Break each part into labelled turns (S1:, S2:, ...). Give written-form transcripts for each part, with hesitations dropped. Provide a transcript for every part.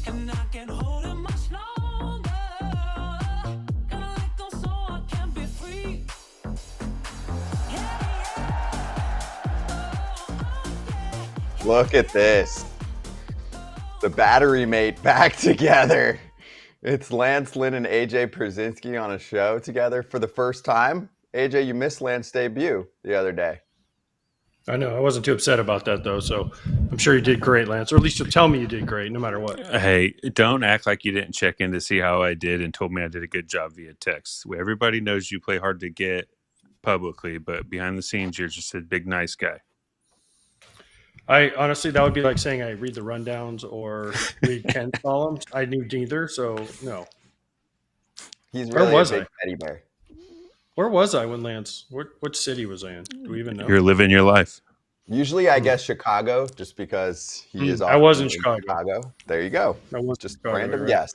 S1: And I can't hold it much longer. Gotta let go so I can be free.
S2: Look at this. The battery mate back together. It's Lance Lynn and AJ Pierzynski on a show together for the first time. AJ, you missed Lance's debut the other day.
S3: I know. I wasn't too upset about that, though, so I'm sure you did great, Lance. Or at least you'll tell me you did great, no matter what.
S4: Hey, don't act like you didn't check in to see how I did and told me I did a good job via text. Everybody knows you play hard to get publicly, but behind the scenes, you're just a big, nice guy.
S3: I honestly, that would be like saying I read the rundowns or read Ken's columns. I knew neither, so no.
S2: He's really
S3: Where was
S2: a big
S3: I?
S2: teddy bear.
S3: Where was I when Lance? What city was I in? Do we even know?
S4: You're living your life.
S2: Usually, I guess Chicago, just because he is.
S3: I was in Chicago.
S2: There you go.
S3: I was
S2: just
S3: Chicago,
S2: random
S3: right?
S2: guess.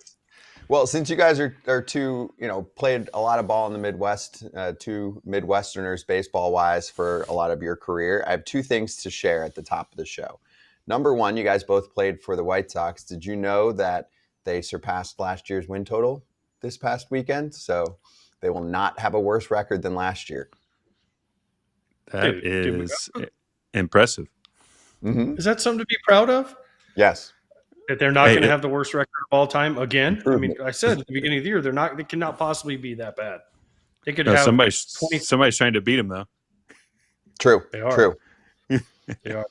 S2: Well, since you guys are two, played a lot of ball in the Midwest, two Midwesterners baseball-wise for a lot of your career, I have two things to share at the top of the show. Number one, you guys both played for the White Sox. Did you know that they surpassed last year's win total this past weekend? So they will not have a worse record than last year.
S4: That is impressive.
S2: Mm-hmm.
S3: Is that something to be proud of?
S2: Yes.
S3: That they're not going to have the worst record of all time again? I mean, I said at the beginning of the year, they cannot possibly be that bad. They could have
S4: somebody's trying to beat them, though.
S2: True.
S3: They are.
S2: True.
S3: They are.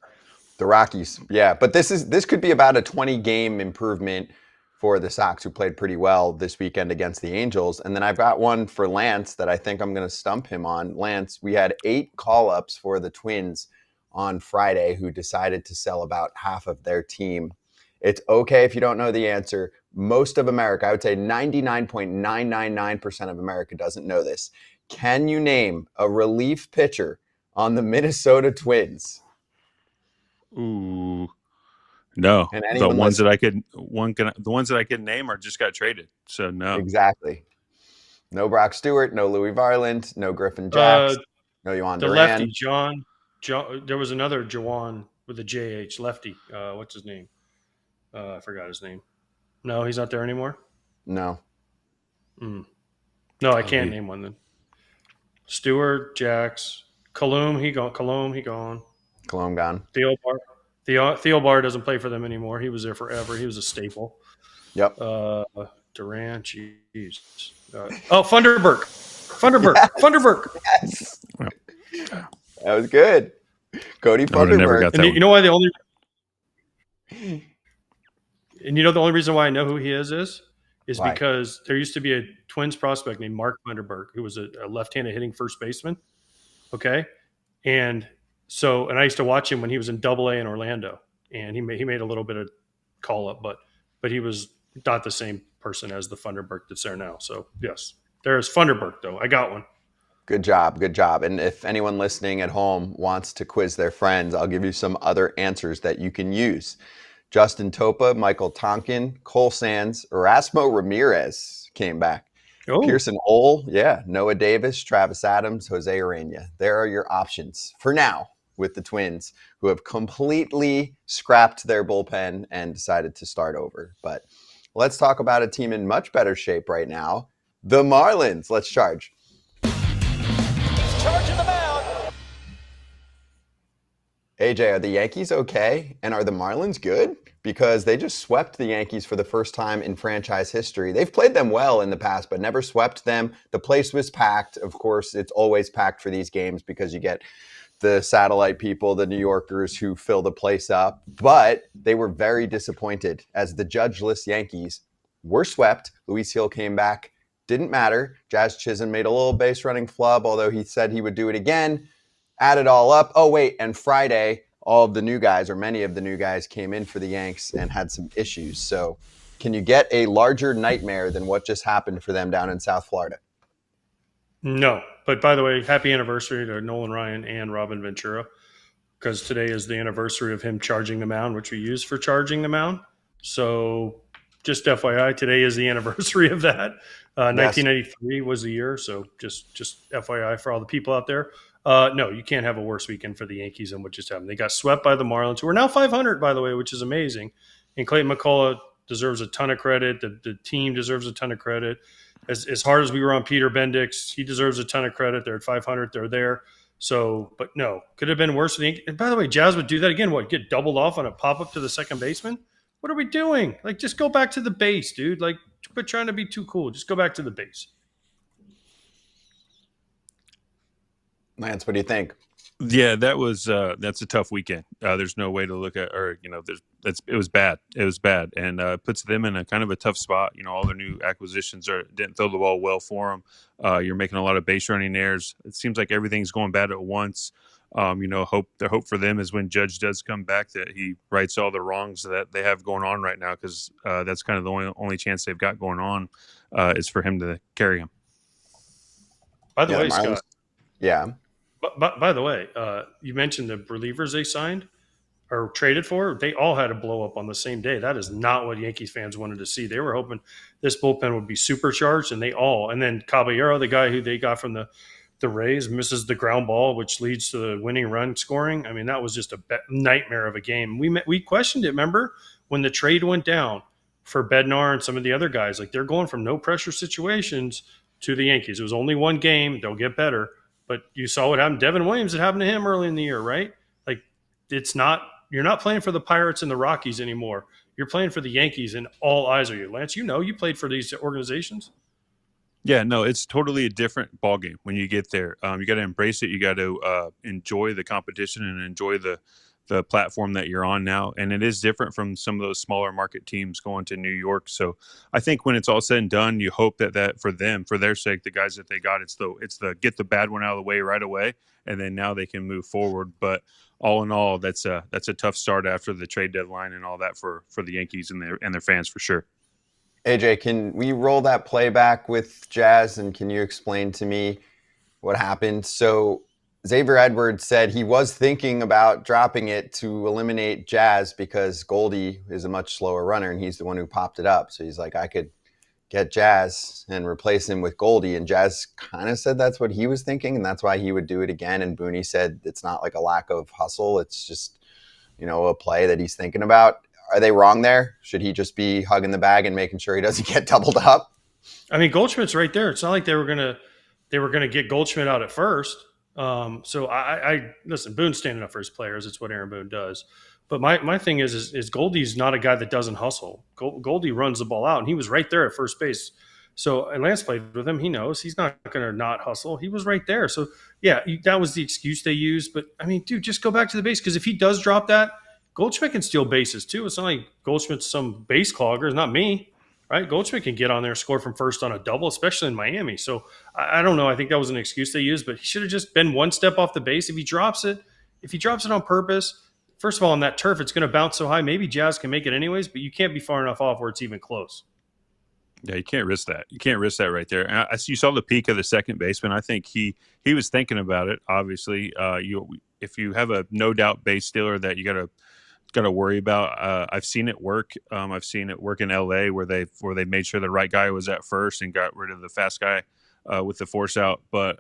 S2: The Rockies. Yeah, but this could be about a 20-game improvement for the Sox, who played pretty well this weekend against the Angels. And then I've got one for Lance that I think I'm going to stump him on. Lance, we had 8 call-ups for the Twins on Friday who decided to sell about half of their team. It's okay if you don't know the answer. Most of America, I would say 99.999% of America doesn't know this. Can you name a relief pitcher on the Minnesota Twins?
S4: Ooh, no. The ones that I could name are just got traded. So no.
S2: Exactly. No Brock Stewart, no Louis Varland, no Griffin Jax, no Jhoan Duran.
S3: The lefty, John. There was another Jhoan with a JH lefty. What's his name? I forgot his name. No, he's not there anymore?
S2: No.
S3: No, I can't name one then. Stewart, Jax, Colum, he gone.
S2: Colum gone.
S3: Theobald doesn't play for them anymore. He was there forever. He was a staple.
S2: Yep.
S3: Duran, jeez. Funderburk.
S2: Yes.
S3: Funderburk.
S2: Yes. That was good. Cody Funderburk.
S3: And you know why the only reason why I know who he is why? Because there used to be a Twins prospect named Mark Funderburk who was a left-handed hitting first baseman. Okay. And I used to watch him when he was in Double-A in Orlando, and he made a little bit of call up, but he was not the same person as the Funderburk that's there now. So yes, there's Funderburk though. I got one.
S2: Good job. And if anyone listening at home wants to quiz their friends, I'll give you some other answers that you can use. Justin Topa, Michael Tonkin, Cole Sands, Erasmo Ramirez came back.
S3: Oh.
S2: Pearson Ole, Noah Davis, Travis Adams, Jose Urena. There are your options for now with the Twins, who have completely scrapped their bullpen and decided to start over. But let's talk about a team in much better shape right now, the Marlins. Let's charge.
S1: Charging the mound.
S2: AJ, are the Yankees okay? And are the Marlins good? Because they just swept the Yankees for the first time in franchise history. They've played them well in the past, but never swept them. The place was packed. Of course, it's always packed for these games because you get the satellite people, the New Yorkers who fill the place up. But they were very disappointed as the judgeless Yankees were swept. Luis Hill came back. Didn't matter. Jazz Chisholm made a little base running flub, although he said he would do it again. Add it all up. Oh, wait. And Friday, all of the new guys, or many of the new guys, came in for the Yanks and had some issues. So can you get a larger nightmare than what just happened for them down in South Florida?
S3: No. But by the way, happy anniversary to Nolan Ryan and Robin Ventura, because today is the anniversary of him charging the mound, which we use for charging the mound. So just FYI, today is the anniversary of that. 1993 was the year. So just FYI for all the people out there. No, you can't have a worse weekend for the Yankees than what just happened. They got swept by the Marlins, who are now 500, by the way, which is amazing. And Clayton McCullough deserves a ton of credit. The team deserves a ton of credit. As hard as we were on Peter Bendix, he deserves a ton of credit. They're at 500. They're there. So, but no, could have been worse. And by the way, Jazz would do that again. What, get doubled off on a pop up to the second baseman? What are we doing? Like, just go back to the base, dude. Like, quit trying to be too cool. Just go back to the base.
S2: Lance, what do you think?
S4: Yeah, that's a tough weekend. There's no way to look at, or it was bad. It was bad, and puts them in a kind of a tough spot. All their new acquisitions didn't throw the ball well for them. You're making a lot of base running errors. It seems like everything's going bad at once. The hope for them is when Judge does come back that he rights all the wrongs that they have going on right now, because that's kind of the only chance they've got going on is for him to carry him.
S3: By the way, Scott.
S2: Yeah.
S3: But by the way, you mentioned the relievers they signed or traded for. They all had a blow up on the same day. That is not what Yankees fans wanted to see. They were hoping this bullpen would be supercharged, and then Caballero, the guy who they got from the Rays, misses the ground ball, which leads to the winning run scoring. I mean, that was just a nightmare of a game. We questioned it, remember, when the trade went down for Bednar and some of the other guys. Like, they're going from no pressure situations to the Yankees. It was only one game. They'll get better. But you saw what happened. Devin Williams, it happened to him early in the year, right? Like, you're not playing for the Pirates and the Rockies anymore. You're playing for the Yankees, and all eyes are you. Lance, you played for these organizations.
S4: Yeah, no, it's totally a different ballgame when you get there. You got to embrace it. You got to enjoy the competition and enjoy the platform that you're on now. And it is different from some of those smaller market teams going to New York. So I think when it's all said and done, you hope that for them, for their sake, the guys that they got, it's the get the bad one out of the way right away, and then now they can move forward. But all in all, that's a tough start after the trade deadline and all that for the Yankees and their fans for sure.
S2: AJ, can we roll that playback with Jazz, and can you explain to me what happened? So Xavier Edwards said he was thinking about dropping it to eliminate Jazz because Goldie is a much slower runner, and he's the one who popped it up. So he's like, I could get Jazz and replace him with Goldie. And Jazz kind of said that's what he was thinking, and that's why he would do it again. And Booney said it's not like a lack of hustle. It's just, a play that he's thinking about. Are they wrong there? Should he just be hugging the bag and making sure he doesn't get doubled up?
S3: I mean, Goldschmidt's right there. It's not like they were gonna get Goldschmidt out at first. So I listen, Boone's standing up for his players. It's what Aaron Boone does. But my thing is Goldie's not a guy that doesn't hustle. Goldie runs the ball out, and he was right there at first base. So, and Lance played with him. He knows he's not going to not hustle. He was right there. So, yeah, that was the excuse they used. But, I mean, dude, just go back to the base, because if he does drop that, Goldschmidt can steal bases too. It's not like Goldschmidt's some base clogger. It's not me. Right, Goldschmidt can get on there, score from first on a double, especially in Miami. So I don't know. I think that was an excuse they used, but he should have just been one step off the base. If he drops it on purpose, first of all, on that turf, it's going to bounce so high. Maybe Jazz can make it anyways, but you can't be far enough off where it's even close.
S4: Yeah, you can't risk that. You can't risk that right there. And you saw the peak of the second baseman. I think he was thinking about it. Obviously, if you have a no doubt base stealer that you got to worry about. I've seen it work. I've seen it work in LA where they made sure the right guy was at first and got rid of the fast guy with the force out. But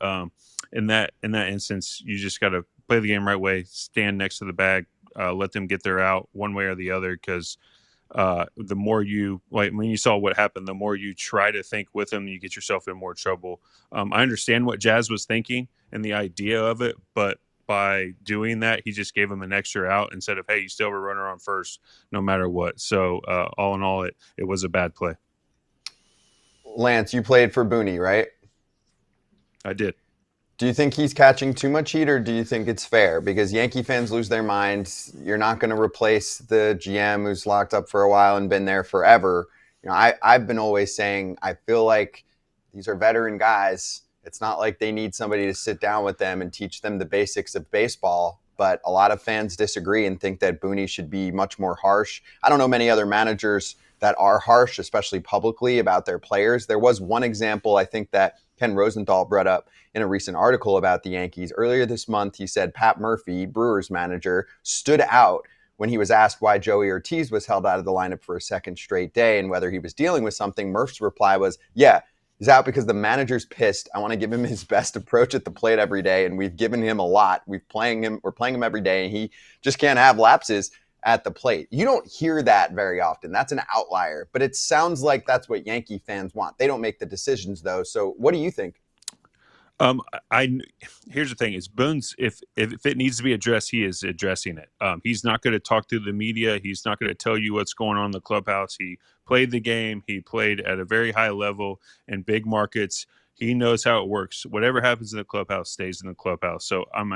S4: in that instance, you just got to play the game right way, stand next to the bag, let them get their out one way or the other. Because the more when you saw what happened, the more you try to think with them, you get yourself in more trouble. I understand what Jazz was thinking and the idea of it, but by doing that, he just gave him an extra out instead of, hey, you still have a runner on first no matter what. So all in all, it was a bad play.
S2: Lance, you played for Booney, right?
S4: I did.
S2: Do you think he's catching too much heat, or do you think it's fair? Because Yankee fans lose their minds. You're not going to replace the GM who's locked up for a while and been there forever. I've been always saying I feel like these are veteran guys. It's not like they need somebody to sit down with them and teach them the basics of baseball. But a lot of fans disagree and think that Booney should be much more harsh. I don't know many other managers that are harsh, especially publicly, about their players. There was one example I think that Ken Rosenthal brought up in a recent article about the Yankees. Earlier this month, he said Pat Murphy, Brewers manager, stood out when he was asked why Joey Ortiz was held out of the lineup for a second straight day and whether he was dealing with something. Murph's reply was, yeah, he's out because the manager's pissed. I want to give him his best approach at the plate every day, and we've given him a lot. We're playing him every day, and he just can't have lapses. at the plate. You don't hear that very often. That's an outlier, but it sounds like that's what Yankee fans want. They don't make the decisions though. So what do you think?
S4: I here's the thing: is Boone's if it needs to be addressed, he is addressing it. He's not going to talk to the media. He's not going to tell you what's going on in the clubhouse. He played the game. He played at a very high level in big markets. He knows how it works. Whatever happens in the clubhouse stays in the clubhouse. So I'm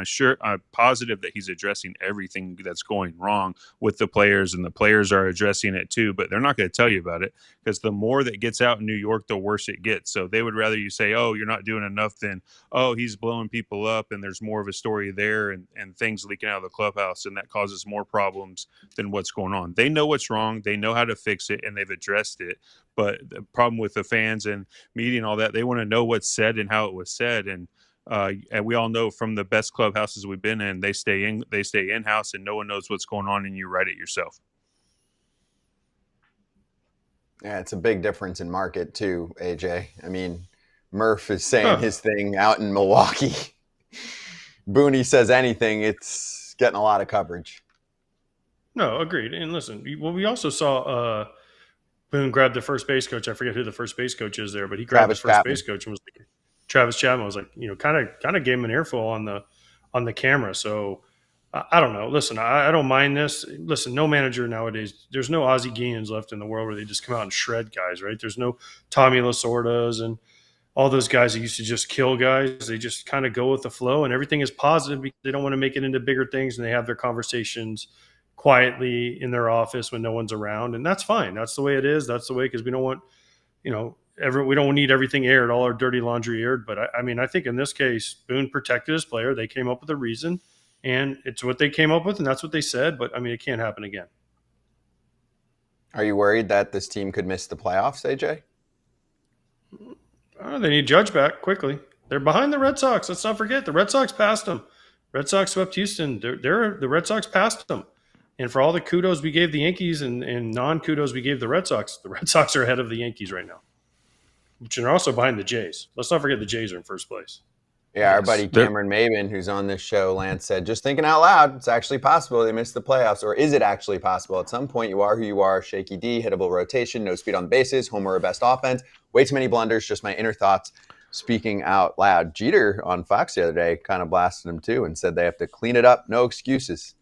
S4: positive that he's addressing everything that's going wrong with the players, and the players are addressing it too. But they're not going to tell you about it because the more that gets out in New York, the worse it gets. So they would rather you say, "Oh, you're not doing enough," than, "Oh, he's blowing people up," and there's more of a story there, and things leaking out of the clubhouse, and that causes more problems than what's going on. They know what's wrong. They know how to fix it, and they've addressed it. But the problem with the fans and media and all that, they want to know what's said and how it was said. And we all know from the best clubhouses we've been in, they stay in-house, and no one knows what's going on, and you write it yourself.
S2: Yeah, it's a big difference in market too, AJ. I mean, Murph is saying his thing out in Milwaukee. Booney says anything, it's getting a lot of coverage.
S3: No, agreed. And listen, we also saw Boone grabbed the first base coach. I forget who the first base coach is there, but he grabbed the first base coach and was like, Travis Chapman was like, kind of gave him an earful on the camera. So I don't know. Listen, I don't mind this. Listen, no manager nowadays. There's no Ozzie Guillens left in the world where they just come out and shred guys, right? There's no Tommy Lasordas and all those guys that used to just kill guys. They just kind of go with the flow, and everything is positive because they don't want to make it into bigger things, and they have their conversations quietly in their office when no one's around, and that's fine. That's the way it is. That's the way, because we don't want, we don't need everything aired, all our dirty laundry aired. But I think in this case, Boone protected his player. They came up with a reason, and it's what they came up with, and that's what they said. But it can't happen again.
S2: Are you worried that this team could miss the playoffs, AJ?
S3: They need Judge back quickly. They're behind the Red Sox. Let's not forget, the Red Sox passed them. Red Sox swept Houston. The Red Sox passed them. And for all the kudos we gave the Yankees and non-kudos we gave the Red Sox are ahead of the Yankees right now, which are also behind the Jays. Let's not forget the Jays are in first place.
S2: Yeah, our buddy Cameron Maybin, who's on this show, Lance, said, just thinking out loud, it's actually possible they missed the playoffs. Or is it actually possible? At some point, you are who you are. Shaky D, hittable rotation, no speed on the bases, homer or best offense. Way too many blunders, just my inner thoughts. Speaking out loud. Jeter on Fox the other day kind of blasted him too and said they have to clean it up. No excuses.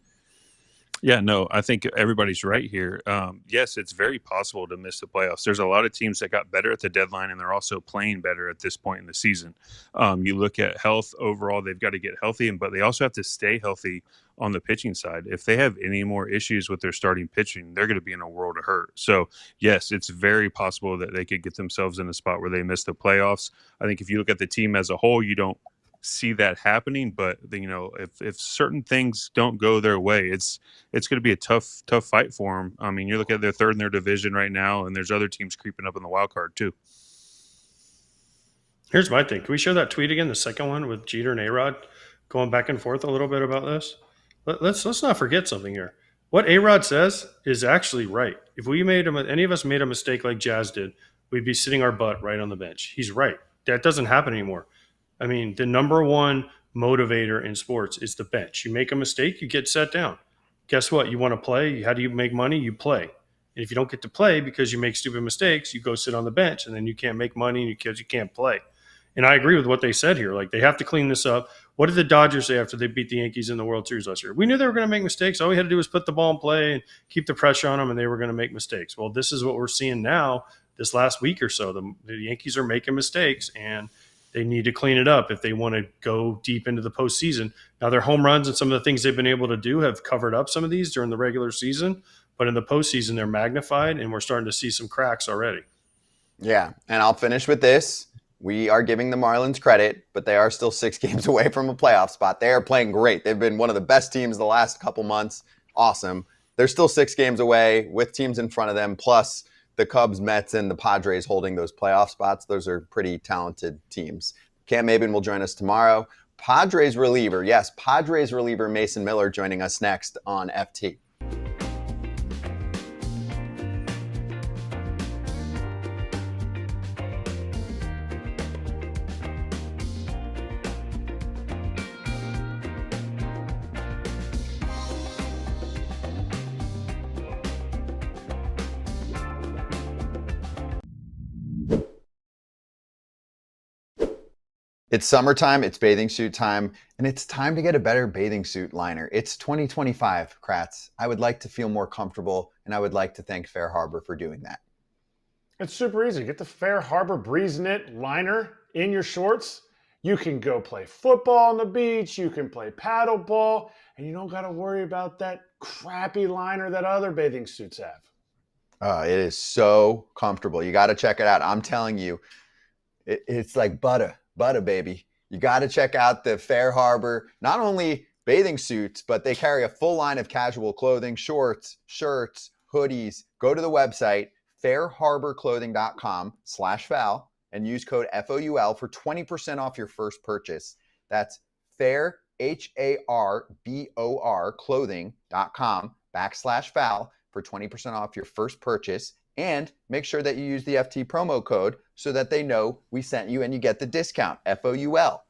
S4: Yeah, no, I think everybody's right here. Yes, it's very possible to miss the playoffs. There's a lot of teams that got better at the deadline, and they're also playing better at this point in the season. You look at health overall, they've got to get healthy, but they also have to stay healthy on the pitching side. If they have any more issues with their starting pitching, they're going to be in a world of hurt. So, yes, it's very possible that they could get themselves in a spot where they miss the playoffs. I think if you look at the team as a whole, you don't see that happening, but if certain things don't go their way, it's going to be a tough fight for them. I mean, you look at they're third in their division right now, and there's other teams creeping up in the wild card too.
S3: Here's my thing. Can we show that tweet again, the second one with Jeter and A-Rod going back and forth a little bit about this? Let's not forget something here. What A-Rod says is actually right. If any of us made a mistake like Jazz did, we'd be sitting our butt right on the bench. He's right. That doesn't happen anymore. I mean, the number one motivator in sports is the bench. You make a mistake, you get set down. Guess what? You want to play. How do you make money? You play. And if you don't get to play because you make stupid mistakes, you go sit on the bench, and then you can't make money because you can't play. And I agree with what they said here. Like, they have to clean this up. What did the Dodgers say after they beat the Yankees in the World Series last year? We knew they were going to make mistakes. All we had to do was put the ball in play and keep the pressure on them, and they were going to make mistakes. Well, this is what we're seeing now this last week or so. The Yankees are making mistakes, and they need to clean it up if they want to go deep into the postseason. Now, their home runs and some of the things they've been able to do have covered up some of these during the regular season, but in the postseason, they're magnified, and we're starting to see some cracks already.
S2: Yeah, and I'll finish with this. We are giving the Marlins credit, but they are still 6 games away from a playoff spot. They are playing great. They've been one of the best teams the last couple months. Awesome. They're still 6 games away with teams in front of them, plus the Cubs, Mets, and the Padres holding those playoff spots. Those are pretty talented teams. Cam Maybin will join us tomorrow. Padres reliever Mason Miller joining us next on FT. It's summertime, it's bathing suit time, and it's time to get a better bathing suit liner. It's 2025, Kratz. I would like to feel more comfortable, and I would like to thank Fair Harbor for doing that.
S5: It's super easy. Get the Fair Harbor Breeze Knit liner in your shorts. You can go play football on the beach. You can play paddle ball, and you don't got to worry about that crappy liner that other bathing suits have.
S2: It is so comfortable. You got to check it out. I'm telling you, it's like butter, baby. You got to check out the Fair Harbor, not only bathing suits, but they carry a full line of casual clothing, shorts, shirts, hoodies. Go to the website, fairharborclothing.com/foul, and use code FOUL for 20% off your first purchase. That's fair, HARBOR clothing.com/foul for 20% off your first purchase. And make sure that you use the FT promo code so that they know we sent you and you get the discount, FOUL.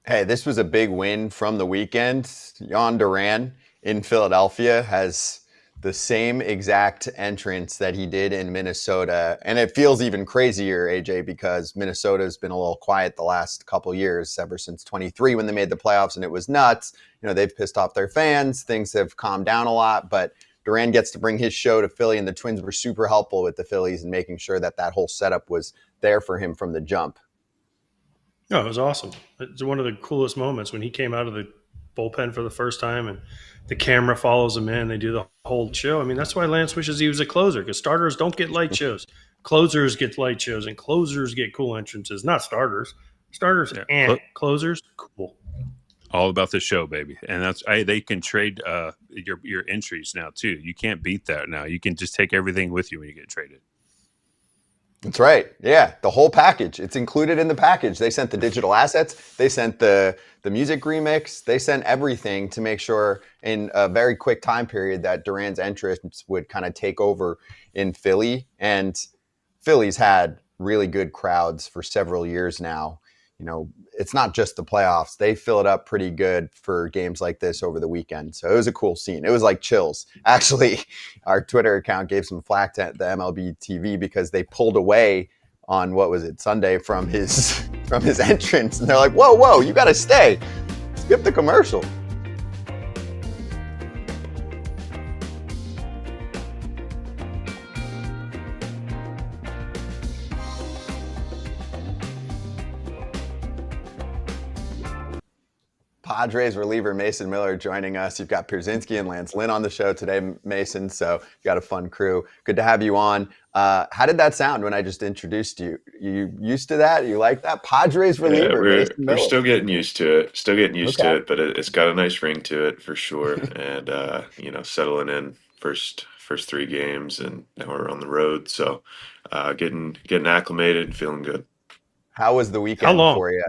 S2: Hey, this was a big win from the weekend. Jhoan Duran in Philadelphia has the same exact entrance that he did in Minnesota. And it feels even crazier, AJ, because Minnesota's been a little quiet the last couple years, ever since 23 when they made the playoffs, and it was nuts. You know, they've pissed off their fans. Things have calmed down a lot, but Duran gets to bring his show to Philly, and the Twins were super helpful with the Phillies and making sure that that whole setup was there for him from the jump.
S3: No, it was awesome. It's one of the coolest moments when he came out of the bullpen for the first time and the camera follows him in. They do the whole show. I mean, that's why Lance wishes he was a closer, because starters don't get light shows. Closers get light shows, and closers get cool entrances, not starters. Starters, closers, cool.
S4: All about the show, baby. And they can trade your entries now too. You can't beat that now. You can just take everything with you when you get traded.
S2: That's right. Yeah, the whole package. It's included in the package. They sent the digital assets. They sent the music remix. They sent everything to make sure in a very quick time period that Duran's entrance would kind of take over in Philly. And Philly's had really good crowds for several years now. You know, it's not just the playoffs. They fill it up pretty good for games like this over the weekend. So it was a cool scene. It was like chills. Actually, our Twitter account gave some flack to the MLB TV because they pulled away on, what was it, Sunday from his entrance. And they're like, whoa, you got to stay. Skip the commercial. Padres reliever Mason Miller joining us. You've got Pierzynski and Lance Lynn on the show today, Mason, so you got a fun crew. Good to have you on. How did that sound when I just introduced you? You used to that? You like that? Padres reliever Mason Miller.
S6: We're still getting used to it. To it, but it's got a nice ring to it for sure. And settling in first 3 games, and now we're on the road, so getting acclimated and feeling good.
S2: How was the weekend for you?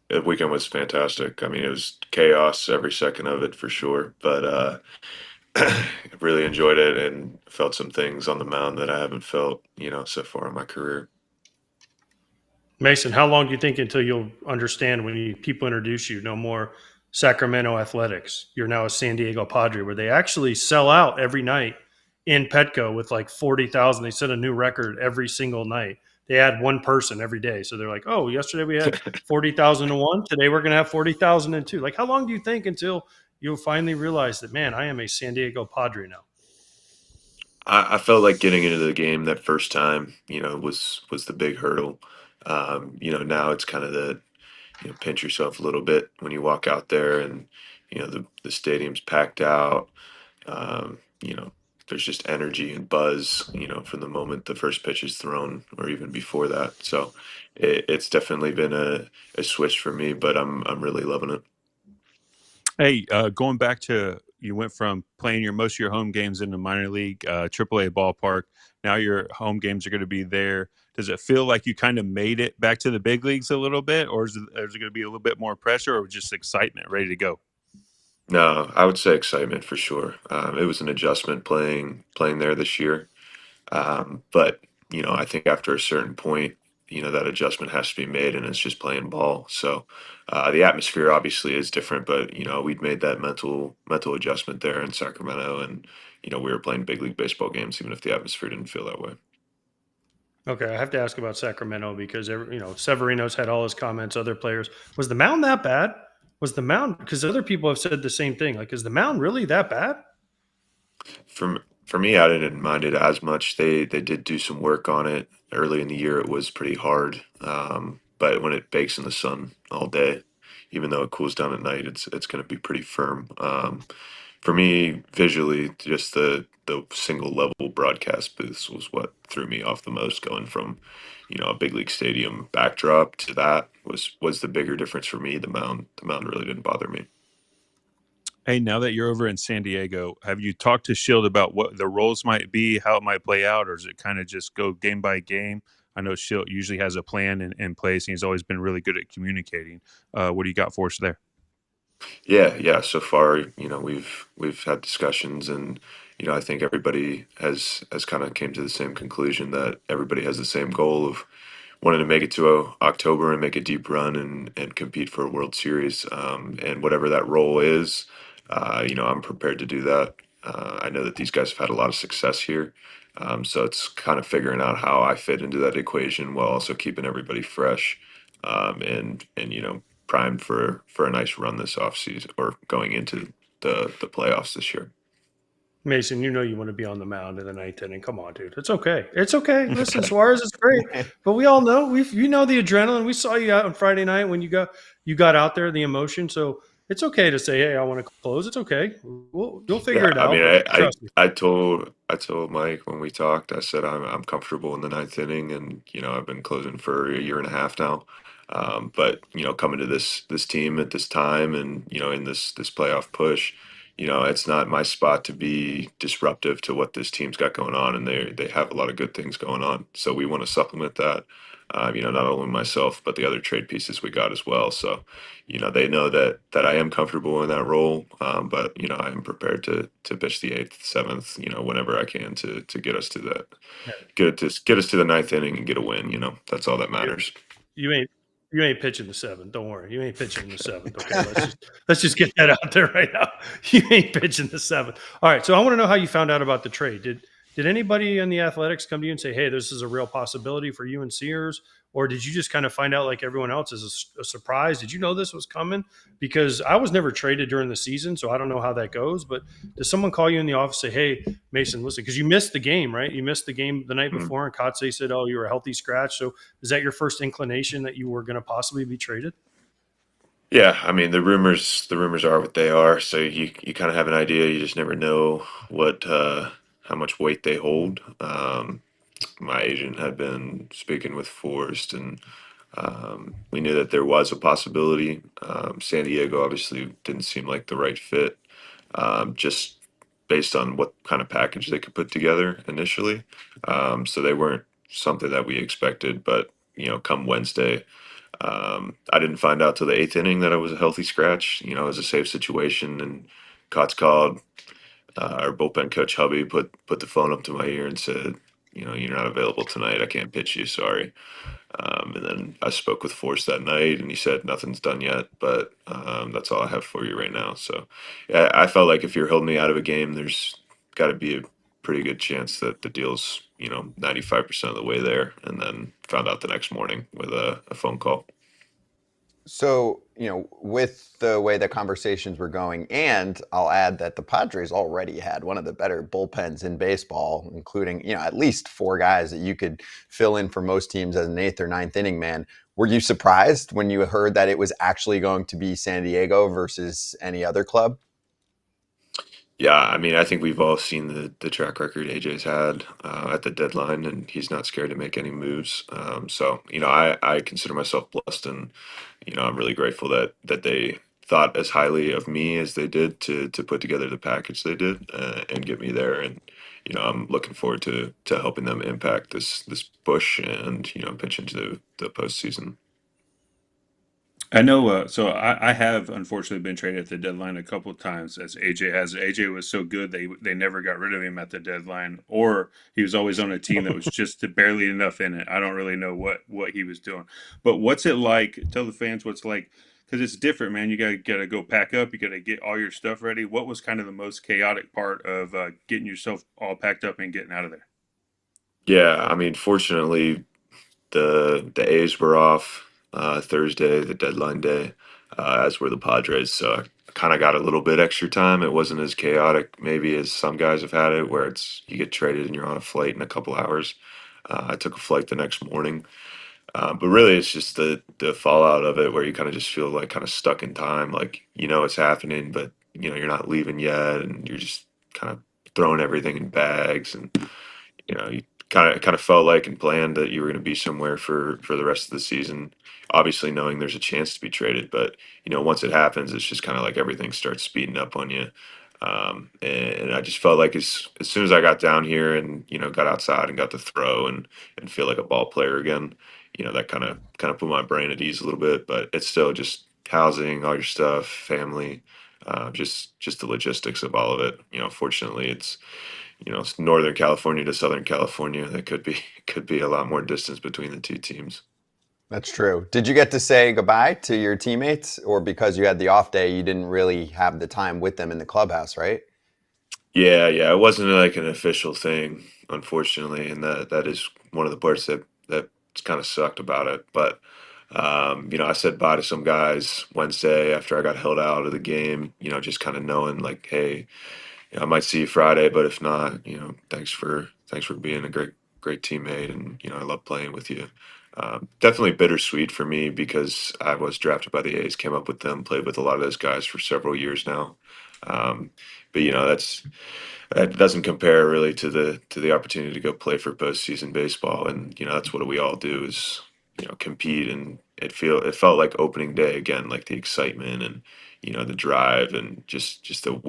S6: The weekend was fantastic. I mean, it was chaos every second of it for sure, but really enjoyed it and felt some things on the mound that I haven't felt, so far in my career.
S3: Mason, how long do you think until you'll understand when people introduce you, no more Sacramento Athletics? You're now a San Diego Padre, where they actually sell out every night in Petco with like 40,000. They set a new record every single night. They add one person every day. So they're like, oh, yesterday we had 40,001. Today we're going to have 40,002. Like, how long do you think until you'll finally realize that, man, I am a San Diego Padre now?
S6: I felt like getting into the game that first time, was the big hurdle. Now it's kind of the, pinch yourself a little bit when you walk out there and, the stadium's packed out. Um, you know, there's just energy and buzz, from the moment the first pitch is thrown or even before that. So it's definitely been a switch for me, but I'm really loving it.
S4: Hey, going back to, you went from playing most of your home games in the minor league, AAA ballpark. Now your home games are going to be there. Does it feel like you kind of made it back to the big leagues a little bit, or is it going to be a little bit more pressure, or just excitement, ready to go?
S6: No, I would say excitement for sure. It was an adjustment playing there this year. But, I think after a certain point, that adjustment has to be made, and it's just playing ball. So the atmosphere obviously is different, but, we'd made that mental adjustment there in Sacramento, and, we were playing big league baseball games, even if the atmosphere didn't feel that way.
S3: Okay, I have to ask about Sacramento because Severino's had all his comments. Other players, was the mound that bad? Was the mound, because other people have said the same thing? Like, is the mound really that bad?
S6: For me, I didn't mind it as much. They did do some work on it early in the year. It was pretty hard, but when it bakes in the sun all day, even though it cools down at night, it's going to be pretty firm. For me, visually, just the single level broadcast booths was what threw me off the most. Going from, a big league stadium backdrop to that was the bigger difference for me. The mound really didn't bother me.
S4: Hey, now that you're over in San Diego, have you talked to Shield about what the roles might be, how it might play out, or is it kind of just go game by game? I know Shield usually has a plan in place, and he's always been really good at communicating. What do you got for us there?
S6: Yeah. So far, we've had discussions, and I think everybody has kind of came to the same conclusion that everybody has the same goal of wanting to make it to October and make a deep run and compete for a World Series. And whatever that role is, I'm prepared to do that. I know that these guys have had a lot of success here. So it's kind of figuring out how I fit into that equation while also keeping everybody fresh, and primed for a nice run this offseason or going into the playoffs this year.
S3: Mason, you want to be on the mound in the ninth inning. Come on, dude. It's okay. It's okay. Listen, Suarez is great, but we all know the adrenaline. We saw you out on Friday night when you got out there, the emotion. So it's okay to say, "Hey, I want to close." It's okay. You'll
S6: Yeah,
S3: figure it
S6: I mean,
S3: out. But trust me.
S6: I told Mike when we talked. I said I'm comfortable in the ninth inning, and I've been closing for a year and a half now. But coming to this team at this time, and in this playoff push, it's not my spot to be disruptive to what this team's got going on, and they have a lot of good things going on. So we want to supplement that. Not only myself, but the other trade pieces we got as well. So they know that I am comfortable in that role, but I am prepared to pitch the eighth, seventh, whenever I can to get us to that, get us to the ninth inning and get a win. That's all that matters.
S3: You ain't you ain't pitching the seventh. Don't worry. You ain't pitching the seventh. Okay. Let's just get that out there right now. You ain't pitching the seventh. All right. So I want to know how you found out about the trade. Did anybody in the Athletics come to you and say, "Hey, this is a real possibility for you and Sears," or did you just kind of find out like everyone else as a surprise? Did you know this was coming? Because I was never traded during the season, so I don't know how that goes. But does someone call you in the office and say, "Hey, Mason, listen," because you missed the game, right? You missed the game the night
S6: Mhm.
S3: before, and Kotze said, "Oh, you were a healthy scratch." So is that your first inclination that you were going to possibly be traded?
S6: Yeah, I mean the rumors are what they are, so you kind of have an idea. You just never know what how much weight they hold. My agent had been speaking with Forrest, and we knew that there was a possibility. San Diego obviously didn't seem like the right fit, just based on what kind of package they could put together initially. So they weren't something that we expected, but come Wednesday. I didn't find out till the eighth inning that I was a healthy scratch. It was a safe situation, and Cots called. Our bullpen coach Hubby put the phone up to my ear and said, "You're not available tonight. I can't pitch you. Sorry." And then I spoke with Force that night, and he said nothing's done yet, but that's all I have for you right now. So, yeah, I felt like if you're holding me out of a game, there's got to be a pretty good chance that the deal's 95% of the way there. And then found out the next morning with a phone call.
S2: So, with the way the conversations were going, and I'll add that the Padres already had one of the better bullpens in baseball, including, at least four guys that you could fill in for most teams as an eighth or ninth inning man. Were you surprised when you heard that it was actually going to be San Diego versus any other club?
S6: Yeah, I mean, I think we've all seen the track record AJ's had at the deadline, and he's not scared to make any moves. So, I consider myself blessed, and I'm really grateful that they thought as highly of me as they did to put together the package they did and get me there. And I'm looking forward to helping them impact this push and pitch into the postseason.
S4: I know. So I have unfortunately been traded at the deadline a couple of times, as AJ has. AJ was so good they never got rid of him at the deadline, or he was always on a team that was just barely enough in it. I don't really know what he was doing, but what's it like? Tell the fans what's like, because it's different, man. You gotta go pack up. You gotta get all your stuff ready. What was kind of the most chaotic part of getting yourself all packed up and getting out of there?
S6: Yeah, I mean, fortunately, the A's were off Thursday, the deadline day, as were the Padres. So I kind of got a little bit extra time. It wasn't as chaotic maybe as some guys have had it, where it's you get traded and you're on a flight in a couple hours. I took a flight the next morning, but really it's just the fallout of it, where you kind of just feel like kind of stuck in time. Like it's happening, but you're not leaving yet, and you're just kind of throwing everything in bags and you kind of felt like and planned that you were going to be somewhere for the rest of the season. Obviously, knowing there's a chance to be traded, but once it happens, it's just kind of like everything starts speeding up on you. And I just felt like as soon as I got down here and got outside and got to throw and feel like a ball player again, that kind of put my brain at ease a little bit. But it's still just housing, all your stuff, family, just the logistics of all of it. Fortunately, it's Northern California to Southern California. That could be a lot more distance between the two teams.
S2: That's true. Did you get to say goodbye to your teammates, or because you had the off day, you didn't really have the time with them in the clubhouse, right?
S6: Yeah, yeah. It wasn't like an official thing, unfortunately, and that is one of the parts that kind of sucked about it. But I said bye to some guys Wednesday after I got held out of the game. Just kind of knowing like, hey, I might see you Friday, but if not, thanks for being a great teammate, and I love playing with you. Definitely bittersweet for me because I was drafted by the A's, came up with them, played with a lot of those guys for several years now. Um, but that doesn't compare really to the opportunity to go play for postseason baseball, and that's what we all do is compete, and it felt like opening day again, like the excitement and the drive and just the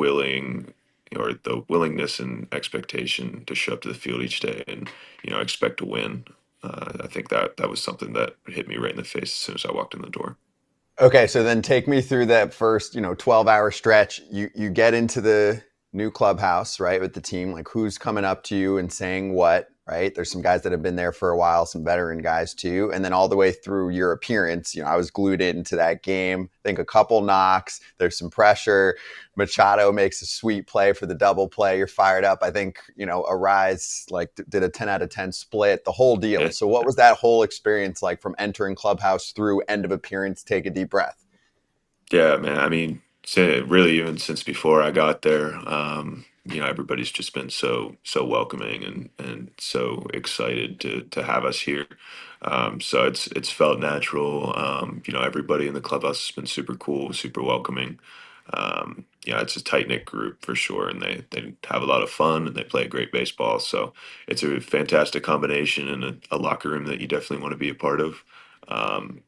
S6: willingness and expectation to show up to the field each day and expect to win. I think that was something that hit me right in the face as soon as I walked in the door.
S2: Okay, so then take me through that first, 12-hour stretch. You get into the new clubhouse, right, with the team. Like, who's coming up to you and saying what, right? There's some guys that have been there for a while, some veteran guys too. And then all the way through your appearance, I was glued into that game. I think a couple knocks, there's some pressure. Machado makes a sweet play for the double play. You're fired up. I think, Arise did a 10 out of 10 split, the whole deal.
S6: Yeah.
S2: So what was that whole experience like from entering clubhouse through end of appearance? Take a deep breath.
S6: Yeah, man. I mean, really, even since before I got there, everybody's just been so welcoming and so excited to have us here. So it's felt natural. Everybody in the clubhouse has been super cool, super welcoming. It's a tight knit group for sure, and they have a lot of fun and they play great baseball. So it's a fantastic combination and a locker room that you definitely want to be a part of.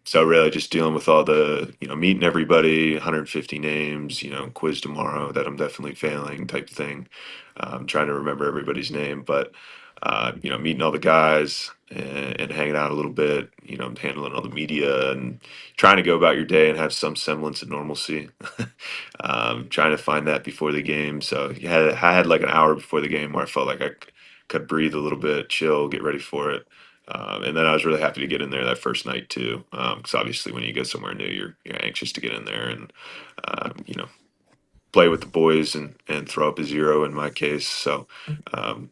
S6: So really just dealing with all the, meeting everybody, 150 names, quiz tomorrow that I'm definitely failing type thing. Trying to remember everybody's name, but, meeting all the guys and hanging out a little bit, handling all the media and trying to go about your day and have some semblance of normalcy. Trying to find that before the game. So I had like an hour before the game where I felt like I could breathe a little bit, chill, get ready for it. And then I was really happy to get in there that first night too, because obviously when you go somewhere new, you're anxious to get in there and play with the boys and throw up a zero in my case. So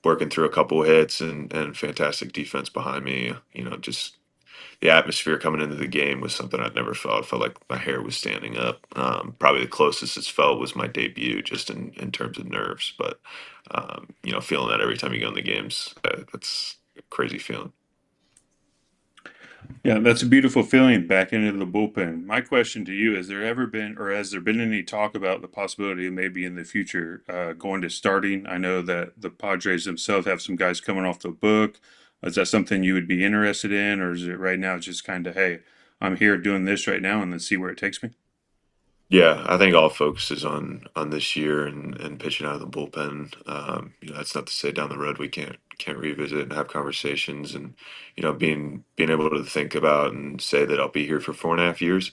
S6: working through a couple of hits and fantastic defense behind me, just the atmosphere coming into the game was something I'd never felt. I felt like my hair was standing up. Probably the closest it's felt was my debut, just in terms of nerves. But feeling that every time you go in the games, that's a crazy feeling.
S4: Yeah, that's a beautiful feeling back into the bullpen. My question to you, has there ever been, or has there been any talk about the possibility of maybe in the future going to starting? I know that the Padres themselves have some guys coming off the book. Is that something you would be interested in, or is it right now just kind of, hey, I'm here doing this right now and let's see where it takes me?
S6: Yeah, I think all focus is on this year and pitching out of the bullpen. That's not to say down the road we can't revisit and have conversations and being able to think about and say that I'll be here for 4.5 years.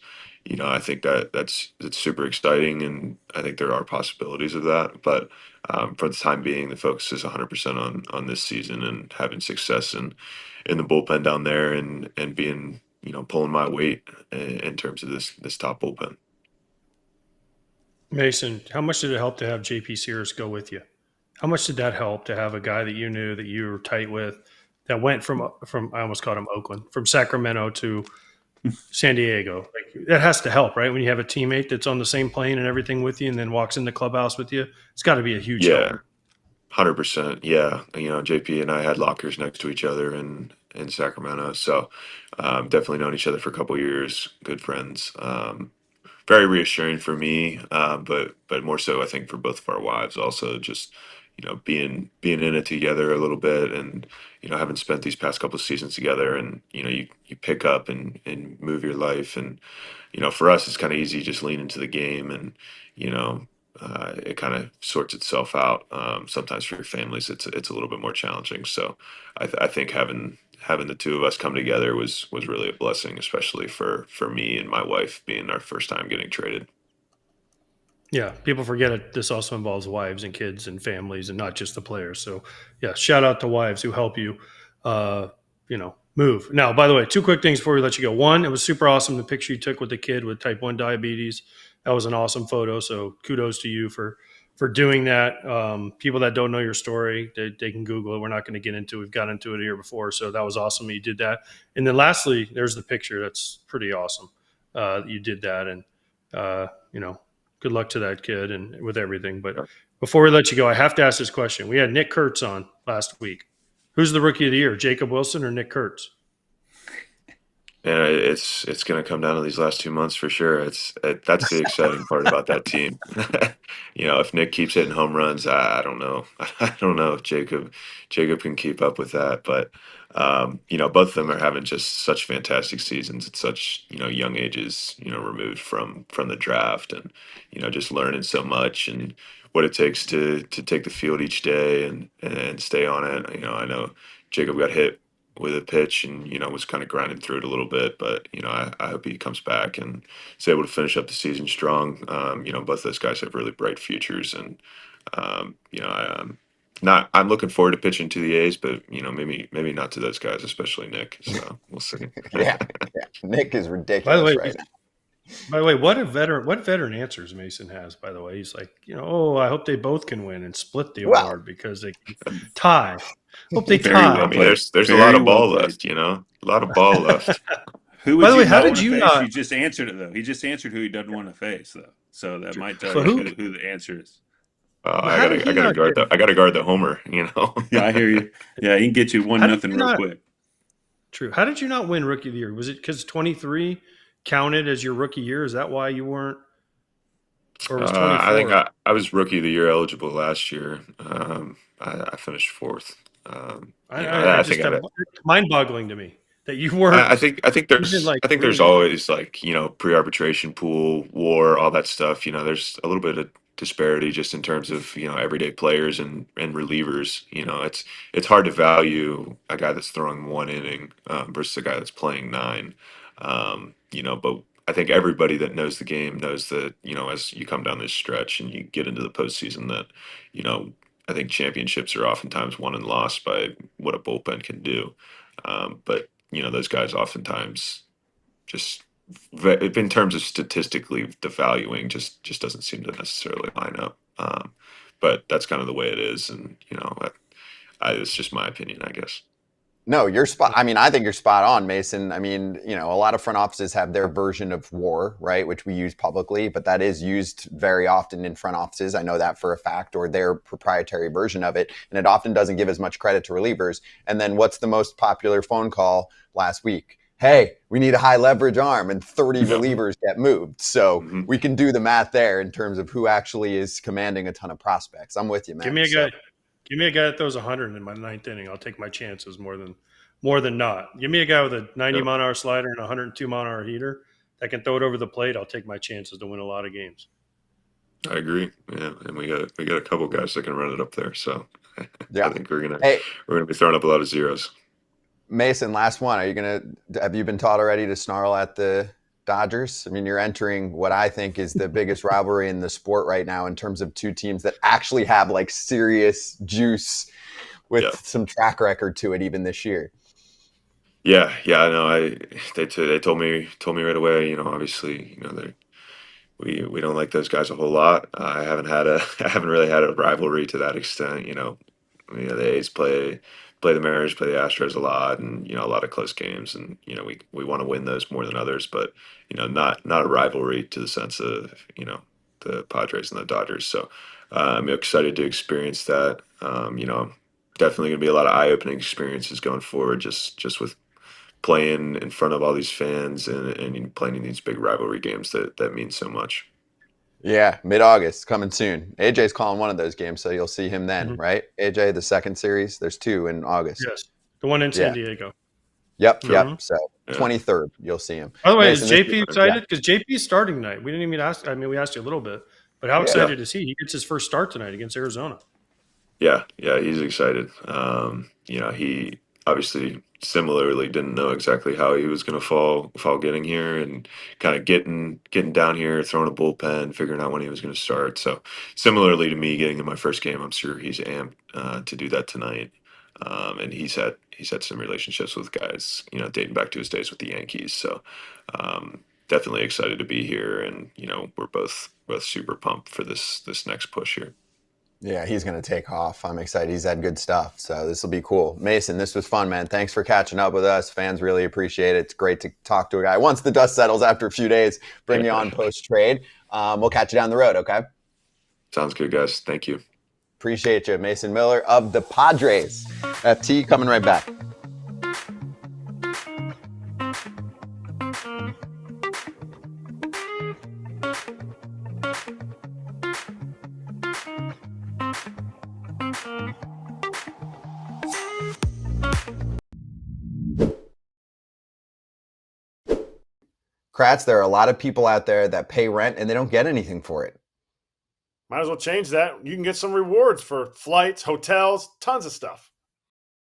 S6: I think that's super exciting, and I think there are possibilities of that. But for the time being, the focus is 100% on this season and having success in the bullpen down there and being pulling my weight in terms of this top bullpen.
S3: Mason, how much did it help to have JP Sears go with you? How much did that help to have a guy that you knew that you were tight with that went from I almost called him Oakland, from Sacramento to San Diego. Like, that has to help, right? When you have a teammate that's on the same plane and everything with you, and then walks in the clubhouse with you, it's got to be a huge
S6: Yeah,
S3: help.
S6: 100%. Yeah, JP and I had lockers next to each other in Sacramento, so definitely known each other for a couple years, good friends. Very reassuring for me, but more so I think for both of our wives also, just being in it together a little bit, and having spent these past couple of seasons together, and you pick up and move your life, and for us it's kind of easy, just lean into the game, and you know it kind of sorts itself out. Sometimes for your families it's a little bit more challenging, so I think having the two of us come together was really a blessing, especially for me and my wife being our first time getting traded.
S3: Yeah, people forget it. This also involves wives and kids and families, and not just the players. So, yeah, shout out to wives who help you, move. Now, by the way, two quick things before we let you go. One, it was super awesome the picture you took with the kid with type 1 diabetes. That was an awesome photo. So, kudos to you for doing that. People that don't know your story, they can Google it. We're not going to get into it. We've got into it here before. So that was awesome. You did that. And then lastly, there's the picture. That's pretty awesome. You did that. And, good luck to that kid and with everything. But before we let you go, I have to ask this question. We had Nick Kurtz on last week. Who's the rookie of the year, Jacob Wilson or Nick Kurtz?
S6: And it's going to come down to these last 2 months for sure. That's the exciting part about that team. If Nick keeps hitting home runs, I don't know. I don't know if Jacob can keep up with that. But both of them are having just such fantastic seasons at such young ages. Removed from the draft, and just learning so much, and what it takes to take the field each day and stay on it. I know Jacob got hit with a pitch, and was kind of grinding through it a little bit, but I hope he comes back and is able to finish up the season strong. Both those guys have really bright futures, and I'm looking forward to pitching to the A's, but maybe not to those guys, especially Nick. So we'll see.
S2: Yeah. Nick is
S3: By the
S2: ridiculous
S3: way,
S2: right now.
S3: By the way, what veteran answers Mason has, by the way. He's like, I hope they both can win and split the
S2: Well-
S3: award because they can tie. Hope they
S4: Very
S3: tie.
S4: well
S6: I mean, there's a
S4: Very
S6: lot of
S4: well
S6: ball
S4: played.
S6: left. A lot of ball left.
S4: Who
S3: By
S4: would
S3: the
S4: you
S3: way, how
S4: not
S3: did
S4: want to
S3: you
S4: face?
S3: not-
S4: He just answered it though. He just answered who he doesn't want to face though. So that might tell
S3: So
S4: you who the answer is.
S6: I
S3: how did
S6: gotta
S3: he not
S6: guard
S3: get-
S6: the I gotta guard the homer.
S4: Yeah, I hear you. Yeah, he can get you
S3: How did
S4: 1-0
S3: you
S4: real
S3: not-
S4: quick.
S3: True. How did you not win Rookie of the Year? Was it because 23 counted as your rookie year? Is that why you weren't? Or was 24?
S6: I think I was rookie of the year eligible last year. I finished fourth.
S3: I
S6: I
S3: just
S6: think
S3: it's mind-boggling to me that you weren't.
S6: I think
S3: Even like
S6: there's
S3: really-
S6: always pre-arbitration pool, war, all that stuff. There's a little bit of disparity just in terms of everyday players and relievers. It's hard to value a guy that's throwing 1 inning versus a guy that's playing 9. But I think everybody that knows the game knows that as you come down this stretch and you get into the postseason, that I think championships are oftentimes won and lost by what a bullpen can do. But those guys oftentimes just in terms of statistically devaluing just doesn't seem to necessarily line up. But that's kind of the way it is, and it's just my opinion, I guess.
S2: No, you're spot. I mean, I think you're spot on, Mason. I mean, a lot of front offices have their version of WAR, right, which we use publicly, but that is used very often in front offices. I know that for a fact, or their proprietary version of it, and it often doesn't give as much credit to relievers. And then what's the most popular phone call last week? Hey, we need a high leverage arm, and 30 relievers get moved. So we can do the math there in terms of who actually is commanding a ton of prospects. I'm with you, man.
S3: Give me a guy that throws 100 in my 9th inning. I'll take my chances more than not. Give me a guy with a 90 mile an hour slider and a 102 mile an hour heater that can throw it over the plate. I'll take my chances to win a lot of games.
S6: I agree. Yeah, and we got a couple guys that can run it up there. So
S2: Yeah.
S6: I think we're gonna be throwing up a lot of zeros.
S2: Mason, last one. Have you been taught already to snarl at the Dodgers? I mean, you're entering what I think is the biggest rivalry in the sport right now in terms of two teams that actually have like serious juice with some track record to it even this year.
S6: Yeah, I know. They told me right away. Obviously, we don't like those guys a whole lot. I haven't really had a rivalry to that extent. The A's play play the Mariners, play the Astros a lot, and a lot of close games, and we want to win those more than others, but not a rivalry to the sense of the Padres and the Dodgers. So I'm excited to experience that. Definitely going to be a lot of eye-opening experiences going forward, just with playing in front of all these fans and playing in these big rivalry games that mean so much.
S2: Yeah, mid-August, coming soon. AJ's calling one of those games, so you'll see him then,
S3: Mhm.
S2: right? AJ, the second series. There's 2 in August.
S3: Yes, the one in San Diego.
S2: Yep.
S3: Mhm.
S2: So 23rd, you'll see him.
S3: By the way,
S2: Mason,
S3: is
S2: this
S3: JP excited? Because JP's starting tonight. We didn't even ask. I mean, we asked you a little bit, but how excited is he? He gets his first start tonight against Arizona.
S6: Yeah, he's excited. He obviously similarly didn't know exactly how he was going to fall getting here, and kind of getting down here, throwing a bullpen, figuring out when he was going to start. So similarly to me getting in my first game, I'm sure he's amped to do that tonight. And he's had some relationships with guys, dating back to his days with the Yankees. So definitely excited to be here, and we're both super pumped for this next push here.
S2: Yeah, he's going to take off. I'm excited. He's had good stuff, so this will be cool. Mason, this was fun, man. Thanks for catching up with us. Fans really appreciate it. It's great to talk to a guy. Once the dust settles after a few days, bring you on post-trade. We'll catch you down the road, okay?
S6: Sounds good, guys. Thank you.
S2: Appreciate you. Mason Miller of the Padres. FT coming right back. Kratz, there are a lot of people out there that pay rent and they don't get anything for it.
S5: Might as well change that. You can get some rewards for flights, hotels, tons of stuff.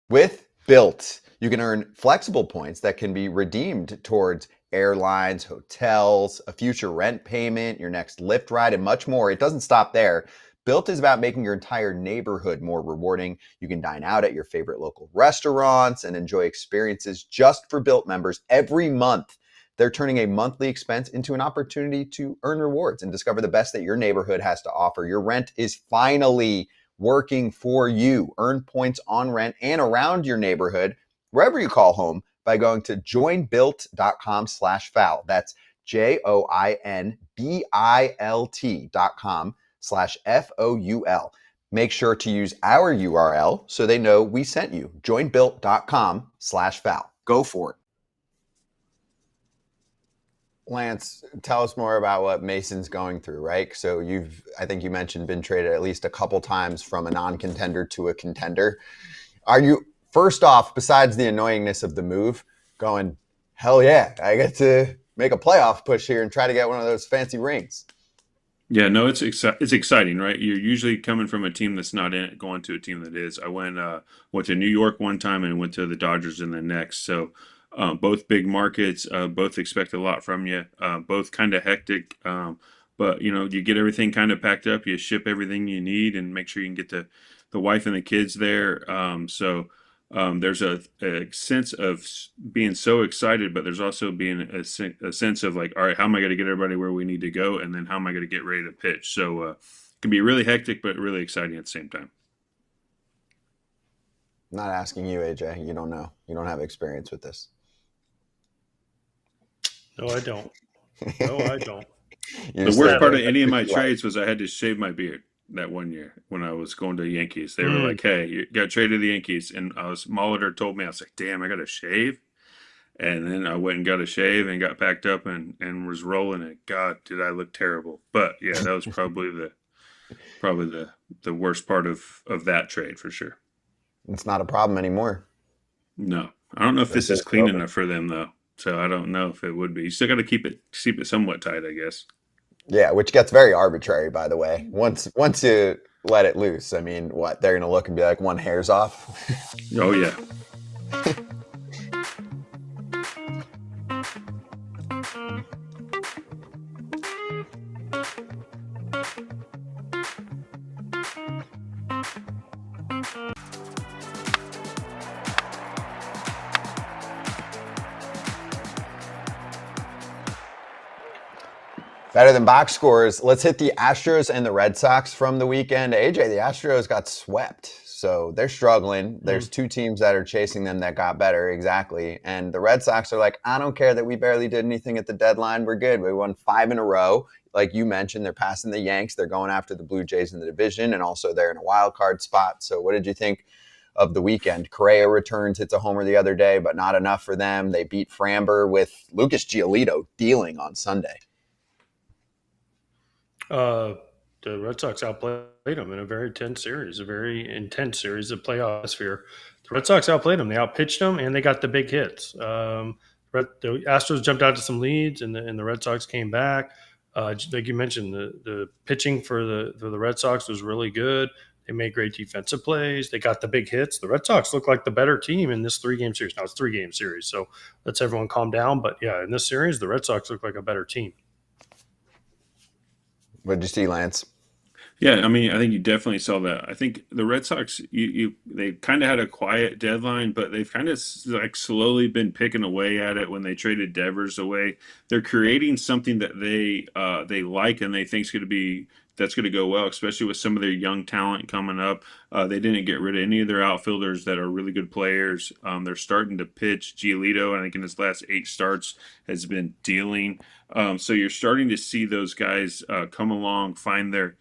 S2: With Built, you can earn flexible points that can be redeemed towards airlines, hotels, a future rent payment, your next Lyft ride, and much more. It doesn't stop there. Built is about making your entire neighborhood more rewarding. You can dine out at your favorite local restaurants and enjoy experiences just for Built members every month. They're turning a monthly expense into an opportunity to earn rewards and discover the best that your neighborhood has to offer. Your rent is finally working for you. Earn points on rent and around your neighborhood, wherever you call home, by going to joinbuilt.com/foul. That's joinbilt.com/FOUL. Make sure to use our URL so they know we sent you. joinbuilt.com/foul. Go for it. Lance, tell us more about what Mason's going through, right? So I think you mentioned, been traded at least a couple times from a non-contender to a contender. Are you, first off, besides the annoyingness of the move, going, hell yeah, I get to make a playoff push here and try to get one of those fancy rings?
S4: Yeah, no, it's exciting, right? You're usually coming from a team that's not in it, going to a team that is. I went to New York one time and went to the Dodgers in the next. So both big markets, both expect a lot from you, both kind of hectic. But you get everything kind of packed up. You ship everything you need and make sure you can get the wife and the kids there. There's a sense of being so excited, but there's also being a sense of like, all right, how am I going to get everybody where we need to go? And then how am I going to get ready to pitch? So it can be really hectic, but really exciting at the same time.
S2: I'm not asking you, AJ. You don't know. You don't have experience with this.
S3: No, I don't. No, I don't.
S4: The worst part of any of my trades was I had to shave my beard that one year when I was going to the Yankees. They were like, hey, you got traded to the Yankees. And Molitor told me, I was like, damn, I got to shave. And then I went and got a shave and got packed up and was rolling it. God, did I look terrible. But yeah, that was probably the worst part of that trade for sure.
S2: It's not a problem anymore.
S4: No, I don't know if this is clean enough for them though. So I don't know if it would be. You still got to keep it somewhat tight, I guess.
S2: Yeah, which gets very arbitrary, by the way. Once you let it loose, I mean, what, they're going to look and be like, one hair's off?
S4: Oh, yeah.
S2: Better than box scores. Let's hit the Astros and the Red Sox from the weekend. AJ, the Astros got swept. So they're struggling. There's
S3: Mm.
S2: two teams that are chasing them that got better, exactly. And the Red Sox are like, I don't care that we barely did anything at the deadline. We're good. We won 5 in a row. Like you mentioned, they're passing the Yanks. They're going after the Blue Jays in the division, and also they're in a wild card spot. So what did you think of the weekend? Correa returns, hits a homer the other day, but not enough for them. They beat Framber with Lucas Giolito dealing on Sunday.
S3: The Red Sox outplayed them in a very intense series, a very intense series of playoff atmosphere. The Red Sox outplayed them. They outpitched them, and they got the big hits. The Astros jumped out to some leads, and the Red Sox came back. Like you mentioned, the pitching for the Red Sox was really good. They made great defensive plays. They got the big hits. The Red Sox look like the better team in this 3-game series. Now it's a 3-game series, so let's everyone calm down. But yeah, in this series, the Red Sox look like a better team.
S2: What did you see, Lance?
S4: Yeah, I mean, I think you definitely saw that. I think the Red Sox, they kind of had a quiet deadline, but they've kind of like slowly been picking away at it. When they traded Devers away, they're creating something that they like and they think's going to be that's going to go well, especially with some of their young talent coming up. They didn't get rid of any of their outfielders that are really good players. They're starting to pitch. Giolito, I think in his last 8 starts, has been dealing. So you're starting to see those guys come along, find their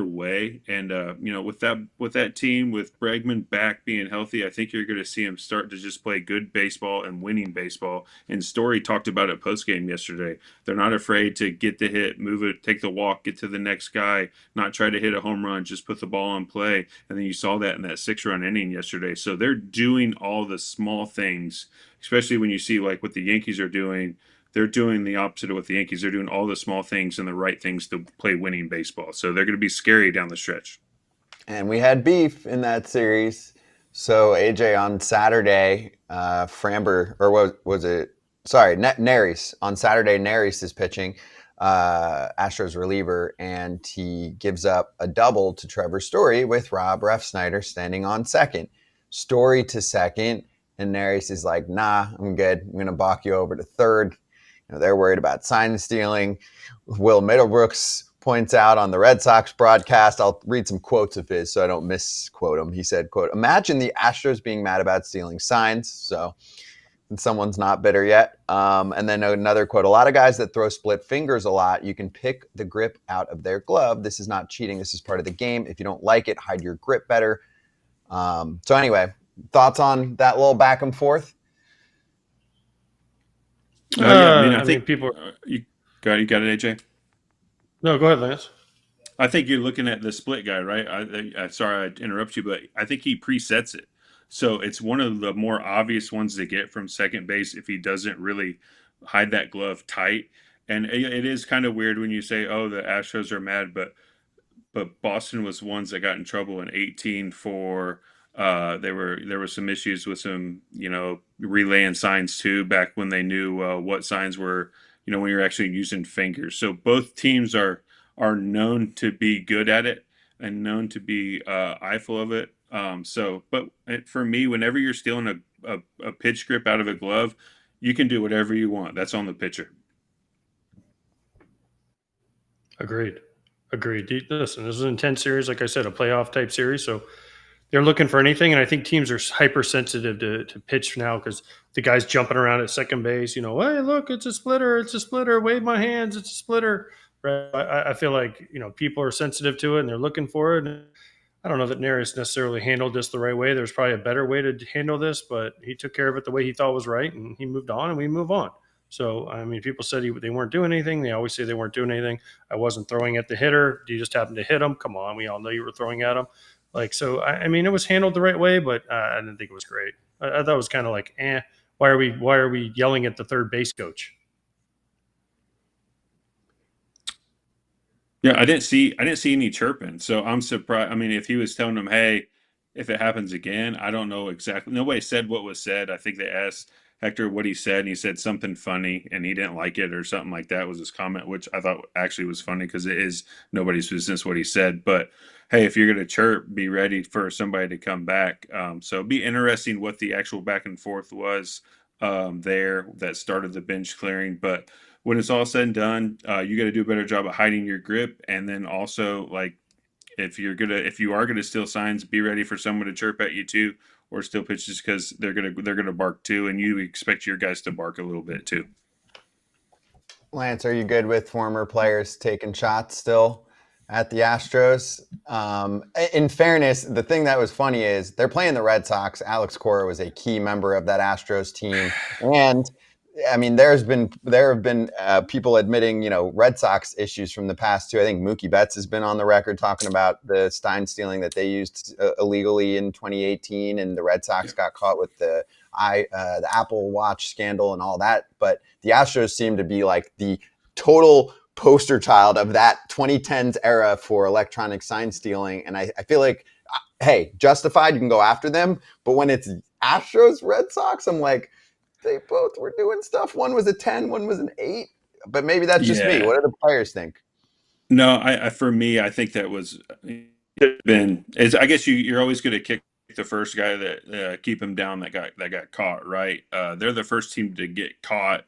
S4: way, and with that team, with Bregman back being healthy, I think you're going to see him start to just play good baseball and winning baseball. And Story talked about it post game yesterday. They're not afraid to get the hit, move it, take the walk, get to the next guy, not try to hit a home run, just put the ball in play. And then you saw that in that 6-run inning yesterday. So they're doing all the small things, especially when you see like what the Yankees are doing. They're doing the opposite of what the Yankees are doing, all the small things and the right things to play winning baseball. So they're going to be scary down the stretch.
S2: And we had beef in that series. So AJ, on Saturday, Framber, or was it? Sorry, Neris. On Saturday, Neris is pitching, Astros reliever, and he gives up a double to Trevor Story with Rob Refsnyder standing on second. Story to second, and Neris is like, nah, I'm good. I'm going to balk you over to third. They're worried about sign stealing. Will Middlebrooks points out on the Red Sox broadcast, I'll read some quotes of his so I don't misquote him. He said, quote, imagine the Astros being mad about stealing signs. So someone's not bitter yet. And then another quote, a lot of guys that throw split fingers a lot, you can pick the grip out of their glove. This is not cheating. This is part of the game. If you don't like it, hide your grip better. So anyway, thoughts on that little back and forth?
S4: I think
S3: people.
S4: You got it, AJ.
S3: No, go ahead, Lance.
S4: I think you're looking at the split guy, right? I sorry I interrupt you, but I think he presets it, so it's one of the more obvious ones to get from second base if he doesn't really hide that glove tight. And it is kind of weird when you say, "Oh, the Astros are mad," but Boston was ones that got in trouble in 18 for there were some issues with some relaying signs too back when they knew what signs were when you're actually using fingers. So both teams are known to be good at it and known to be eyeful of it. But for me, whenever you're stealing a pitch grip out of a glove, you can do whatever you want. That's on the pitcher.
S3: Agreed. Listen, this is an intense series, like I said, a playoff type series. So they're looking for anything, and I think teams are hypersensitive to pitch now because the guy's jumping around at second base. Hey, look, it's a splitter. Wave my hands, it's a splitter. Right? I feel like people are sensitive to it and they're looking for it. And I don't know that Neris necessarily handled this the right way. There's probably a better way to handle this, but he took care of it the way he thought was right, and he moved on, and we move on. So, I mean, people said they weren't doing anything. They always say they weren't doing anything. I wasn't throwing at the hitter. You just happened to hit him. Come on, we all know you were throwing at him. I mean, it was handled the right way, but I didn't think it was great. I thought it was kind of like, why are we yelling at the third base coach?
S4: Yeah, I didn't see any chirping, so I'm surprised. I mean, if he was telling them, "Hey, if it happens again," I don't know exactly. Nobody said what was said. I think they asked Hector what he said, and he said something funny, and he didn't like it or something like that was his comment, which I thought actually was funny because it is nobody's business what he said. But hey, if you're gonna chirp, be ready for somebody to come back. So it'd be interesting what the actual back and forth was there that started the bench clearing, but when it's all said and done, you got to do a better job of hiding your grip, and then also like if you are gonna steal signs, be ready for someone to chirp at you too, or steal pitches because they're gonna bark too, and you expect your guys to bark a little bit too.
S2: Lance, are you good with former players taking shots still at the Astros? In fairness, the thing that was funny is they're playing the Red Sox. Alex Cora was a key member of that Astros team, and I mean, there have been people admitting, Red Sox issues from the past too. I think Mookie Betts has been on the record talking about the Stein stealing that they used illegally in 2018, and the Red Sox got caught with the Apple Watch scandal and all that. But the Astros seem to be like the total poster child of that 2010s era for electronic sign stealing, and I feel like, hey, justified, you can go after them, but when it's Astros Red Sox, I'm like, they both were doing stuff. One was a 10, one was an 8. But maybe that's just me. What do the players think?
S4: No, for me, I think that was been. I guess you're always going to kick the first guy that keep him down that got caught, right? They're the first team to get caught.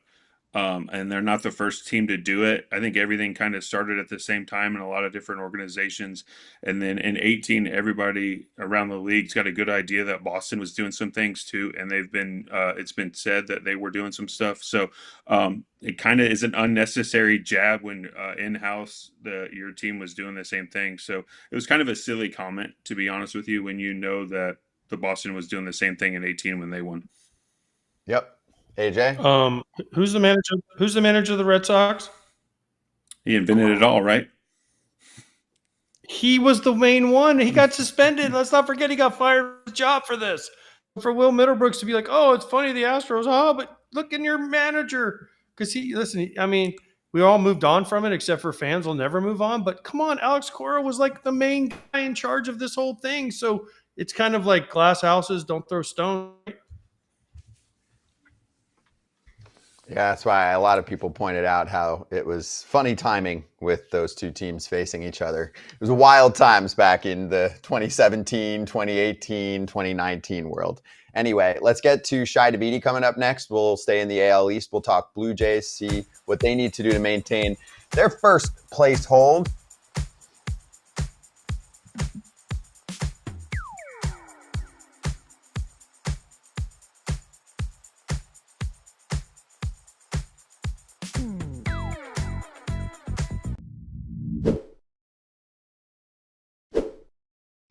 S4: And they're not the first team to do it. I think everything kind of started at the same time in a lot of different organizations. And then in 18, everybody around the league's got a good idea that Boston was doing some things too. And it's been said that they were doing some stuff. So it kind of is an unnecessary jab when in-house your team was doing the same thing. So it was kind of a silly comment, to be honest with you, when you know that the Boston was doing the same thing in 18 when they won.
S2: Yep. AJ?
S3: Who's the manager? Who's the manager of the Red Sox? He
S4: invented it all, right?
S3: He was the main one. He got suspended. Let's not forget he got fired from his job for this. For Will Middlebrooks to be like, oh, it's funny the Astros, but look in your manager. Because we all moved on from it, except for fans will never move on. But come on, Alex Cora was like the main guy in charge of this whole thing. So it's kind of like glass houses, don't throw stones.
S2: Yeah, that's why a lot of people pointed out how it was funny timing with those two teams facing each other. It was wild times back in the 2017, 2018, 2019 world. Anyway, let's get to Shi Davidi coming up next. We'll stay in the AL East. We'll talk Blue Jays, see what they need to do to maintain their first place hold.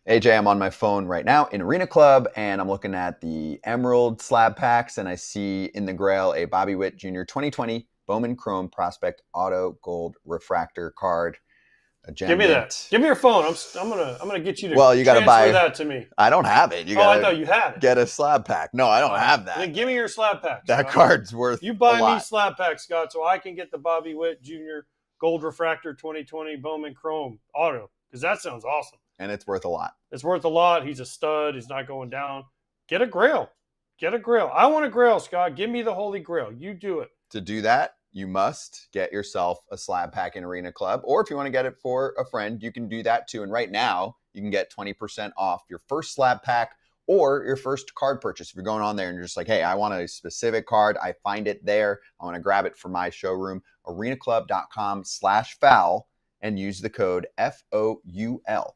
S2: AJ, I'm on my phone right now in Arena Club, and I'm looking at the Emerald slab packs, and I see in the Grail a Bobby Witt Jr. 2020 Bowman Chrome Prospect Auto Gold Refractor card.
S5: Give me that. Give me your phone. I'm gonna get you to
S2: you gotta buy
S5: that to me.
S2: I don't have it.
S5: I thought you had it.
S2: Get a slab pack. No, I don't have that.
S5: Then give me your slab pack.
S2: That card's worth.
S5: You buy
S2: a lot.
S5: me slab pack, Scott, so I can get the Bobby Witt Jr. Gold Refractor 2020 Bowman Chrome Auto, because that sounds awesome.
S2: And it's worth a lot.
S5: It's worth a lot. He's a stud. He's not going down. Get a Grail. Get a Grail. I want a Grail, Scott. Give me the Holy Grail. You do it.
S2: To do that, you must get yourself a slab pack in Arena Club. Or if you want to get it for a friend, you can do that too. And right now, you can get 20% off your first slab pack or your first card purchase. If you're going on there and you're just like, hey, I want a specific card. I find it there. I want to grab it for my showroom. arenaclub.com/foul and use the code FOUL.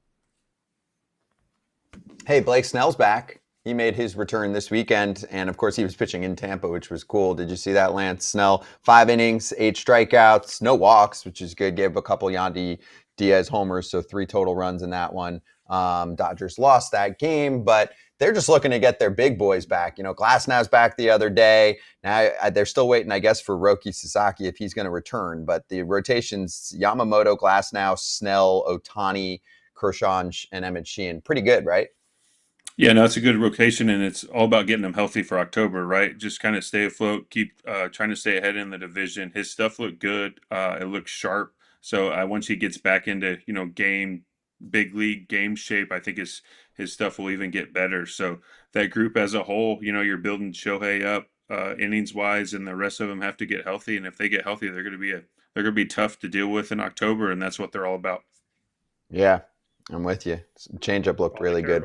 S2: Hey, Blake Snell's back. He made his return this weekend, and of course he was pitching in Tampa, which was cool. Did you see that, Lance? Snell, 5 innings, 8 strikeouts, no walks, which is good. Gave a couple Yandy Diaz homers, so 3 total runs in that one. Dodgers lost that game, but they're just looking to get their big boys back. Glasnow's back the other day. Now they're still waiting, I guess, for Roki Sasaki if he's going to return. But the rotations, Yamamoto, Glasnow, Snell, Ohtani, Kershaw, and Emmett Sheehan. Pretty good, right?
S4: Yeah, no, it's a good rotation, and it's all about getting them healthy for October, right? Just kind of stay afloat, keep trying to stay ahead in the division. His stuff looked good. It looks sharp. So once he gets back into, big league game shape, I think his stuff will even get better. So that group as a whole, you're building Shohei up innings wise, and the rest of them have to get healthy. And if they get healthy, they're going to be tough to deal with in October, and that's what they're all about.
S2: Yeah, I'm with you. Changeup looked really good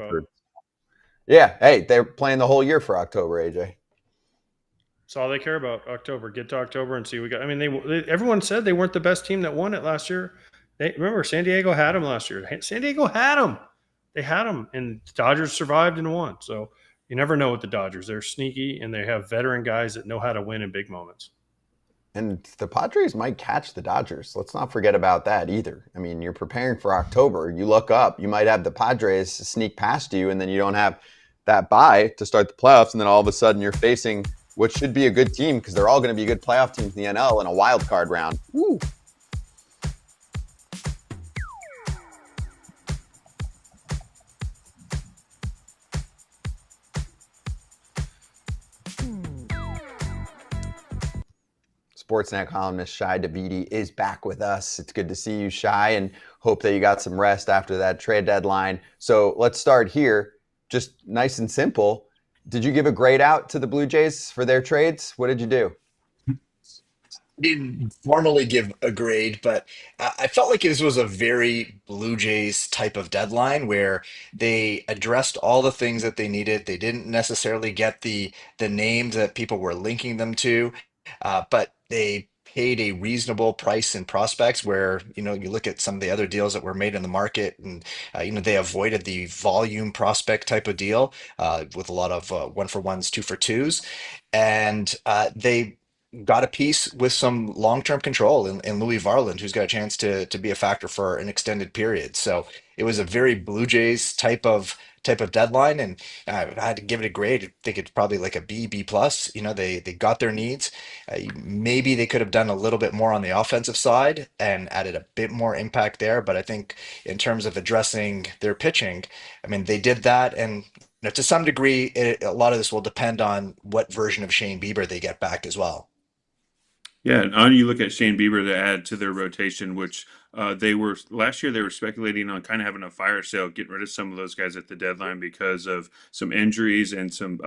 S2: Yeah, hey, they're playing the whole year for October, AJ.
S3: That's all they care about, October. Get to October and see what we got. I mean, everyone said they weren't the best team that won it last year. They remember San Diego had him last year. San Diego had him. They had him, and the Dodgers survived and won. So you never know with the Dodgers. They're sneaky, and they have veteran guys that know how to win in big moments.
S2: And the Padres might catch the Dodgers. Let's not forget about that either. I mean, you're preparing for October. You look up, you might have the Padres sneak past you, and then you don't have that bye to start the playoffs. And then all of a sudden, you're facing what should be a good team because they're all going to be good playoff teams in the NL in a wild card round. Woo. Sportsnet columnist Shi Davidi is back with us. It's good to see you, Shi, and hope that you got some rest after that trade deadline. So let's start here. Just nice and simple. Did you give a grade out to the Blue Jays for their trades? What did you do?
S7: Didn't formally give a grade, but I felt like this was a very Blue Jays type of deadline where they addressed all the things that they needed. They didn't necessarily get the names that people were linking them to, but they paid a reasonable price in prospects where, you look at some of the other deals that were made in the market and, they avoided the volume prospect type of deal with a lot of one for ones, two for twos. And they got a piece with some long-term control in Louis Varland, who's got a chance to be a factor for an extended period. So it was a very Blue Jays type of deadline, and I had to give it a grade. I think it's probably like a B plus. They got their needs. Maybe they could have done a little bit more on the offensive side and added a bit more impact there. But I think in terms of addressing their pitching, I mean, they did that, and to some degree, a lot of this will depend on what version of Shane Bieber they get back as well.
S4: Yeah, and on you look at Shane Bieber to add to their rotation, which they were last year. They were speculating on kind of having a fire sale, getting rid of some of those guys at the deadline because of some injuries and some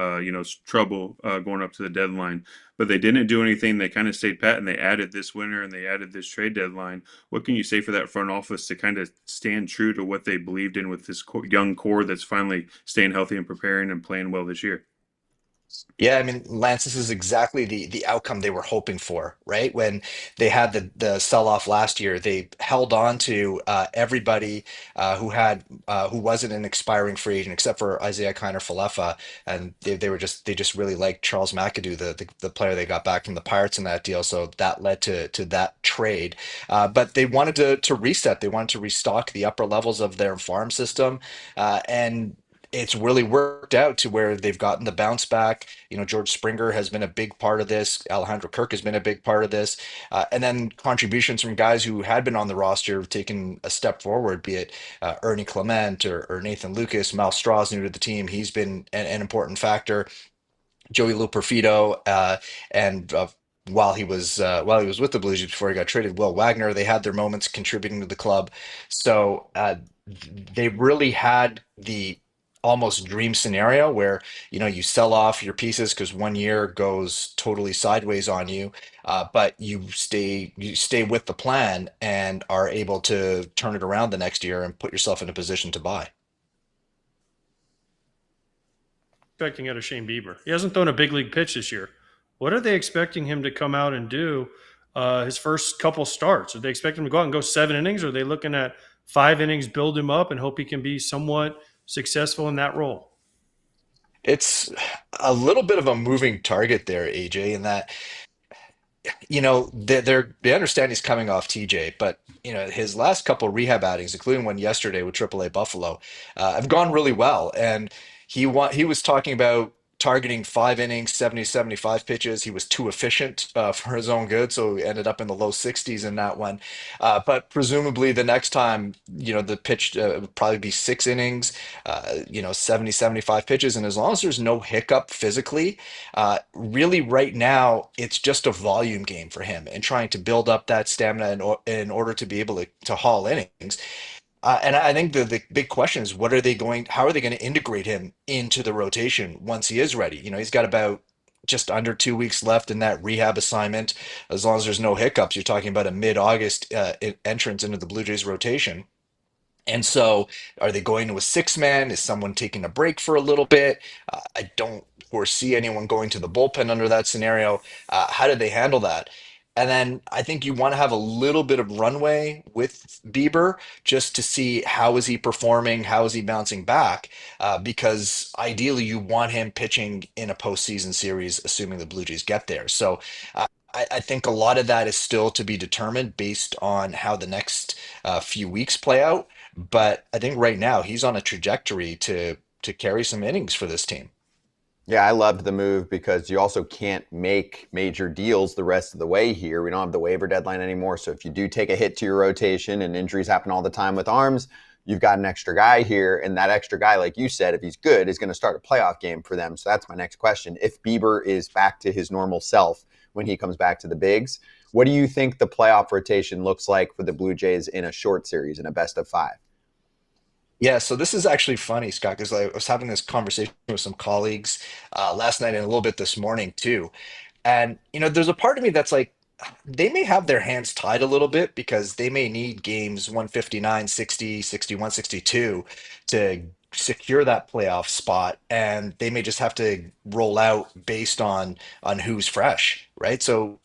S4: trouble going up to the deadline. But they didn't do anything. They kind of stayed pat, and they added this winter and they added this trade deadline. What can you say for that front office to kind of stand true to what they believed in with this young core that's finally staying healthy and preparing and playing well this year?
S7: Yeah, I mean, Lance, this is exactly the outcome they were hoping for, right? When they had the sell off last year, they held on to everybody who wasn't an expiring free agent, except for Isaiah Kiner Falefa, and they just really liked Charles McAdoo, the player they got back from the Pirates in that deal. So that led to that trade. But they wanted to reset. They wanted to restock the upper levels of their farm system, and it's really worked out to where they've gotten the bounce back. George Springer has been a big part of this. Alejandro Kirk has been a big part of this. And then contributions from guys who had been on the roster have taken a step forward, be it Ernie Clement or Nathan Lucas. Mal Straw's new to the team. He's been an important factor. Joey Luperfido, and while he was with the Blues before he got traded, Will Wagner, they had their moments contributing to the club. So they really had the almost dream scenario where you sell off your pieces because one year goes totally sideways on you, but you stay with the plan and are able to turn it around the next year and put yourself in a position to buy.
S3: Expecting out of Shane Bieber. He hasn't thrown a big league pitch this year. What are they expecting him to come out and do his first couple starts? Are they expecting him to go out and go 7 innings? Or are they looking at 5 innings, build him up, and hope he can be somewhat successful in that role?
S7: It's a little bit of a moving target there, AJ, in that they understand he's coming off TJ, but his last couple rehab outings, including one yesterday with AAA Buffalo, have gone really well. And he was talking about targeting 5 innings, 70, 75 pitches. He was too efficient for his own good, so he ended up in the low 60s in that one. But presumably the next time, the pitch would probably be 6 innings, 70, 75 pitches. And as long as there's no hiccup physically, really right now, it's just a volume game for him and trying to build up that stamina in order to be able to haul innings. And I think the big question is how are they going to integrate him into the rotation once he is ready? He's got about just under 2 weeks left in that rehab assignment. As long as there's no hiccups, you're talking about a mid-August entrance into the Blue Jays rotation. And so, are they going to a six-man? Is someone taking a break for a little bit? I don't foresee anyone going to the bullpen under that scenario. How do they handle that? And then I think you want to have a little bit of runway with Bieber just to see how is he performing, how is he bouncing back, because ideally you want him pitching in a postseason series, assuming the Blue Jays get there. So I think a lot of that is still to be determined based on how the next few weeks play out. But I think right now he's on a trajectory to carry some innings for this team.
S2: Yeah, I loved the move because you also can't make major deals the rest of the way here. We don't have the waiver deadline anymore. So if you do take a hit to your rotation, and injuries happen all the time with arms, you've got an extra guy here. And that extra guy, like you said, if he's good, is going to start a playoff game for them. So that's my next question. If Bieber is back to his normal self when he comes back to the bigs, what do you think the playoff rotation looks like for the Blue Jays in a short series, in a best of five?
S7: Yeah, so this is actually funny, Scott, because I was having this conversation with some colleagues last night and a little bit this morning too. And, there's a part of me that's like, they may have their hands tied a little bit because they may need games 159, 60, 61, 62 to secure that playoff spot. And they may just have to roll out based on who's fresh, right? So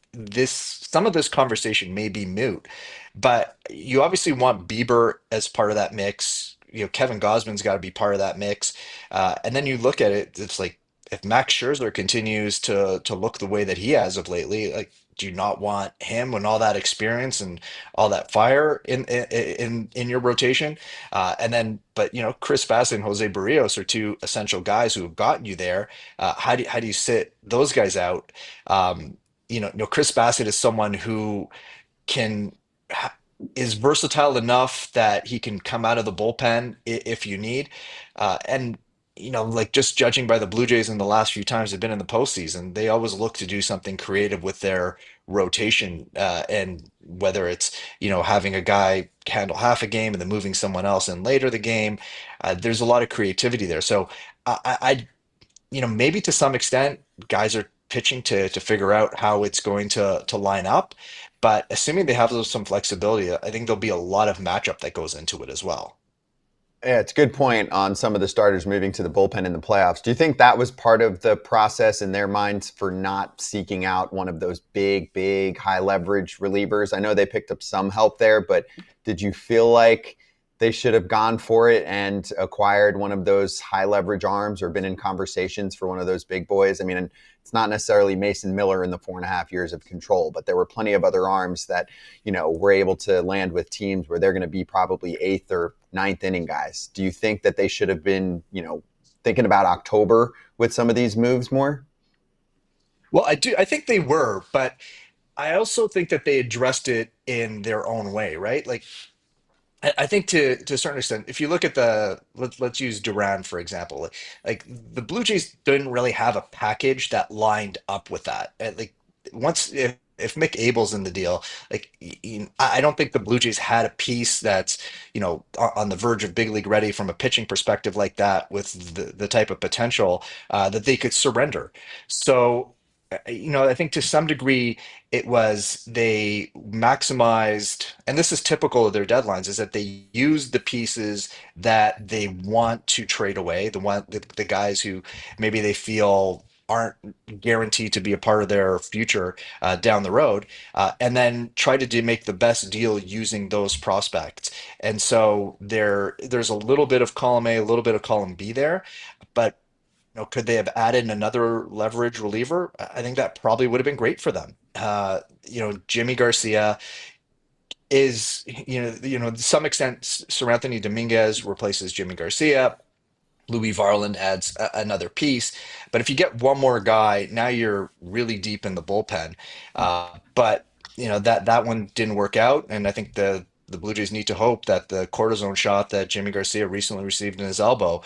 S7: some of this conversation may be moot, but you obviously want Bieber as part of that mix. Kevin Gosman's got to be part of that mix. And then you look at it, it's like, if Max Scherzer continues to look the way that he has of lately, like, do you not want him and all that experience and all that fire in your rotation? And then, but Chris Bassett and Jose Barrios are two essential guys who have gotten you there. How do you sit those guys out? Chris Bassett is someone who can is versatile enough that he can come out of the bullpen if you need. And like just judging by the Blue Jays in the last few times they've been in the postseason, they always look to do something creative with their rotation. And whether it's having a guy handle half a game and then moving someone else in later the game, there's a lot of creativity there. So maybe to some extent, guys are pitching to figure out how it's going to line up. But assuming they have some flexibility, I think there'll be a lot of matchup that goes into it as well.
S2: Yeah, it's a good point on some of the starters moving to the bullpen in the playoffs. Do you think that was part of the process in their minds for not seeking out one of those big, high leverage relievers? I know they picked up some help there, but did you feel like they should have gone for it and acquired one of those high leverage arms, or been in conversations for one of those big boys? I mean, it's not necessarily Mason Miller in the 4.5 years of control, but there were plenty of other arms that, were able to land with teams where they're going to be probably eighth or ninth inning guys. Do you think that they should have been, thinking about October with some of these moves more?
S7: Well, I do. I think they were, but I also think that they addressed it in their own way, right? Like I think to a certain extent, if you look at let's use Duran for example, like the Blue Jays didn't really have a package that lined up with that. Like once if Mick Abel's in the deal, like I don't think the Blue Jays had a piece that's on the verge of big league ready from a pitching perspective like that with the type of potential that they could surrender. So I think to some degree it was they maximized, and this is typical of their deadlines, is that they use the pieces that they want to trade away, the guys who maybe they feel aren't guaranteed to be a part of their future down the road, and then try to make the best deal using those prospects. And so there's a little bit of column A, a little bit of column B there, but could they have added another leverage reliever? I think that probably would have been great for them. Jimmy Garcia is, to some extent, Sir Anthony Dominguez replaces Jimmy Garcia. Louis Varland adds another piece. But if you get one more guy, now you're really deep in the bullpen. But that one didn't work out, and I think the Blue Jays need to hope that the cortisone shot that Jimmy Garcia recently received in his elbow,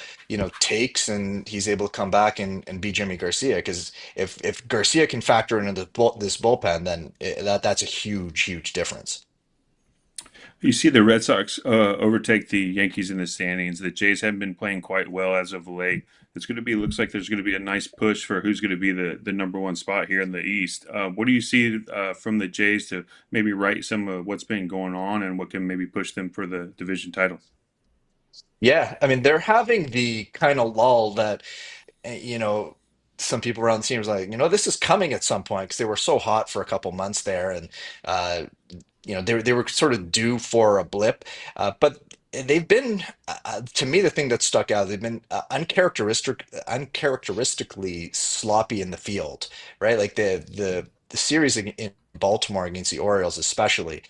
S7: takes, and he's able to come back and be Jimmy Garcia. Because if Garcia can factor into this bullpen, then that's a huge difference.
S4: You see the Red Sox overtake the Yankees in the standings. The Jays haven't been playing quite well as of late. Looks like there's going to be a nice push for who's going to be the number one spot here in the East. What do you see from the Jays to maybe right some of what's been going on and what can maybe push them for the division title?
S7: Yeah, I mean they're having the kind of lull that you know. some people around the team was like, this is coming at some point because they were so hot for a couple months there, and uh, they were sort of due for a blip, but they've been to me the thing that stuck out. They've been uncharacteristically sloppy in the field, right? Like the series in Baltimore against the Orioles, especially.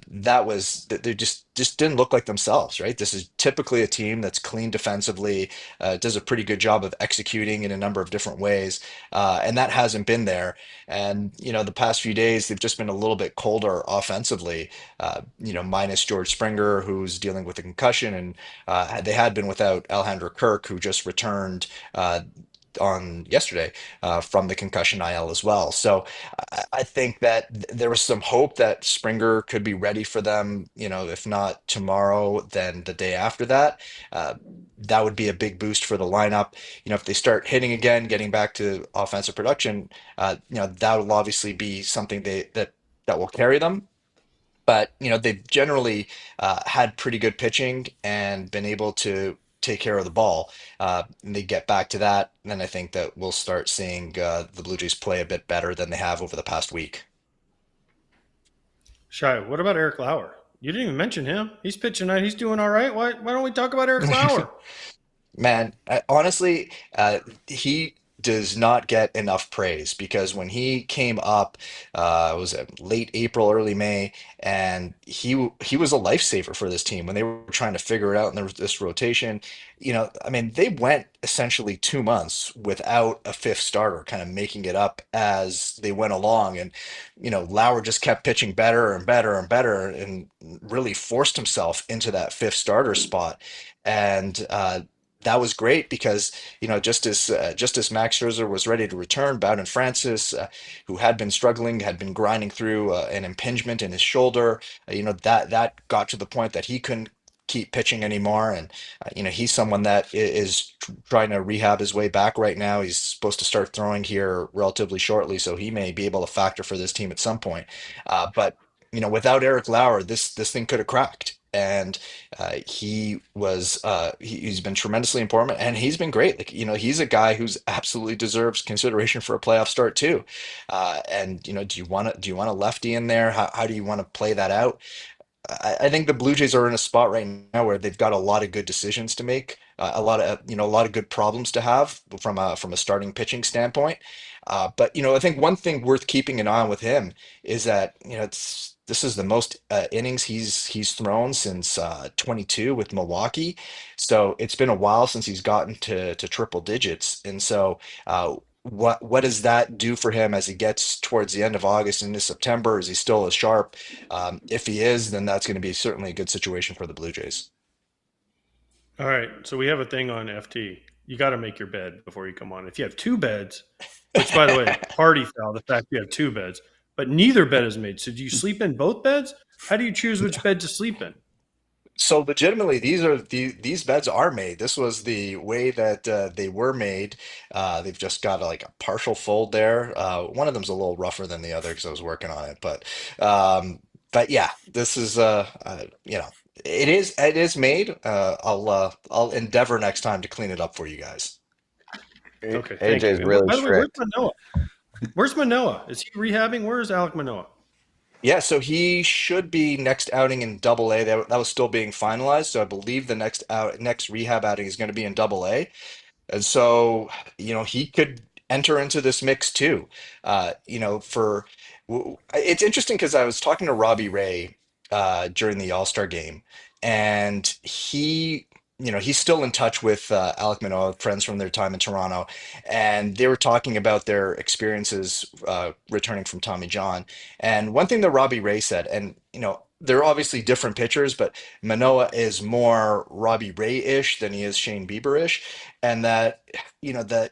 S7: They just didn't look like themselves, right? This is typically a team that's clean defensively, does a pretty good job of executing in a number of different ways, and that hasn't been there. And, the past few days, they've just been a little bit colder offensively, minus George Springer, who's dealing with a concussion. And they had been without Alejandro Kirk, who just returned on yesterday from the concussion IL as well. So I think that there was some hope that Springer could be ready for them, if not tomorrow, then the day after that. Uh, that would be a big boost for the lineup. If they start hitting again, getting back to offensive production, that will obviously be something that will carry them. But they've generally had pretty good pitching and been able to take care of the ball. And they get back to that, then I think that we'll start seeing the Blue Jays play a bit better than they have over the past week.
S3: Shy, what about Eric Lauer? You didn't even mention him. He's pitching tonight. He's doing all right. Why don't we talk about Eric Lauer?
S7: Man, honestly, he does not get enough praise because when he came up, was it late April, early May, and he was a lifesaver for this team when they were trying to figure it out in this rotation. I mean, they went essentially 2 months without a fifth starter, kind of making it up as they went along, and Lauer just kept pitching better and better and better, and really forced himself into that fifth starter spot, and that was great because just as Max Scherzer was ready to return, Bowden Francis, who had been struggling, had been grinding through an impingement in his shoulder. That got to the point that he couldn't keep pitching anymore, and he's someone that is trying to rehab his way back right now. He's supposed to start throwing here relatively shortly, so he may be able to factor for this team at some point. But without Eric Lauer, this thing could have cracked. And he's been tremendously important, and he's been great. Like, he's a guy who's absolutely deserves consideration for a playoff start too. And do you want a lefty in there? How do you want to play that out? I think the Blue Jays are in a spot right now where they've got a lot of good decisions to make, a lot of good problems to have from a starting pitching standpoint. But I think one thing worth keeping an eye on with him is that this is the most innings he's thrown since 22 with Milwaukee. So it's been a while since he's gotten to triple digits, and so. What does that do for him as he gets towards the end of August into September? Is he still as sharp? If he is, then that's going to be certainly a good situation for the Blue Jays.
S3: All right. So we have a thing on FT. You got to make your bed before you come on. If you have two beds, which by the way, party foul, the fact you have two beds, but neither bed is made. So do you sleep in both beds? How do you choose which bed to sleep in?
S7: So legitimately, these beds are made. This was the way that they were made. They've just got like a partial fold there. One of them's a little rougher than the other because I was working on it, but yeah, this is it is made. I'll endeavor next time to clean it up for you guys.
S3: Okay, thank
S2: AJ's
S3: you.
S2: really
S3: By the way, where's
S2: strict.
S3: Manoa? Where's Manoa? Is he rehabbing? Where is Alec Manoa?
S7: Yeah, so he should be next outing in Double A. That was still being finalized. So I believe the next rehab outing is going to be in Double A. And so, he could enter into this mix too. It's interesting because I was talking to Robbie Ray during the All-Star game, and he's still in touch with Alec Manoah, friends from their time in Toronto, and they were talking about their experiences returning from Tommy John. And one thing that Robbie Ray said, and they're obviously different pitchers, but Manoah is more Robbie Ray-ish than he is Shane Bieber-ish, and that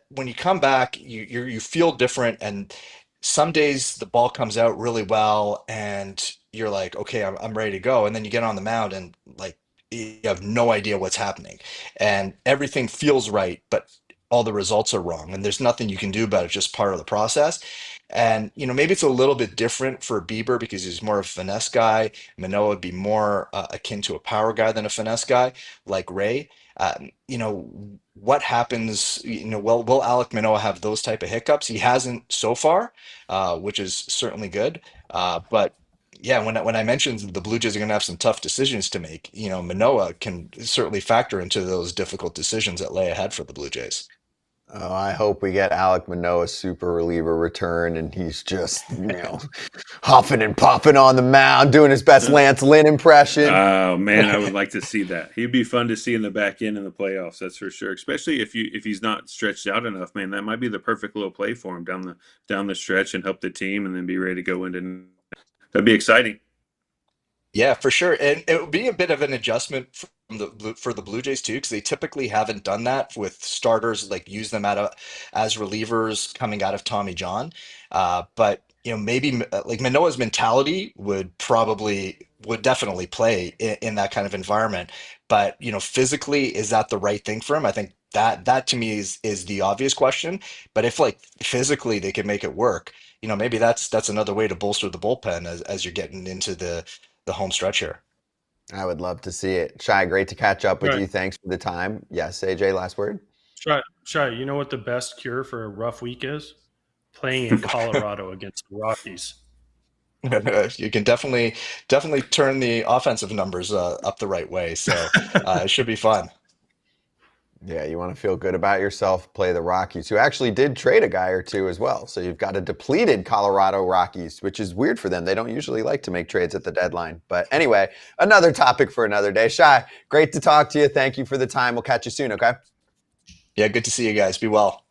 S7: when you come back, you feel different, and some days the ball comes out really well, and you're like, okay, I'm ready to go, and then you get on the mound and like you have no idea what's happening, and everything feels right, but all the results are wrong, and there's nothing you can do about it. It's just part of the process. And maybe it's a little bit different for Bieber because he's more of a finesse guy. Manoa would be more akin to a power guy than a finesse guy, like Ray. what happens, will Alek Manoah have those type of hiccups? He hasn't so far, which is certainly good. But yeah, when I mentioned the Blue Jays are going to have some tough decisions to make, Manoah can certainly factor into those difficult decisions that lay ahead for the Blue Jays.
S2: Oh, I hope we get Alek Manoah's super reliever return, and he's just, huffing and puffing on the mound, doing his best Lance Lynn impression.
S4: Oh man, I would like to see that. He'd be fun to see in the back end in the playoffs. That's for sure. Especially if he's not stretched out enough, man. That might be the perfect little play for him down the stretch and help the team, and then be ready to go into. That'd be exciting.
S7: Yeah, for sure. And it would be a bit of an adjustment for the Blue Jays too, because they typically haven't done that with starters, like use them as relievers coming out of Tommy John. But maybe like Manoah's mentality would definitely play in that kind of environment. But physically, is that the right thing for him? I think that to me is the obvious question. But if like physically they can make it work, maybe that's another way to bolster the bullpen as you're getting into the home stretch here.
S2: I would love to see it. Shi, great to catch up with
S3: Right.
S2: you. Thanks for the time. Yes, AJ, last word?
S3: Shy, you know what the best cure for a rough week is? Playing in Colorado against the Rockies.
S7: You can definitely turn the offensive numbers up the right way. So it should be fun.
S2: Yeah, you want to feel good about yourself, play the Rockies, who actually did trade a guy or two as well. So you've got a depleted Colorado Rockies, which is weird for them. They don't usually like to make trades at the deadline. But anyway, another topic for another day. Shi, great to talk to you. Thank you for the time. We'll catch you soon, okay?
S7: Yeah, good to see you guys. Be well.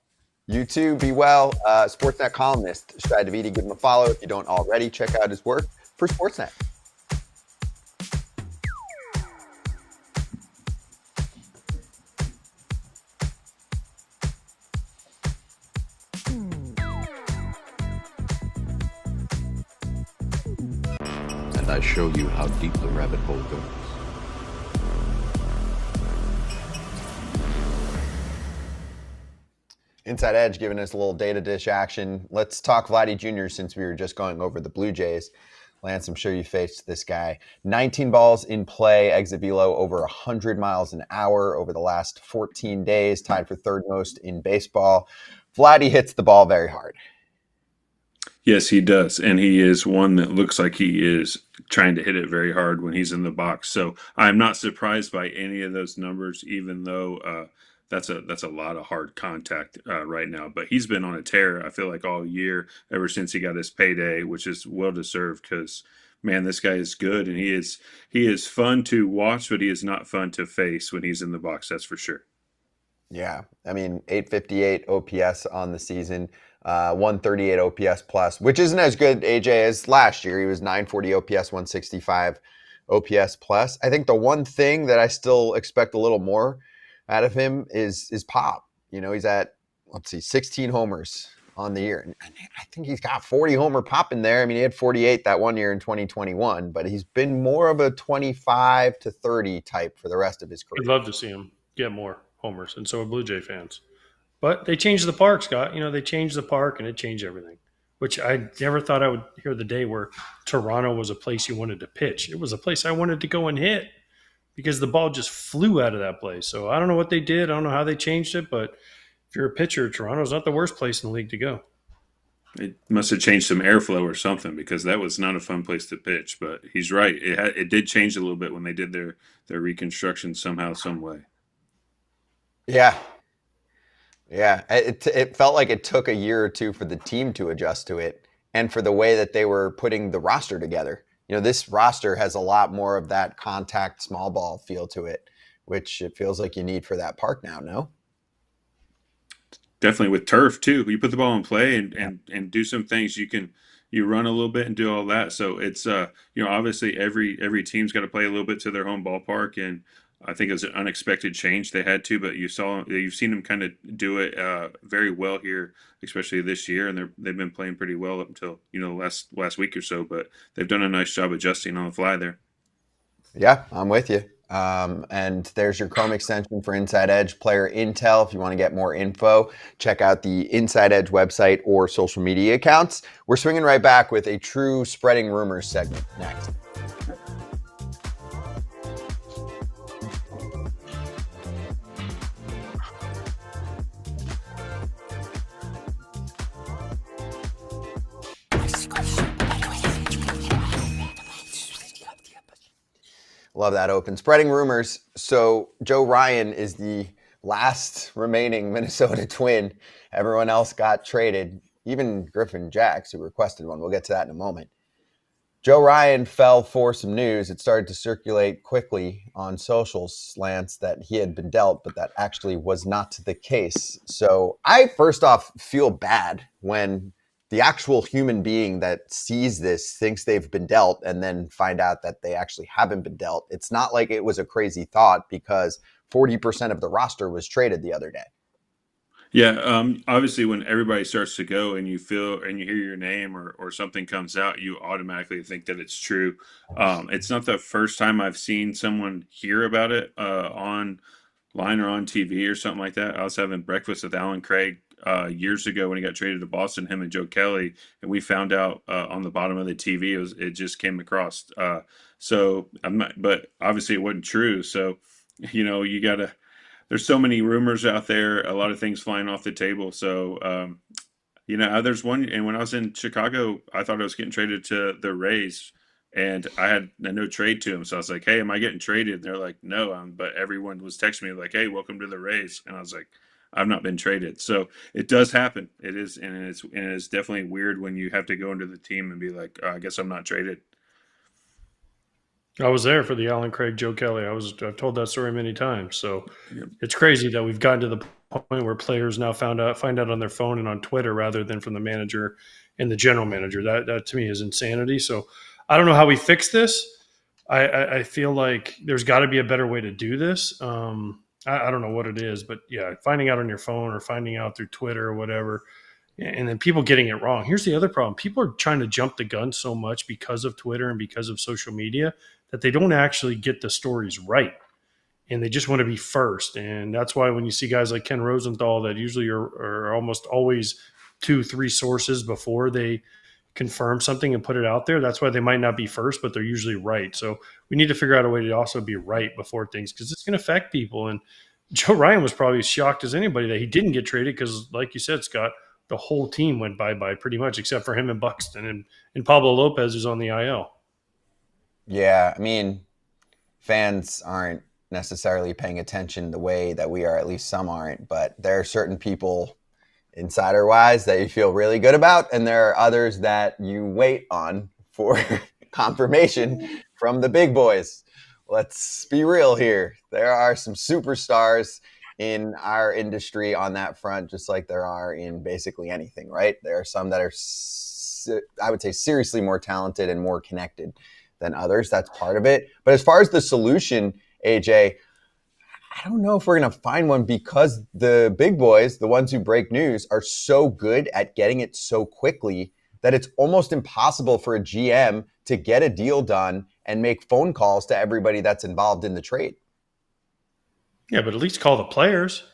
S2: You too, be well. Sportsnet columnist Shi Davidi, give him a follow if you don't already. Check out his work for Sportsnet.
S8: And I show you how deep the rabbit hole goes.
S2: Inside Edge giving us a little data dish action. Let's talk Vladdy Jr. since we were just going over the Blue Jays. Lance, I'm sure you faced this guy. 19 balls in play, exit velo over 100 miles an hour over the last 14 days, tied for third most in baseball. Vladdy hits the ball very hard.
S4: Yes, he does. And he is one that looks like he is trying to hit it very hard when he's in the box. So I'm not surprised by any of those numbers, even though that's a lot of hard contact right now. But he's been on a tear, I feel like, all year, ever since he got his payday, which is well-deserved because, man, this guy is good. And he is fun to watch, but he is not fun to face when he's in the box, that's for sure.
S2: Yeah, I mean, 858 OPS on the season, 138 OPS plus, which isn't as good, AJ, as last year. He was 940 OPS, 165 OPS plus. I think the one thing that I still expect a little more out of him is pop. He's at, 16 homers on the year. And I think he's got 40 homer pop in there. I mean, he had 48 that one year in 2021, but he's been more of a 25 to 30 type for the rest of his career.
S3: I'd love to see him get more homers, and so are Blue Jay fans. But they changed the park, Scott. They changed the park, and it changed everything, which I never thought I would hear the day where Toronto was a place you wanted to pitch. It was a place I wanted to go and hit because the ball just flew out of that place. So I don't know what they did. I don't know how they changed it, but if you're a pitcher, Toronto's not the worst place in the league to go.
S4: It must have changed some airflow or something because that was not a fun place to pitch. But he's right. It did change a little bit when they did their reconstruction somehow, some way.
S2: Yeah. It felt like it took a year or two for the team to adjust to it and for the way that they were putting the roster together. This roster has a lot more of that contact small ball feel to it, which it feels like you need for that park now, no?
S4: Definitely with turf too. You put the ball in play and do some things. You run a little bit and do all that. So it's obviously every team's got to play a little bit to their home ballpark, and I think it was an unexpected change they had to. But you've seen them kind of do it very well here, especially this year, and they've been playing pretty well up until last week or so. But they've done a nice job adjusting on the fly there.
S2: Yeah, I'm with you. And there's your Chrome extension for Inside Edge player intel. If you want to get more info, check out the Inside Edge website or social media accounts. We're swinging right back with a true spreading rumors segment next. Love that open. Spreading rumors. So Joe Ryan is the last remaining Minnesota Twin. Everyone else got traded, even Griffin Jax, who requested one. We'll get to that in a moment. Joe Ryan fell for some news. It started to circulate quickly on socials, Lance, that he had been dealt, but that actually was not the case. So I, first off, feel bad when the actual human being that sees this thinks they've been dealt and then find out that they actually haven't been dealt. It's not like it was a crazy thought because 40% of the roster was traded the other day.
S4: Yeah, obviously, when everybody starts to go and you feel and you hear your name or something comes out, you automatically think that it's true. It's not the first time I've seen someone hear about it online or on TV or something like that. I was having breakfast with Alan Craig years ago when he got traded to Boston, him and Joe Kelly, and we found out on the bottom of the TV it just came across. So I'm not, but obviously it wasn't true. So you gotta. There's so many rumors out there, a lot of things flying off the table. So, there's one, and when I was in Chicago, I thought I was getting traded to the Rays, and I had a no trade to them. So I was like, "Hey, am I getting traded?" And they're like, "No," but everyone was texting me like, "Hey, welcome to the Rays," and I was like, "I've not been traded." So it does happen. It is, and it's definitely weird when you have to go into the team and be like, "I guess I'm not traded."
S3: I was there for the Alan Craig, Joe Kelly. I've told that story many times. So it's crazy that we've gotten to the point where players now find out on their phone and on Twitter rather than from the manager and the general manager. That to me is insanity. So I don't know how we fix this. I feel like there's got to be a better way to do this. I don't know what it is, but yeah, finding out on your phone or finding out through Twitter or whatever, and then people getting it wrong. Here's the other problem. People are trying to jump the gun so much because of Twitter and because of social media that they don't actually get the stories right. And they just want to be first. And that's why when you see guys like Ken Rosenthal that usually are almost always 2-3 sources before they confirm something and put it out there, that's why they might not be first, but they're usually right. So we need to figure out a way to also be right before things, because it's going to affect people. And Joe Ryan was probably as shocked as anybody that he didn't get traded because, like you said, Scott, the whole team went bye-bye pretty much except for him and Buxton and Pablo Lopez, who's on the IL.
S2: Yeah, I mean, fans aren't necessarily paying attention the way that we are, at least some aren't, but there are certain people insider-wise that you feel really good about, and there are others that you wait on for confirmation from the big boys. Let's be real here. There are some superstars in our industry on that front, just like there are in basically anything, right? There are some that are, I would say, seriously more talented and more connected than others. That's part of it. But as far as the solution, AJ, I don't know if we're going to find one because the big boys, the ones who break news, are so good at getting it so quickly that it's almost impossible for a GM to get a deal done and make phone calls to everybody that's involved in the trade.
S3: Yeah, but at least call the players.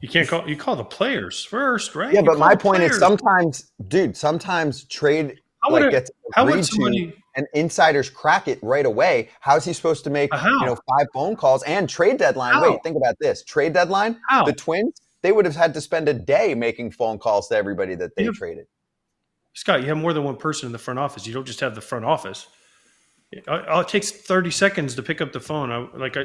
S3: You can't call. You call the players first, right?
S2: Yeah,
S3: You
S2: but
S3: call
S2: my
S3: the
S2: point is
S3: players.
S2: sometimes trade gets
S3: how would
S2: agreed
S3: somebody?
S2: to, and insiders crack it right away. How's he supposed to make
S3: How?
S2: 5 phone calls and trade deadline?
S3: How?
S2: Wait, think about this. Trade deadline.
S3: How?
S2: The Twins, they would have had to spend a day making phone calls to everybody that they
S3: You have-
S2: traded.
S3: Scott, you have more than one person in the front office. You don't just have the front office. It takes 30 seconds to pick up the phone.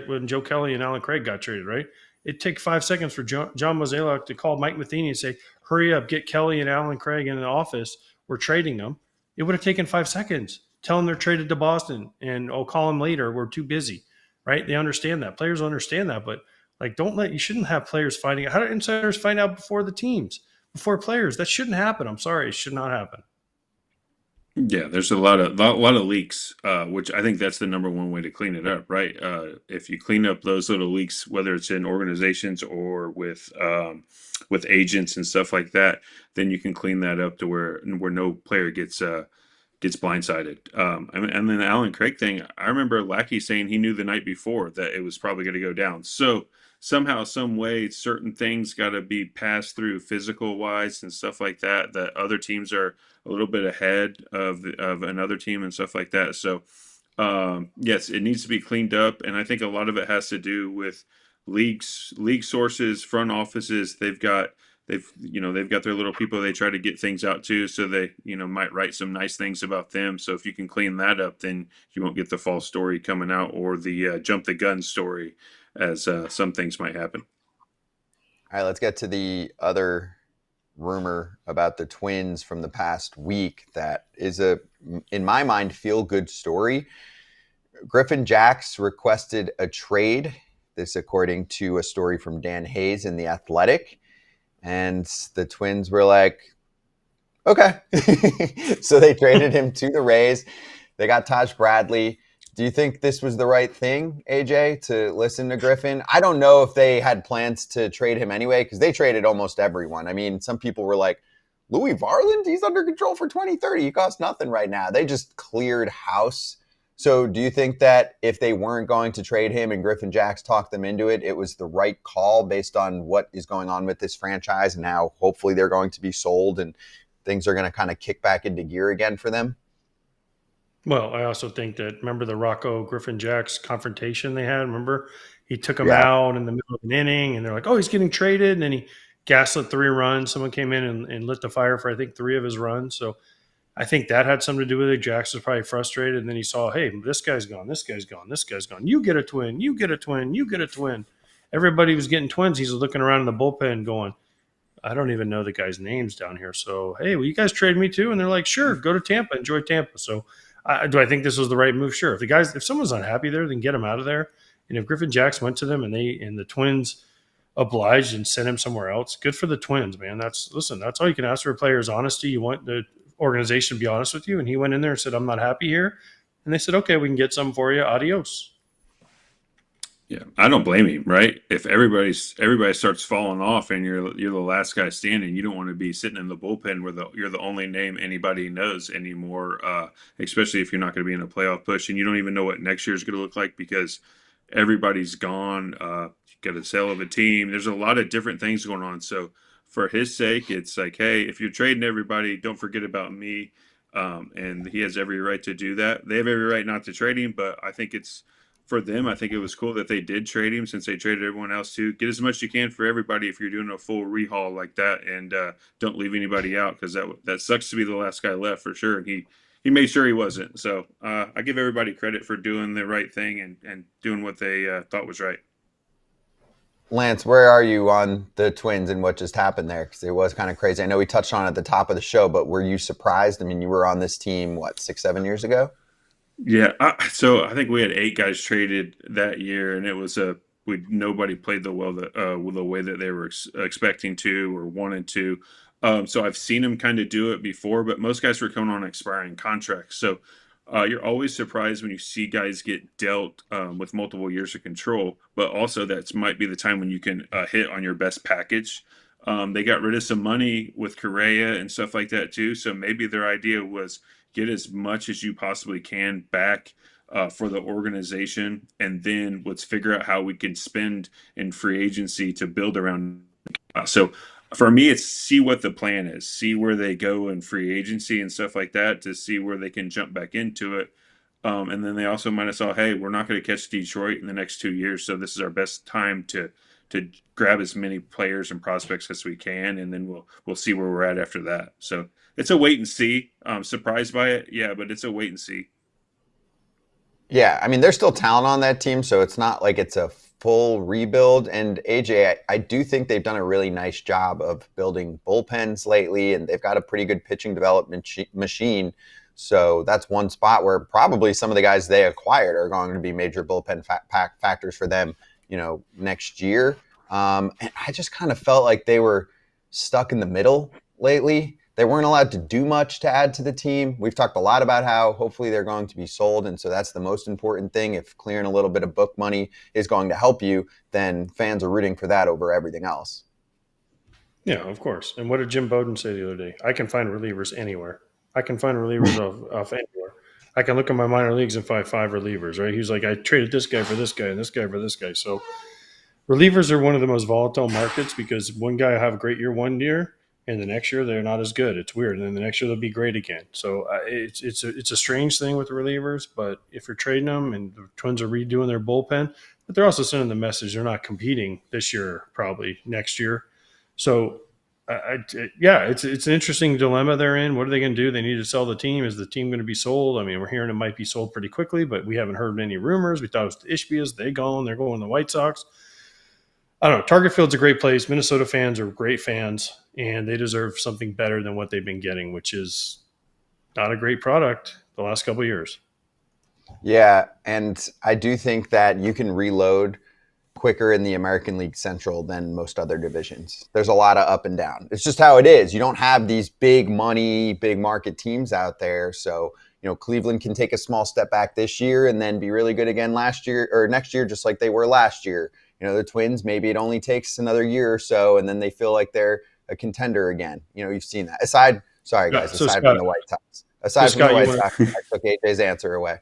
S3: When Joe Kelly and Alan Craig got traded, right? It takes 5 seconds for John Mozeliak to call Mike Matheny and say, hurry up, get Kelly and Alan Craig in the office. We're trading them. It would have taken 5 seconds. Tell them they're traded to Boston, and I'll call them later. We're too busy, right? They understand that. Players understand that, but you shouldn't have players finding out. How do insiders find out before the teams, before players? That shouldn't happen. I'm sorry. It should not happen.
S4: Yeah, there's a lot of leaks, which I think that's the number one way to clean it up, right? If you clean up those little leaks, whether it's in organizations or with agents and stuff like that, then you can clean that up to where no player gets blindsided. And then the Alan Craig thing, I remember Lackey saying he knew the night before that it was probably going to go down. So somehow, some way, certain things got to be passed through physical wise and stuff like that. That other teams are a little bit ahead of another team and stuff like that. So yes, it needs to be cleaned up, and I think a lot of it has to do with league sources, front offices. They've got they've got their little people they try to get things out to, so they might write some nice things about them. So if you can clean that up, then you won't get the false story coming out or the jump the gun story, as some things might happen.
S2: All right, let's get to the other rumor about the Twins from the past week that is in my mind, feel-good story. Griffin Jax requested a trade, this according to a story from Dan Hayes in The Athletic. And the Twins were like, okay. So they traded him to the Rays. They got Taj Bradley. Do you think this was the right thing, AJ, to listen to Griffin? I don't know if they had plans to trade him anyway, because they traded almost everyone. I mean, some people were like, Louis Varland, he's under control for 2030. He costs nothing right now. They just cleared house. So do you think that if they weren't going to trade him and Griffin Jax talked them into it, it was the right call based on what is going on with this franchise and how hopefully they're going to be sold and things are going to kind of kick back into gear again for them?
S3: Well, I also think that, remember the Rocco Griffin Jax confrontation they had? Remember he took him out in the middle of an inning and they're like, oh, he's getting traded. And then he gaslit 3 runs. Someone came in and lit the fire for, I think, 3 of his runs. So I think that had something to do with it. Jax was probably frustrated. And then he saw, hey, this guy's gone, this guy's gone, this guy's gone. You get a twin, you get a twin, you get a twin. Everybody was getting twins. He's looking around in the bullpen going, I don't even know the guy's names down here. So, hey, will you guys trade me too? And they're like, sure, go to Tampa, enjoy Tampa. So do I think this was the right move? Sure. If someone's unhappy there, then get him out of there. And if Griffin Jax went to them and the Twins obliged and sent him somewhere else, good for the Twins, man. That's all you can ask for a player is honesty. You want the organization to be honest with you. And he went in there and said, I'm not happy here. And they said, okay, we can get something for you. Adios.
S4: Yeah, I don't blame him, right? If everybody starts falling off and you're the last guy standing, you don't want to be sitting in the bullpen where you're the only name anybody knows anymore. Especially if you're not going to be in a playoff push and you don't even know what next year is going to look like because everybody's gone. You got a sale of a team. There's a lot of different things going on. So for his sake, it's like, hey, if you're trading everybody, don't forget about me. And he has every right to do that. They have every right not to trade him, but I think it's for them. I think it was cool that they did trade him since they traded everyone else too. Get as much as you can for everybody if you're doing a full rehaul like that, and don't leave anybody out because that sucks to be the last guy left for sure. And he made sure he wasn't. So I give everybody credit for doing the right thing and doing what they thought was right.
S2: Lance, where are you on the Twins and what just happened there? Because it was kind of crazy. I know we touched on it at the top of the show, but were you surprised? I mean, you were on this team, 6-7 years ago?
S4: Yeah, so I think we had 8 guys traded that year, and it was nobody played the way that they were expecting to or wanted to. So I've seen them kind of do it before, but most guys were coming on expiring contracts. So you're always surprised when you see guys get dealt with multiple years of control, but also that might be the time when you can hit on your best package. They got rid of some money with Correa and stuff like that too. So maybe their idea was get as much as you possibly can back for the organization, and then let's figure out how we can spend in free agency to build around. So for me, it's see what the plan is, see where they go in free agency and stuff like that to see where they can jump back into it. And then they also might have saw, hey, we're not going to catch Detroit in the next 2 years, so this is our best time to grab as many players and prospects as we can, and then we'll see where we're at after that. So it's a wait and see. I'm surprised by it, yeah, but it's a wait and see.
S2: Yeah, I mean, there's still talent on that team, so it's not like it's a full rebuild. And AJ, I do think they've done a really nice job of building bullpens lately, and they've got a pretty good pitching development machine. So that's one spot where probably some of the guys they acquired are going to be major bullpen factors for them, next year. And I just kind of felt like they were stuck in the middle lately. They weren't allowed to do much to add to the team. We've talked a lot about how hopefully they're going to be sold, and so that's the most important thing. If clearing a little bit of book money is going to help you, then fans are rooting for that over everything else.
S3: Yeah, of course. And what did Jim Bowden say the other day? I can find relievers anywhere. I can find relievers off anywhere. I can look at my minor leagues and find 5 relievers, right? He's like, I traded this guy for this guy and this guy for this guy. So relievers are one of the most volatile markets because one guy will have a great year one year, and the next year they're not as good. It's weird. And then the next year they'll be great again. So it's a strange thing with the relievers, but if you're trading them and the Twins are redoing their bullpen, but they're also sending the message they're not competing this year, probably next year. So Yeah, it's an interesting dilemma they're in. What are they going to do? They need to sell the team. Is the team going to be sold? I mean, we're hearing it might be sold pretty quickly, but we haven't heard any rumors. We thought it was the Ishbias. They're going to the White Sox. I don't know. Target Field's a great place. Minnesota fans are great fans, and they deserve something better than what they've been getting, which is not a great product the last couple of years.
S2: Yeah, and I do think that you can reload quicker in the American League Central than most other divisions. There's a lot of up and down. It's just how it is. You don't have these big money, big market teams out there. So, Cleveland can take a small step back this year and then be really good again next year, just like they were last year. The Twins, maybe it only takes another year or so, and then they feel like they're a contender again. You've seen that. Aside from the White Sox. Aside from the White Sox, I took AJ's answer away.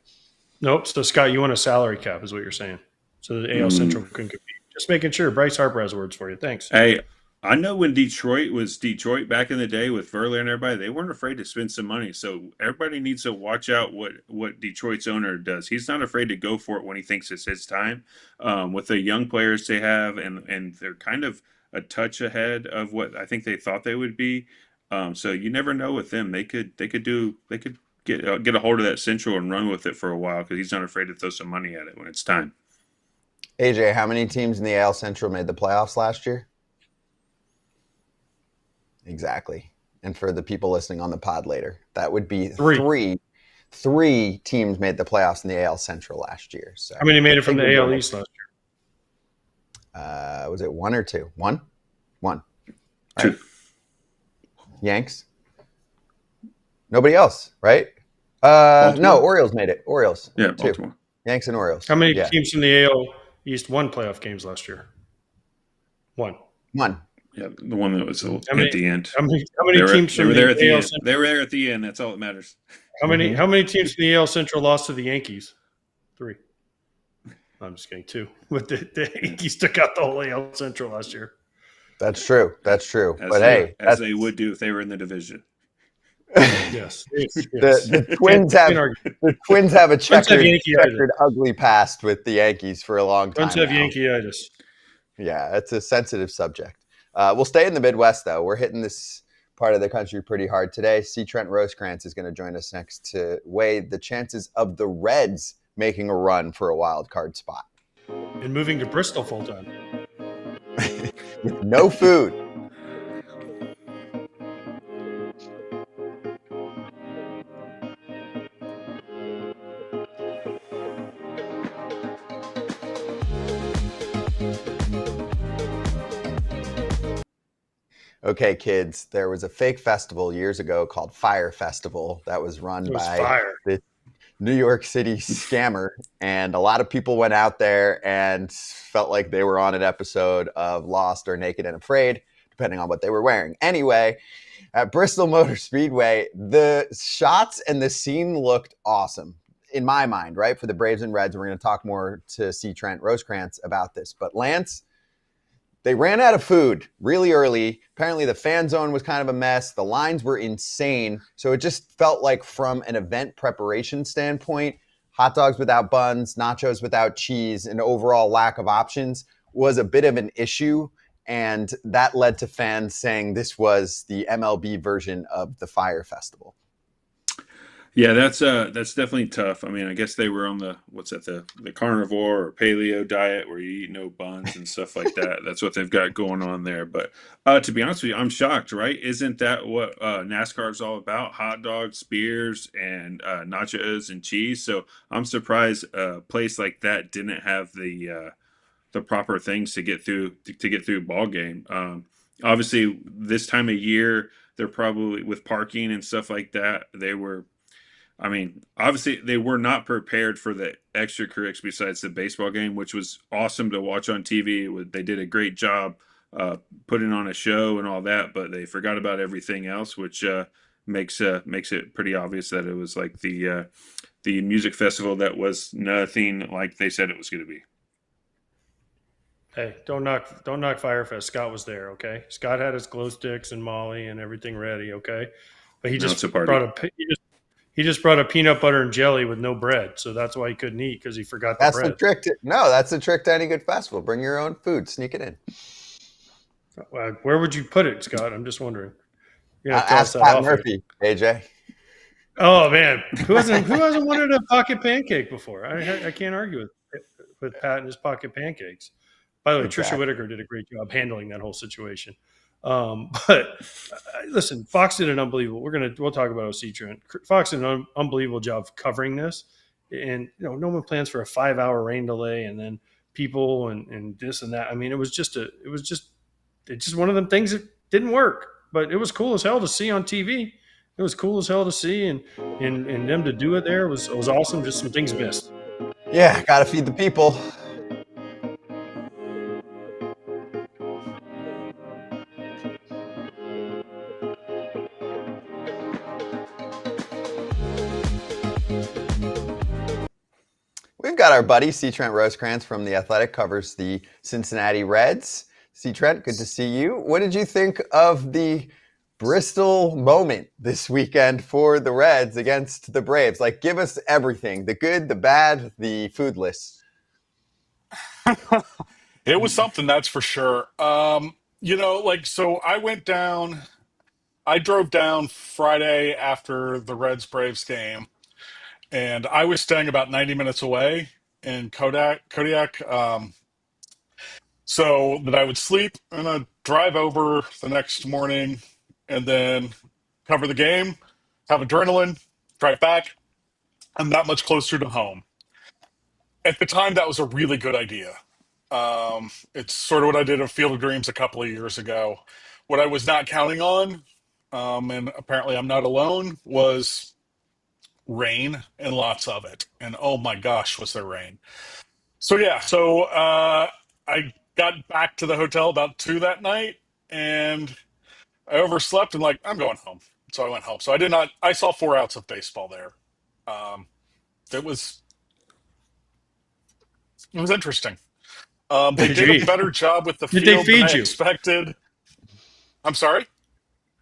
S3: Nope. So, Scott, you want a salary cap is what you're saying. So the AL Central can compete. Just making sure. Bryce Harper has words for you. Thanks.
S4: Hey, I know when Detroit was Detroit back in the day with Verlander and everybody, they weren't afraid to spend some money. So everybody needs to watch out what Detroit's owner does. He's not afraid to go for it when he thinks it's his time. With the young players they have, and they're kind of a touch ahead of what I think they thought they would be. So you never know with them. They could get a hold of that Central and run with it for a while because he's not afraid to throw some money at it when it's time.
S2: AJ, how many teams in the AL Central made the playoffs last year? Exactly. And for the people listening on the pod later, that would be three. Three teams made the playoffs in the AL Central last year. So
S3: how many made it from the AL East last
S2: year? Was it one or two? One. Right?
S4: Two.
S2: Yanks. Nobody else, right? No, Orioles made it. Orioles.
S4: Yeah,
S2: two.
S4: Baltimore.
S2: Yanks and Orioles.
S3: How many teams from the AL East won playoff games last year? One.
S4: Yeah, the one that was at the end.
S3: How many teams from the AL Central?
S4: They were there at the end. That's all that matters.
S3: How many teams from the AL Central lost to the Yankees? 3. I'm just kidding. 2. But the Yankees took out the whole AL Central last year.
S2: That's true.
S4: As they would do if they were in the division.
S3: Yes.
S2: The Twins have a checkered ugly past with the Yankees for a long time.
S3: Twins have Yankee-itis.
S2: Yeah, it's a sensitive subject. We'll stay in the Midwest, though. We're hitting this part of the country pretty hard today. Trent Rosecrans is going to join us next to weigh the chances of the Reds making a run for a wild card spot.
S3: And moving to Bristol full-time.
S2: With no food. Okay, kids, there was a fake festival years ago called Fyre Festival that was run by the New York City scammer, and a lot of people went out there and felt like they were on an episode of Lost or Naked and Afraid, depending on what they were wearing. Anyway, at Bristol Motor Speedway, the shots and the scene looked awesome, in my mind, right? For the Braves and Reds, we're going to talk more to Trent Rosecrans about this. But Lance, they ran out of food really early. Apparently the fan zone was kind of a mess. The lines were insane. So it just felt like from an event preparation standpoint, hot dogs without buns, nachos without cheese, and overall lack of options was a bit of an issue. And that led to fans saying this was the MLB version of the Fyre Festival.
S4: Yeah, that's definitely tough. I mean, I guess they were on the carnivore or paleo diet where you eat no buns and stuff like that. That's what they've got going on there. But to be honest with you, I'm shocked, right? Isn't that what NASCAR is all about? Hot dogs, spears, and nachos and cheese. So I'm surprised a place like that didn't have the proper things to get through ball game. Obviously, this time of year, they're probably with parking and stuff like that. Obviously, they were not prepared for the extracurriculars besides the baseball game, which was awesome to watch on TV. They did a great job putting on a show and all that, but they forgot about everything else, which makes it pretty obvious that it was like the music festival that was nothing like they said it was going to be.
S3: Hey, don't knock Firefest. Scott was there, okay? Scott had his glow sticks and Molly and everything ready, okay? But he just brought a peanut butter and jelly with no bread, so that's why he couldn't eat because he forgot the bread.
S2: That's the trick to any good festival. Bring your own food, sneak it in.
S3: Where would you put it, Scott? I'm just wondering. You're gonna throw us
S2: Ask
S3: that
S2: Pat
S3: off here.
S2: Murphy, AJ.
S3: Oh man, who hasn't wanted a pocket pancake before? I can't argue with Pat and his pocket pancakes. By the way, Trisha
S2: Exactly.
S3: Whitaker did a great job handling that whole situation. But listen, Fox did an unbelievable. We'll talk about OC Trent. Fox did an unbelievable job of covering this, and no one plans for a 5-hour rain delay, and then people and this and that. I mean, it's just one of them things that didn't work, but it was cool as hell to see on TV. It was cool as hell to see, and them to do it there was awesome. Just some things missed.
S2: Yeah, gotta feed the people. We've got our buddy C. Trent Rosecrans from The Athletic, covers the Cincinnati Reds. C. Trent, good to see you. What did you think of the Bristol moment this weekend for the Reds against the Braves? Like, give us everything, the good, the bad, the foodless.
S9: It was something, that's for sure. So I drove down Friday after the Reds Braves game, and I was staying about 90 minutes away in Kodiak, so that I would sleep and I'd drive over the next morning and then cover the game, have adrenaline, drive back. I'm that much closer to home. At the time, that was a really good idea. It's sort of what I did at Field of Dreams a couple of years ago. What I was not counting on, and apparently I'm not alone, was rain and lots of it. And oh my gosh, was there rain. I got back to the hotel about 2 that night, and I overslept and like, I'm going home. So I went home. So I did not, I saw 4 outs of baseball there. Um, it was, it was interesting. They did a
S3: Gee,
S9: better job with the
S3: did they
S9: field than I
S3: feed you?
S9: expected. I'm sorry.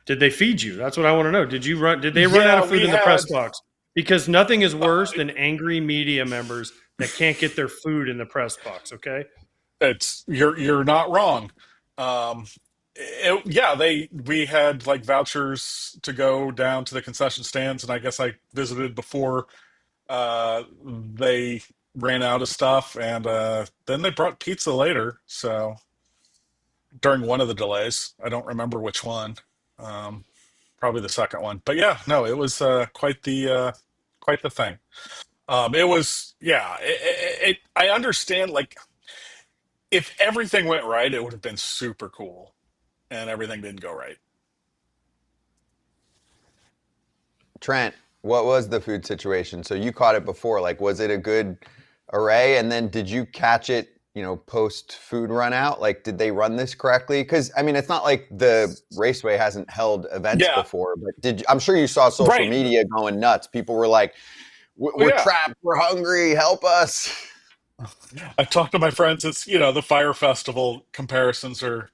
S3: Did they feed you? That's what I want to know. Did they run out
S9: Yeah,
S3: of food
S9: we
S3: in the press
S9: had.
S3: box? Because nothing is
S9: Uh,
S3: worse than angry media members that can't get their food in the press box. Okay.
S9: it's you're not wrong. Um, yeah, they we had like vouchers to go down to the concession stands, and I guess I visited before they ran out of stuff, and then they brought pizza later. So during one of the delays, I don't remember which one. Um, Probably the second one, but yeah, no, it was quite the thing. It was, yeah. I understand. Like, if everything went right, it would have been super cool, and everything didn't go right.
S2: Trent, what was the food situation? So you caught it before. Like, was it a good array? And then did you catch it, post food run out? Like, did they run this correctly? Because, I mean, it's not like the Raceway hasn't held events
S9: Yeah,
S2: before, but I'm sure you saw social
S9: right.
S2: media going nuts. People were like,
S9: Oh,
S2: we're
S9: yeah.
S2: trapped. We're hungry. Help us.
S9: I talked to my friends. It's the Fire Festival comparisons are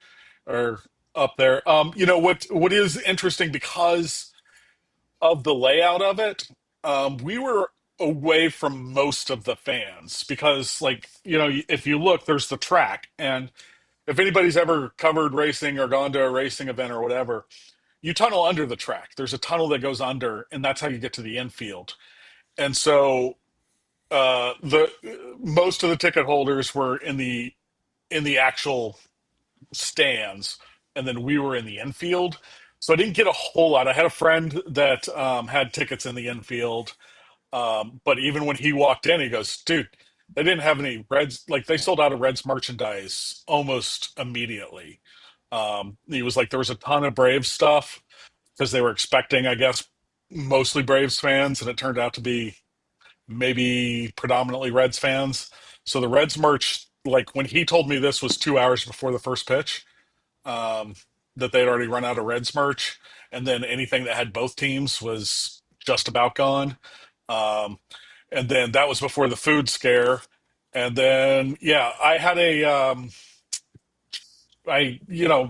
S9: up there. What is interesting because of the layout of it, we were away from most of the fans because, like, if you look, there's the track, and if anybody's ever covered racing or gone to a racing event or whatever, you tunnel under the track. There's a tunnel that goes under, and that's how you get to the infield. And so the most of the ticket holders were in the actual stands, and then we were in the infield. So I didn't get a whole lot. I had a friend that had tickets in the infield, but even when he walked in, he goes, "Dude, they didn't have any Reds. Like, they sold out of Reds merchandise almost immediately." He was like, there was a ton of Braves stuff because they were expecting, I guess, mostly Braves fans, and it turned out to be maybe predominantly Reds fans. So the Reds merch, like when he told me this was 2 hours before the first pitch, um, that they'd already run out of Reds merch, and then anything that had both teams was just about gone. Um, and then that was before the food scare. And then yeah, I had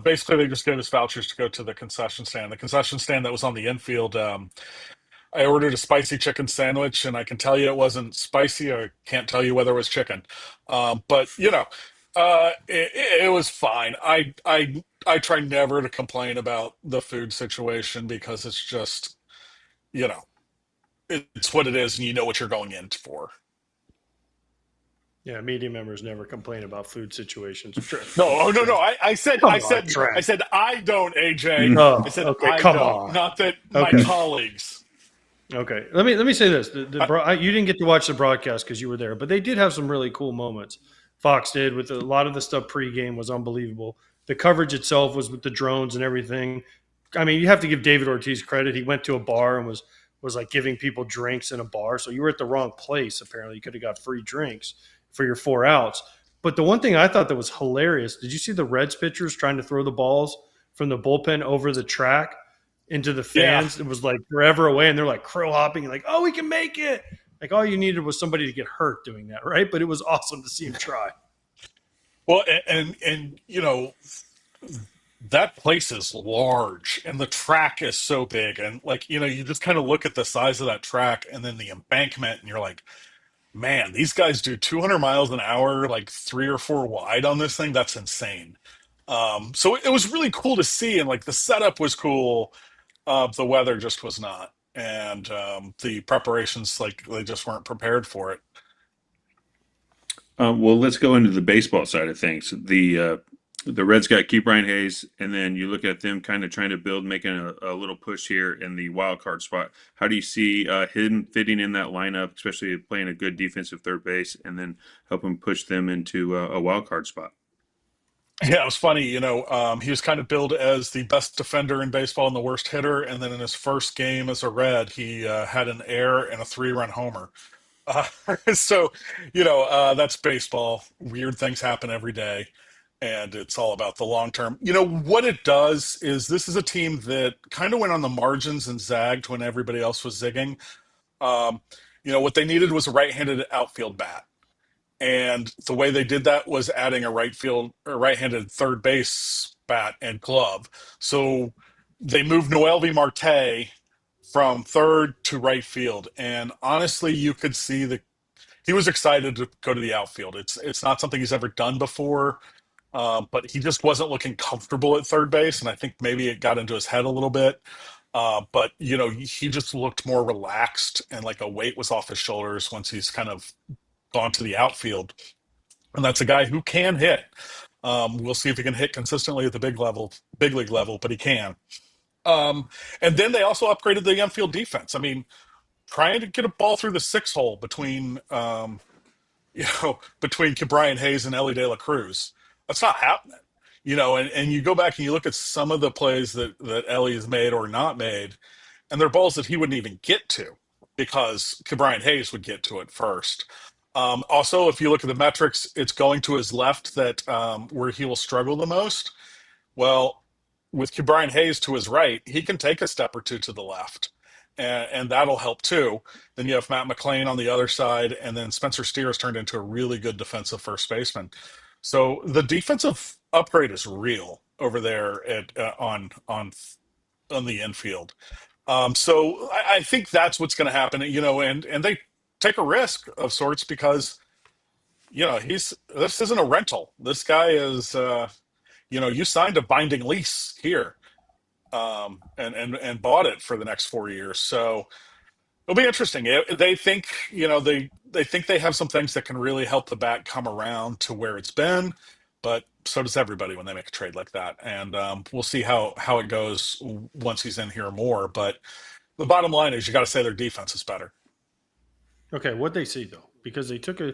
S9: basically they just gave us vouchers to go to the concession stand. The concession stand that was on the infield. I ordered a spicy chicken sandwich, and I can tell you it wasn't spicy. I can't tell you whether it was chicken. But It was fine. I try never to complain about the food situation because it's just, you know, it's what it is, and you know what you're going in for.
S3: Yeah, media members never complain about food situations.
S9: No, oh no, no. I said,
S3: Come on,
S9: I
S3: Trent.
S9: said I don't, AJ. I
S3: Oh,
S9: said
S3: okay.
S9: I
S3: Come
S9: don't,
S3: on.
S9: not that my
S3: Okay.
S9: colleagues.
S3: Okay. Let me say this:
S9: I,
S3: you didn't get to watch the broadcast because you were there, but they did have some really cool moments. Fox did with a lot of the stuff pregame was unbelievable. The coverage itself was with the drones and everything. I mean, you have to give David Ortiz credit. He went to a bar and was like giving people drinks in a bar. So you were at the wrong place. Apparently, you could have got free drinks for your 4 outs. But the one thing I thought that was hilarious: did you see the Reds pitchers trying to throw the balls from the bullpen over the track into the
S9: yeah.
S3: fans? It was like forever away, and they're like crow hopping, like, "Oh, we can make it!" Like all you needed was somebody to get hurt doing that, right? But it was awesome to see him try.
S9: Well, and you know, that place is large and the track is so big, and like, you know, you just kind of look at the size of that track and then the embankment and you're like, man, these guys do 200 miles an hour, like three or four wide on this thing. That's insane. So it was really cool to see, and like the setup was cool. The weather just was not, and the preparations, like, they just weren't prepared for it.
S4: Well, let's go into the baseball side of things. The Reds got Key Brian Hayes, and then you look at them kind of trying to build, making a little push here in the wild card spot. How do you see him fitting in that lineup, especially playing a good defensive third base, and then helping push them into a wild card spot?
S9: Yeah, it was funny. You know, he was kind of billed as the best defender in baseball and the worst hitter, and then in his first game as a Red, he had an error and a three-run homer. Uh, so, you know, that's baseball. Weird things happen every day, and it's all about the long term. You know, what it does is this is a team that kind of went on the margins and zagged when everybody else was zigging. Um, you know, what they needed was a right-handed outfield bat. And the way they did that was adding a right field or right-handed third base bat and glove. So they moved Noelvi Marte from third to right field. And honestly, you could see the he was excited to go to the outfield. It's not something he's ever done before, but he just wasn't looking comfortable at third base, and I think maybe it got into his head a little bit. But you know, he just looked more relaxed and like a weight was off his shoulders once he's kind of gone to the outfield. And that's a guy who can hit. We'll see if he can hit consistently at the big league level, but he can. Um, and then they also upgraded the infield defense. I mean, trying to get a ball through the six hole between between Brian Hayes and Ellie De La Cruz. That's not happening. You know, and you go back and you look at some of the plays that Ellie has made or not made, and they're balls that he wouldn't even get to because Brian Hayes would get to it first. Also, if you look at the metrics, it's going to his left that where he will struggle the most. Well, with Brian Hayes to his right, he can take a step or two to the left, and that'll help too. Then you have Matt McLean on the other side, and then Spencer Steer has turned into a really good defensive first baseman. So the defensive upgrade is real over there at on the infield. So I think that's what's going to happen. You know, and they take a risk of sorts because you know he's this isn't a rental. This guy is you know, you signed a binding lease here, and bought it for the next 4 years. So it'll be interesting. They think, you know, they think they have some things that can really help the bat come around to where it's been, but so does everybody when they make a trade like that. And we'll see how it goes once he's in here more. But the bottom line is you got to say their defense is better.
S3: Okay, what they see though, because they took a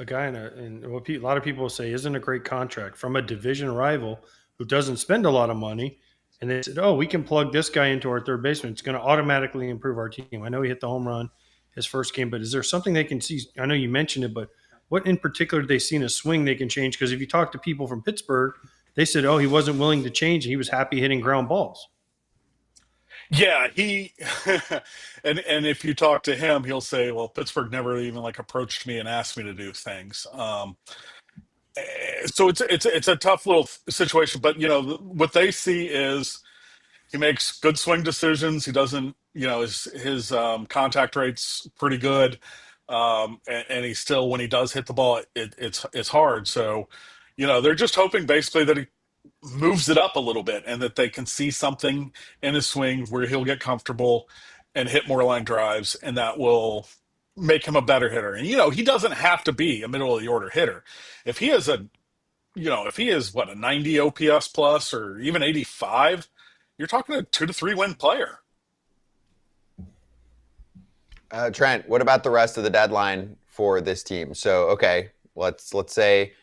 S3: guy in what a lot of people say isn't a great contract from a division rival who doesn't spend a lot of money, and they said, "Oh, we can plug this guy into our third baseman. It's going to automatically improve our team." I know he hit the home run his first game, but is there something they can see? I know you mentioned it, but what in particular do they see in a swing they can change? Because if you talk to people from Pittsburgh, they said, "Oh, he wasn't willing to change. He was happy hitting ground balls."
S9: Yeah, he and if you talk to him, he'll say, "Well, Pittsburgh never even like approached me and asked me to do things." So it's a tough little situation, but you know what they see is he makes good swing decisions. He doesn't, you know, his contact rate's pretty good, and he still when he does hit the ball, it's hard. So They're just hoping basically that he moves it up a little bit and that they can see something in his swing where he'll get comfortable and hit more line drives, and that will make him a better hitter. And he doesn't have to be a middle of the order hitter. If he is what, a 90 OPS plus or even 85, you're talking a 2 to 3 win player.
S2: Trent, what about the rest of the deadline for this team? So, okay, let's say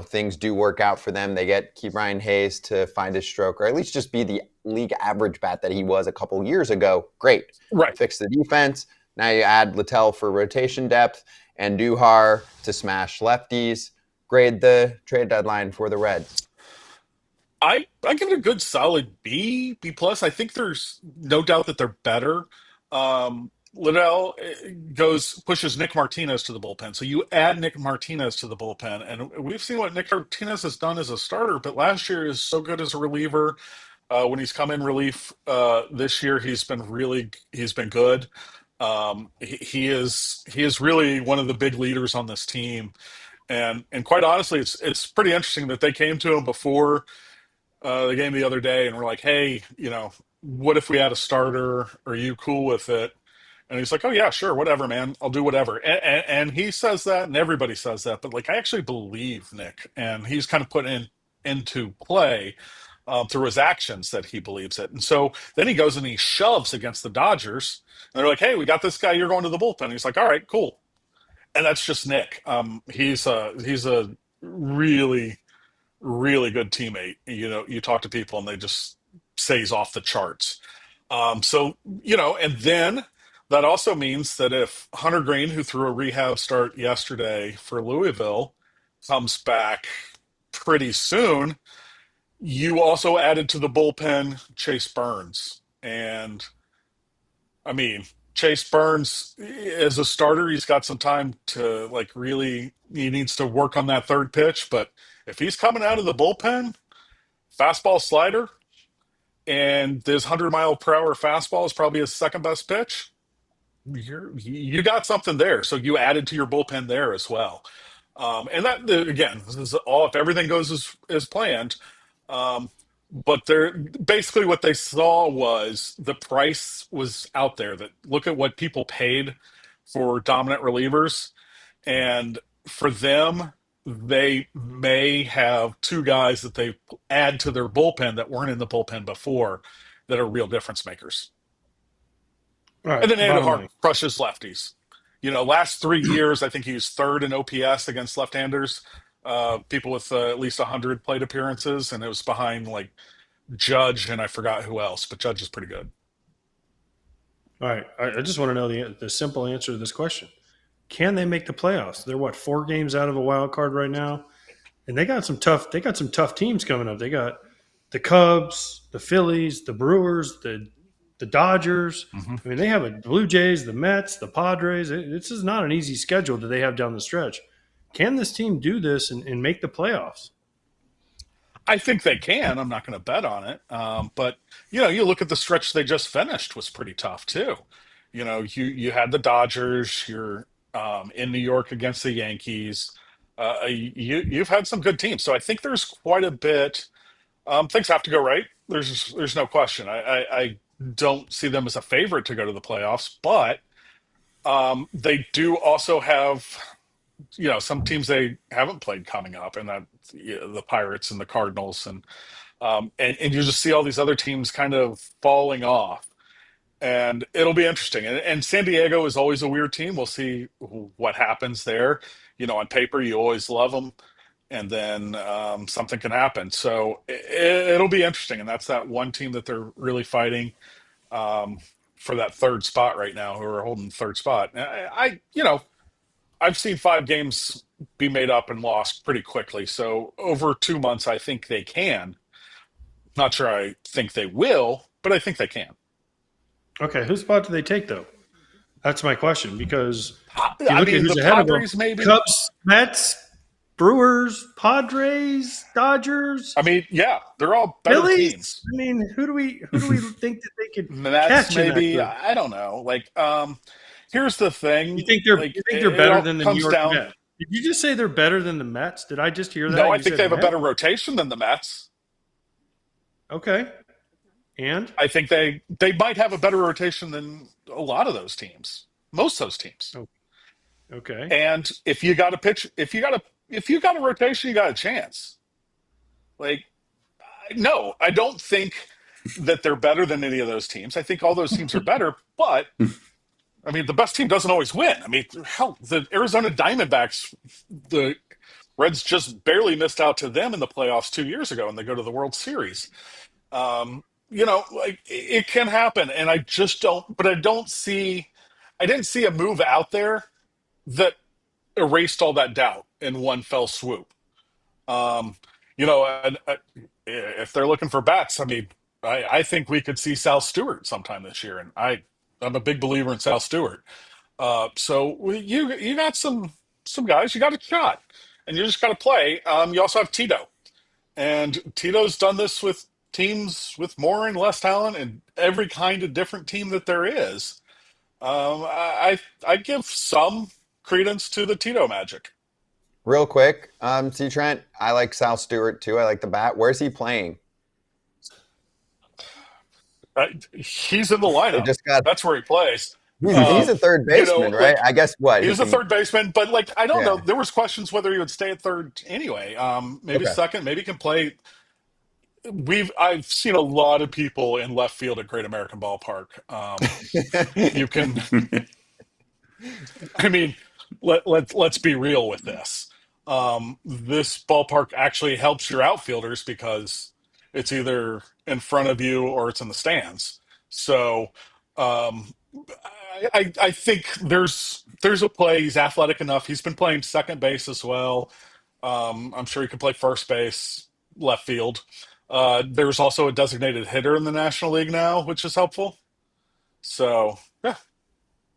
S2: things do work out for them. They keep Ryan Hayes to find his stroke, or at least just be the league average bat that he was a couple years ago. Great,
S9: right?
S2: Fix the defense. Now you add Littell for rotation depth and Duhar to smash lefties. Grade the trade deadline for the Reds.
S9: I give it a good solid B plus. I think there's no doubt that they're better. Liddell pushes Nick Martinez to the bullpen. So you add Nick Martinez to the bullpen, and we've seen what Nick Martinez has done as a starter, but last year is so good as a reliever. When he's come in relief this year, he's been good. He is really one of the big leaders on this team, and quite honestly, it's pretty interesting that they came to him before the game the other day and were like, "Hey, what if we had a starter? Are you cool with it?" And he's like, "Oh yeah, sure, whatever, man. I'll do whatever." And he says that, and everybody says that, but like I actually believe Nick, and he's kind of put into play through his actions that he believes it. And so then he goes and he shoves against the Dodgers, and they're like, "Hey, we got this guy. You're going to the bullpen." He's like, "All right, cool." And that's just Nick. He's a really, really good teammate. You talk to people and they just say he's off the charts. And then that also means that if Hunter Green, who threw a rehab start yesterday for Louisville, comes back pretty soon, you also added to the bullpen Chase Burns. And I mean, Chase Burns as a starter, he's got some time to he needs to work on that third pitch. But if he's coming out of the bullpen, fastball slider, and this 100-mile-per-hour fastball is probably his second best pitch, you got something there. So you added to your bullpen there as well. And that, again, this is all if everything goes as planned. But basically what they saw was the price was out there. That look at what people paid for dominant relievers, and for them, they may have two guys that they add to their bullpen that weren't in the bullpen before that are real difference makers.
S3: All right,
S9: And then
S3: bottom
S9: Andujar
S3: line.
S9: crushes lefties. Last 3 years, I think he's third in OPS against left-handers. People with at least 100 plate appearances, and it was behind like Judge and I forgot who else, but Judge is pretty good.
S3: All right, I just want to know the simple answer to this question: can they make the playoffs? They're 4 games out of a wild card right now, and they got some tough teams coming up. They got the Cubs, the Phillies, the Brewers, the Dodgers.
S9: Mm-hmm.
S3: I mean, they have the Blue Jays, the Mets, the Padres. This is not an easy schedule that they have down the stretch. Can this team do this and make the playoffs?
S9: I think they can. I'm not going to bet on it. But you look at the stretch they just finished was pretty tough too. You had the Dodgers. You're in New York against the Yankees. You've had some good teams, so I think there's quite a bit. Things have to go right. There's no question. I don't see them as a favorite to go to the playoffs, but they do also have some teams they haven't played coming up, and that the Pirates and the Cardinals, and you just see all these other teams kind of falling off, and it'll be interesting. And San Diego is always a weird team. We'll see what happens there. On paper, you always love them, and then something can happen. So it'll be interesting, and that's that one team that they're really fighting for that third spot right now, who are holding the third spot. I've seen 5 games be made up and lost pretty quickly. So over 2 months, I think they can. Not sure I think they will, but I think they can.
S3: Okay, whose spot do they take though? That's my question, because if you
S9: I
S3: look at
S9: mean,
S3: who's
S9: the
S3: ahead
S9: Padres
S3: of them,
S9: maybe.
S3: Cubs, Mets, Brewers, Padres, Dodgers,
S9: I mean, yeah, they're all better
S3: Phillies.
S9: teams.
S3: I mean, who do we think that they could
S9: Mets
S3: catch in that
S9: maybe.
S3: group?
S9: I don't know. Here's the thing.
S3: You think they're better than the New
S9: comes
S3: York
S9: down.
S3: Mets? Did you just say they're better than the Mets? Did I just hear that?
S9: No, I
S3: You
S9: think
S3: said
S9: they have a
S3: Mets?
S9: better rotation than the Mets.
S3: Okay. And
S9: I think they might have a better rotation than a lot of those teams, most of those teams.
S3: oh, okay.
S9: And if you got a pitch, if you got a rotation, you got a chance. Like, no, I don't think that they're better than any of those teams. I think all those teams are better, but I mean, the best team doesn't always win. I mean, hell, the Arizona Diamondbacks, the Reds just barely missed out to them in the playoffs 2 years ago, and they go to the World Series. Like it can happen, and I just don't. But I didn't see a move out there that erased all that doubt in one fell swoop. Um, if they're looking for bats, I mean, I think we could see Sal Stewart sometime this year, and I'm a big believer in Sal Stewart. So you got some guys, you got a shot, and you just got to play. You also have Tito, and Tito's done this with teams with more and less talent, and every kind of different team that there is. I give some credence to the Tito magic.
S2: Real quick, see Trent, I like Sal Stewart too. I like the bat. Where's he playing?
S9: He's in the
S2: They
S9: lineup.
S2: just got.
S9: That's where he plays.
S2: He's a third baseman, right? I guess what
S9: He's a third baseman, but like I don't
S2: Yeah.
S9: know. There was questions whether he would stay at third anyway. Maybe
S2: Okay.
S9: second. Maybe he can play. I've seen a lot of people in left field at Great American Ballpark. You can. I mean, let's be real with this. This ballpark actually helps your outfielders because it's either in front of you or it's in the stands. So I think there's a play. He's athletic enough. He's been playing second base as well. I'm sure he can play first base, left field. There's also a designated hitter in the National League now, which is helpful. So yeah.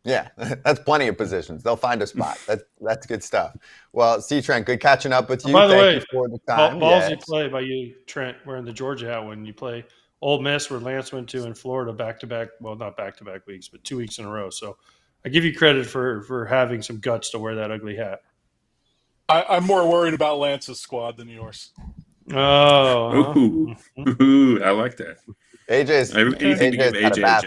S2: Yeah, that's plenty of positions. They'll find a spot. That's good stuff. Well, C. Trent, good catching up with you.
S3: By the
S2: Thank
S3: way,
S2: you for the time.
S3: ballsy
S2: Yes.
S3: play by you, Trent, wearing the Georgia hat when you play Ole Miss, where Lance went to in Florida back-to-back, well, not back-to-back weeks, but 2 weeks in a row. So I give you credit for having some guts to wear that ugly hat.
S9: I'm more worried about Lance's squad than yours.
S3: Oh,
S4: Ooh, I like that.
S2: AJ's
S4: Anything to give
S2: AJ's at a
S4: AJ a jab.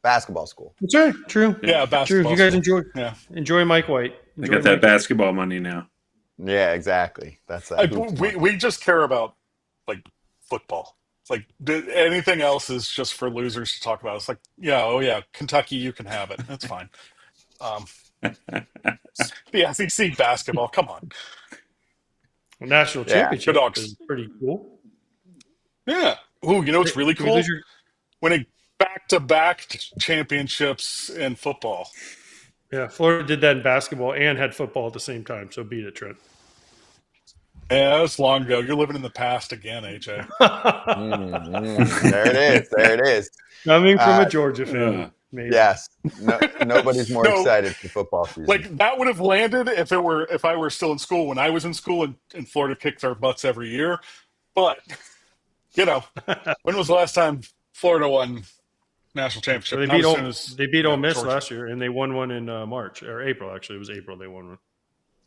S2: basketball school.
S3: that's right. True.
S9: Yeah,
S3: True.
S9: basketball.
S3: You guys
S9: Yeah.
S3: enjoy Mike White.
S4: I
S3: Enjoy
S4: got that
S3: Mike.
S4: basketball money now.
S2: Yeah, exactly. That's that. hoops money.
S9: We just care about like football. It's like anything else is just for losers to talk about. It's like, yeah, oh yeah, Kentucky, you can have it. That's fine. The SEC basketball, come on.
S3: National
S2: Yeah.
S3: championship
S9: Good dogs.
S3: is pretty cool.
S9: Yeah. Ooh, you know what's really
S3: Did we
S9: cool?
S3: lose your-
S9: Winning back-to-back championships in football.
S3: Yeah, Florida did that in basketball and had football at the same time. So beat it, Trent.
S9: Yeah, that was long ago. You're living in the past again, AJ.
S2: There it is. There it is.
S3: Coming from a Georgia fan. Maybe.
S2: Yes. Nobody's more
S9: No.
S2: excited for football season.
S9: Like that would have landed if I were still in school. When I was in school, and Florida kicked our butts every year. But when was the last time Florida won national championship?
S3: They
S9: Not
S3: beat
S9: as
S3: Ole,
S9: soon as-
S3: they beat Ole Miss
S9: Georgia.
S3: last year, and they won one in March or April. Actually, it was April. They won one.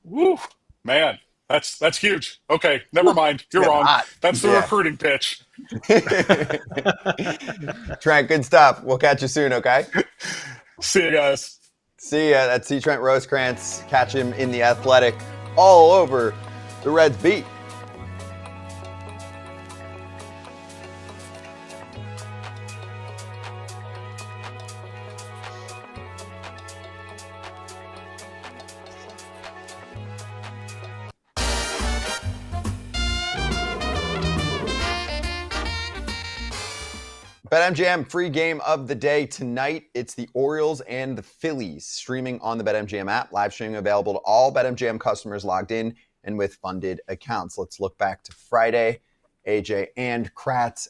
S9: Woo, man, that's huge. Okay, never mind. You're
S2: Yeah,
S9: wrong.
S2: hot.
S9: That's the
S2: Yeah.
S9: recruiting pitch.
S2: Trent, good stuff. We'll catch you soon, okay?
S9: See you guys.
S2: See ya. That's C. Trent Rosecrans. Catch him in The Athletic all over the Reds beat. BetMGM free game of the day tonight. It's the Orioles and the Phillies streaming on the BetMGM app. Live streaming available to all BetMGM customers logged in and with funded accounts. Let's look back to Friday. AJ and Kratz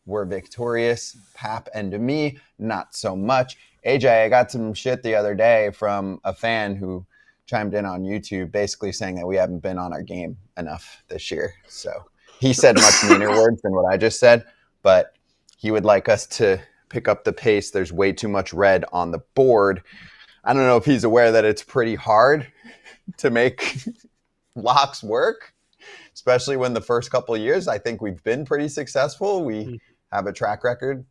S2: were victorious. Pap and me, not so much. AJ, I got some shit the other day from a fan who chimed in on YouTube basically saying that we haven't been on our game enough this year. So he said much meaner words than what I just said, but he would like us to pick up the pace. There's way too much red on the board. I don't know if he's aware that it's pretty hard to make locks work, especially when the first couple of years, I think we've been pretty successful. We have a track record,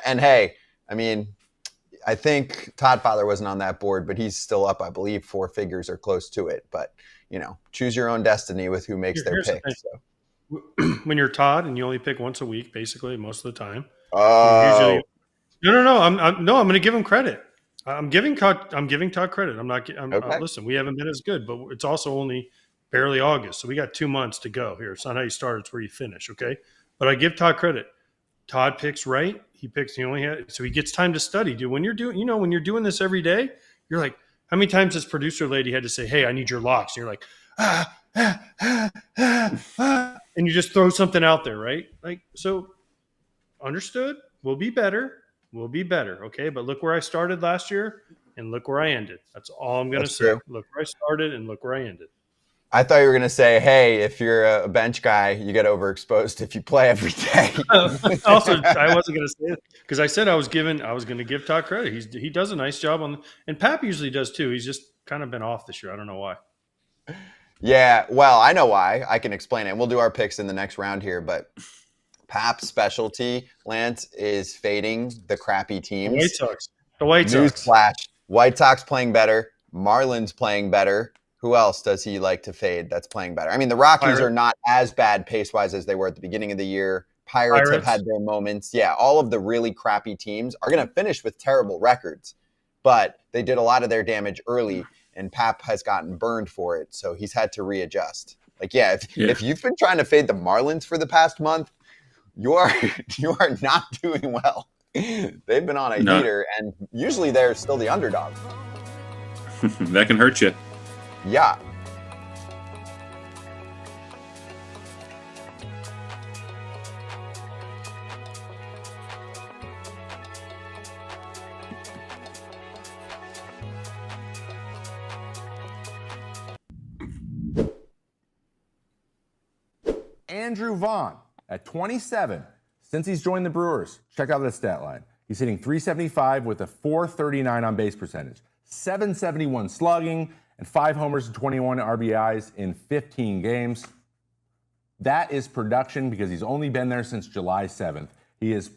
S2: and hey, I mean, I think Todd Father wasn't on that board, but he's still up, I believe, 4 figures or close to it. But, choose your own destiny with who makes their picks. So.
S3: When you're Todd and you only pick once a week, basically most of the time.
S2: Oh.
S3: No. I'm going to give him credit. I'm giving Todd credit.
S2: Okay.
S3: Listen, we haven't been as good, but it's also only barely August. So we got 2 months to go here. It's not how you start, it's where you finish. Okay. But I give Todd credit. Todd picks right. He gets time to study, dude. When you're doing this every day, you're like, how many times this producer lady had to say, hey, I need your locks? And you're like, and you just throw something out there, right? Like, so understood. We'll be better. Okay. But look where I started last year and look where I ended. That's all I'm going to say.
S2: True.
S3: Look where I started and look where I ended.
S2: I thought you were going to say, hey, if you're a bench guy, you get overexposed if you play every day.
S3: Also, I wasn't going to say it because I said I was going to give Todd credit. He does a nice job and Pap usually does too. He's just kind of been off this year. I don't know why.
S2: Yeah, well, I know why. I can explain it. We'll do our picks in the next round here, but Pap's specialty, Lance, is fading the crappy teams.
S3: The White Sox.
S2: Newsflash. White Sox playing better. Marlins playing better. Who else does he like to fade that's playing better? I mean, the Rockies are not as bad pace-wise as they were at the beginning of the year. Pirates have had their moments. Yeah, all of the really crappy teams are going to finish with terrible records, but they did a lot of their damage early, and Pap has gotten burned for it, so he's had to readjust. Like, if you've been trying to fade the Marlins for the past month, you are not doing well. They've been on a heater, and usually they're still the underdog.
S4: That can hurt you.
S2: Yeah.
S10: Andrew Vaughn at 27, since he's joined the Brewers, check out this stat line. He's hitting .375 with a .439 on base percentage, .771 slugging, and 5 homers and 21 RBIs in 15 games. That is production because he's only been there since July 7th. He is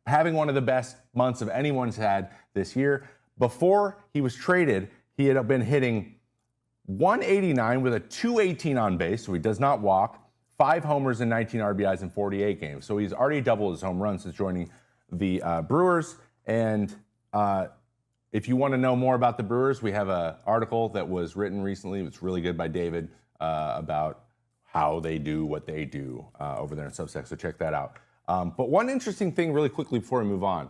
S10: having one of the best months of anyone's had this year. Before he was traded, he had been hitting .189 with a .218 on base, so he does not walk, 5 homers and 19 RBIs in 48 games. So he's already doubled his home runs since joining the Brewers. And if you want to know more about the Brewers, we have an article that was written recently. It's really good by David about how they do what they do over there in Substack. So check that out. But one interesting thing really quickly before we move on.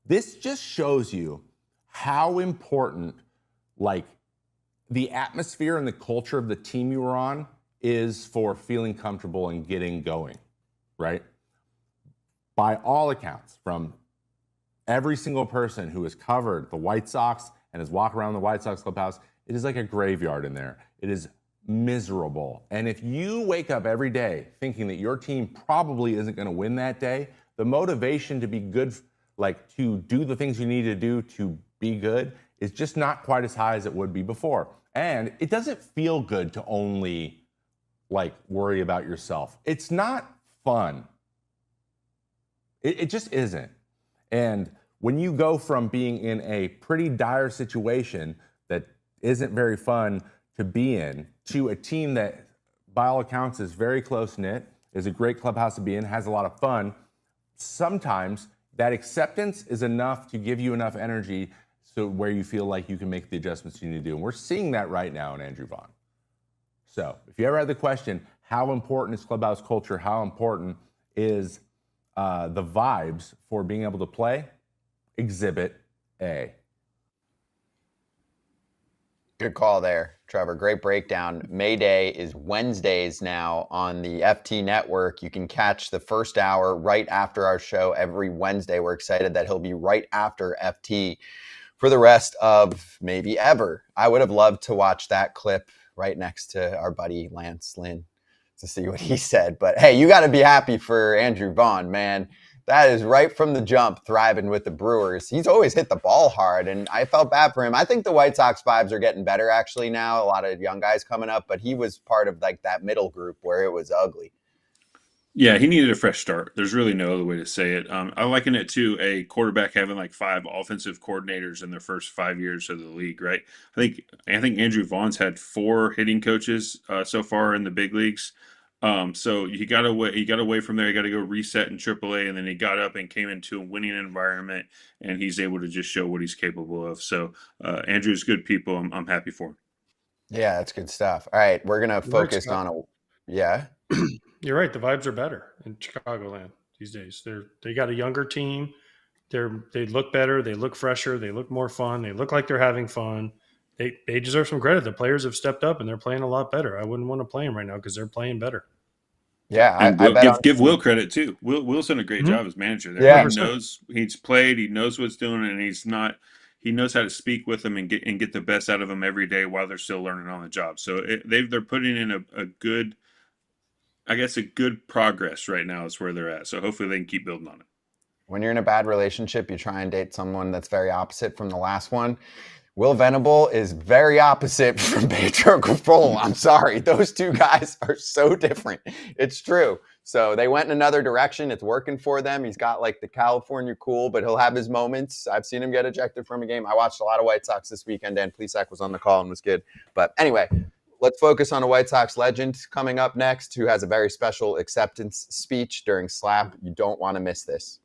S10: This just shows you how important the atmosphere and the culture of the team you were on is for feeling comfortable and getting going, right? By all accounts, from every single person who has covered the White Sox and has walked around the White Sox clubhouse, it is like a graveyard in there. It is miserable. And if you wake up every day thinking that your team probably isn't going to win that day, the motivation to be good, to do the things you need to do to be good, is just not quite as high as it would be before. And it doesn't feel good to only worry about yourself. It's not fun. It just isn't. And when you go from being in a pretty dire situation that isn't very fun to be in to a team that, by all accounts, is very close-knit, is a great clubhouse to be in, has a lot of fun, sometimes that acceptance is enough to give you enough energy so where you feel like you can make the adjustments you need to do. And we're seeing that right now in Andrew Vaughn. So if you ever had the question, how important is clubhouse culture? How important is the vibes for being able to play? Exhibit A.
S2: Good call there, Trevor. Great breakdown. May Day is Wednesdays now on the FT network. You can catch the first hour right after our show every Wednesday. We're excited that he'll be right after FT for the rest of maybe ever. I would have loved to watch that clip right next to our buddy Lance Lynn to see what he said. But hey, you got to be happy for Andrew Vaughn, man. That is right from the jump, thriving with the Brewers. He's always hit the ball hard, and I felt bad for him. I think the White Sox vibes are getting better actually now. A lot of young guys coming up, but he was part of like that middle group where it was ugly.
S4: Yeah, he needed a fresh start. There's really no other way to say it. I liken it to a quarterback having like 5 offensive coordinators in their first 5 years of the league, right? I think Andrew Vaughn's had 4 hitting coaches so far in the big leagues. So he got away from there. He got to go reset in AAA, and then he got up and came into a winning environment, and he's able to just show what he's capable of. So Andrew's good people. I'm happy for him.
S2: Yeah, that's good stuff. All right, we're gonna focus on yeah.
S3: You're right. The vibes are better in Chicagoland these days. They got a younger team. They look better. They look fresher. They look more fun. They look like they're having fun. They deserve some credit. The players have stepped up and they're playing a lot better. I wouldn't want to play them right now because they're playing better.
S2: Yeah,
S4: And
S2: I bet
S4: give Will credit too. Will's done a great job as manager there.
S2: Yeah.
S4: He knows he's played. He knows what's doing, and he knows how to speak with them and get the best out of them every day while they're still learning on the job. So they're putting in a good, I guess, a good progress right now is where they're at. So hopefully they can keep building on it.
S2: When you're in a bad relationship, you try and date someone that's very opposite from the last one. Will Venable is very opposite from Pedro Grifol. I'm sorry. Those two guys are so different. It's true. So they went in another direction. It's working for them. He's got like the California cool, but he'll have his moments. I've seen him get ejected from a game. I watched a lot of White Sox this weekend, and Plesac was on the call and was good. But anyway, let's focus on a White Sox legend coming up next who has a very special acceptance speech during Slap. You don't want to miss this.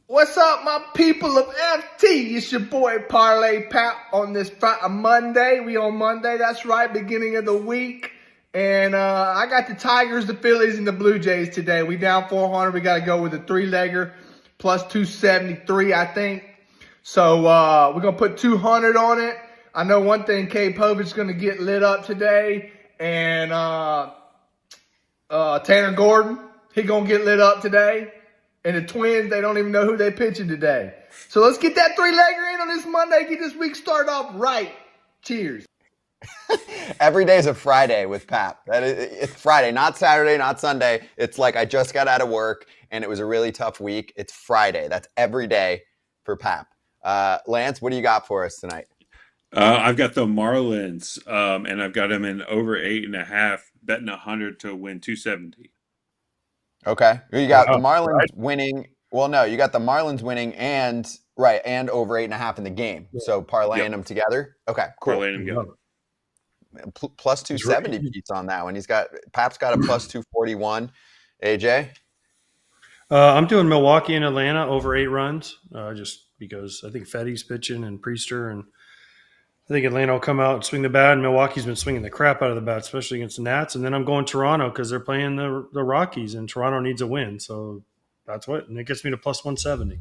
S11: What's up, my people of FT? It's your boy Parlay Pat on this Monday. We on Monday, that's right, beginning of the week. And I got the Tigers, the Phillies, and the Blue Jays today. We down 400. We got to go with a 3-legger plus 273, I think. So we're going to put 200 on it. I know one thing, K. Povich going to get lit up today. And Tanner Gordon, he going to get lit up today. And the Twins, they don't even know who they're pitching today. So let's get that 3-legger in on this Monday. Get this week started off right. Cheers.
S2: Every day's a Friday with Pap. It's Friday, not Saturday, not Sunday. It's like I just got out of work and it was a really tough week. It's Friday. That's every day for Pap. Lance, what do you got for us tonight?
S4: I've got the Marlins, and I've got them in over 8.5, betting 100 to win 270.
S2: Okay. You got the Marlins winning. Well, no, you got the Marlins winning and over 8.5 in the game. Yeah. So parlaying them together. Okay, cool.
S4: Parlaying them together.
S2: Plus 270 beats on that one. Pap's got a plus 241. AJ?
S3: I'm doing Milwaukee and Atlanta over 8 runs, just because I think Fetty's pitching and Priester, and I think Atlanta will come out and swing the bat, and Milwaukee's been swinging the crap out of the bat, especially against the Nats. And then I'm going Toronto because they're playing the Rockies, and Toronto needs a win. So that's what, and it gets me to plus 170.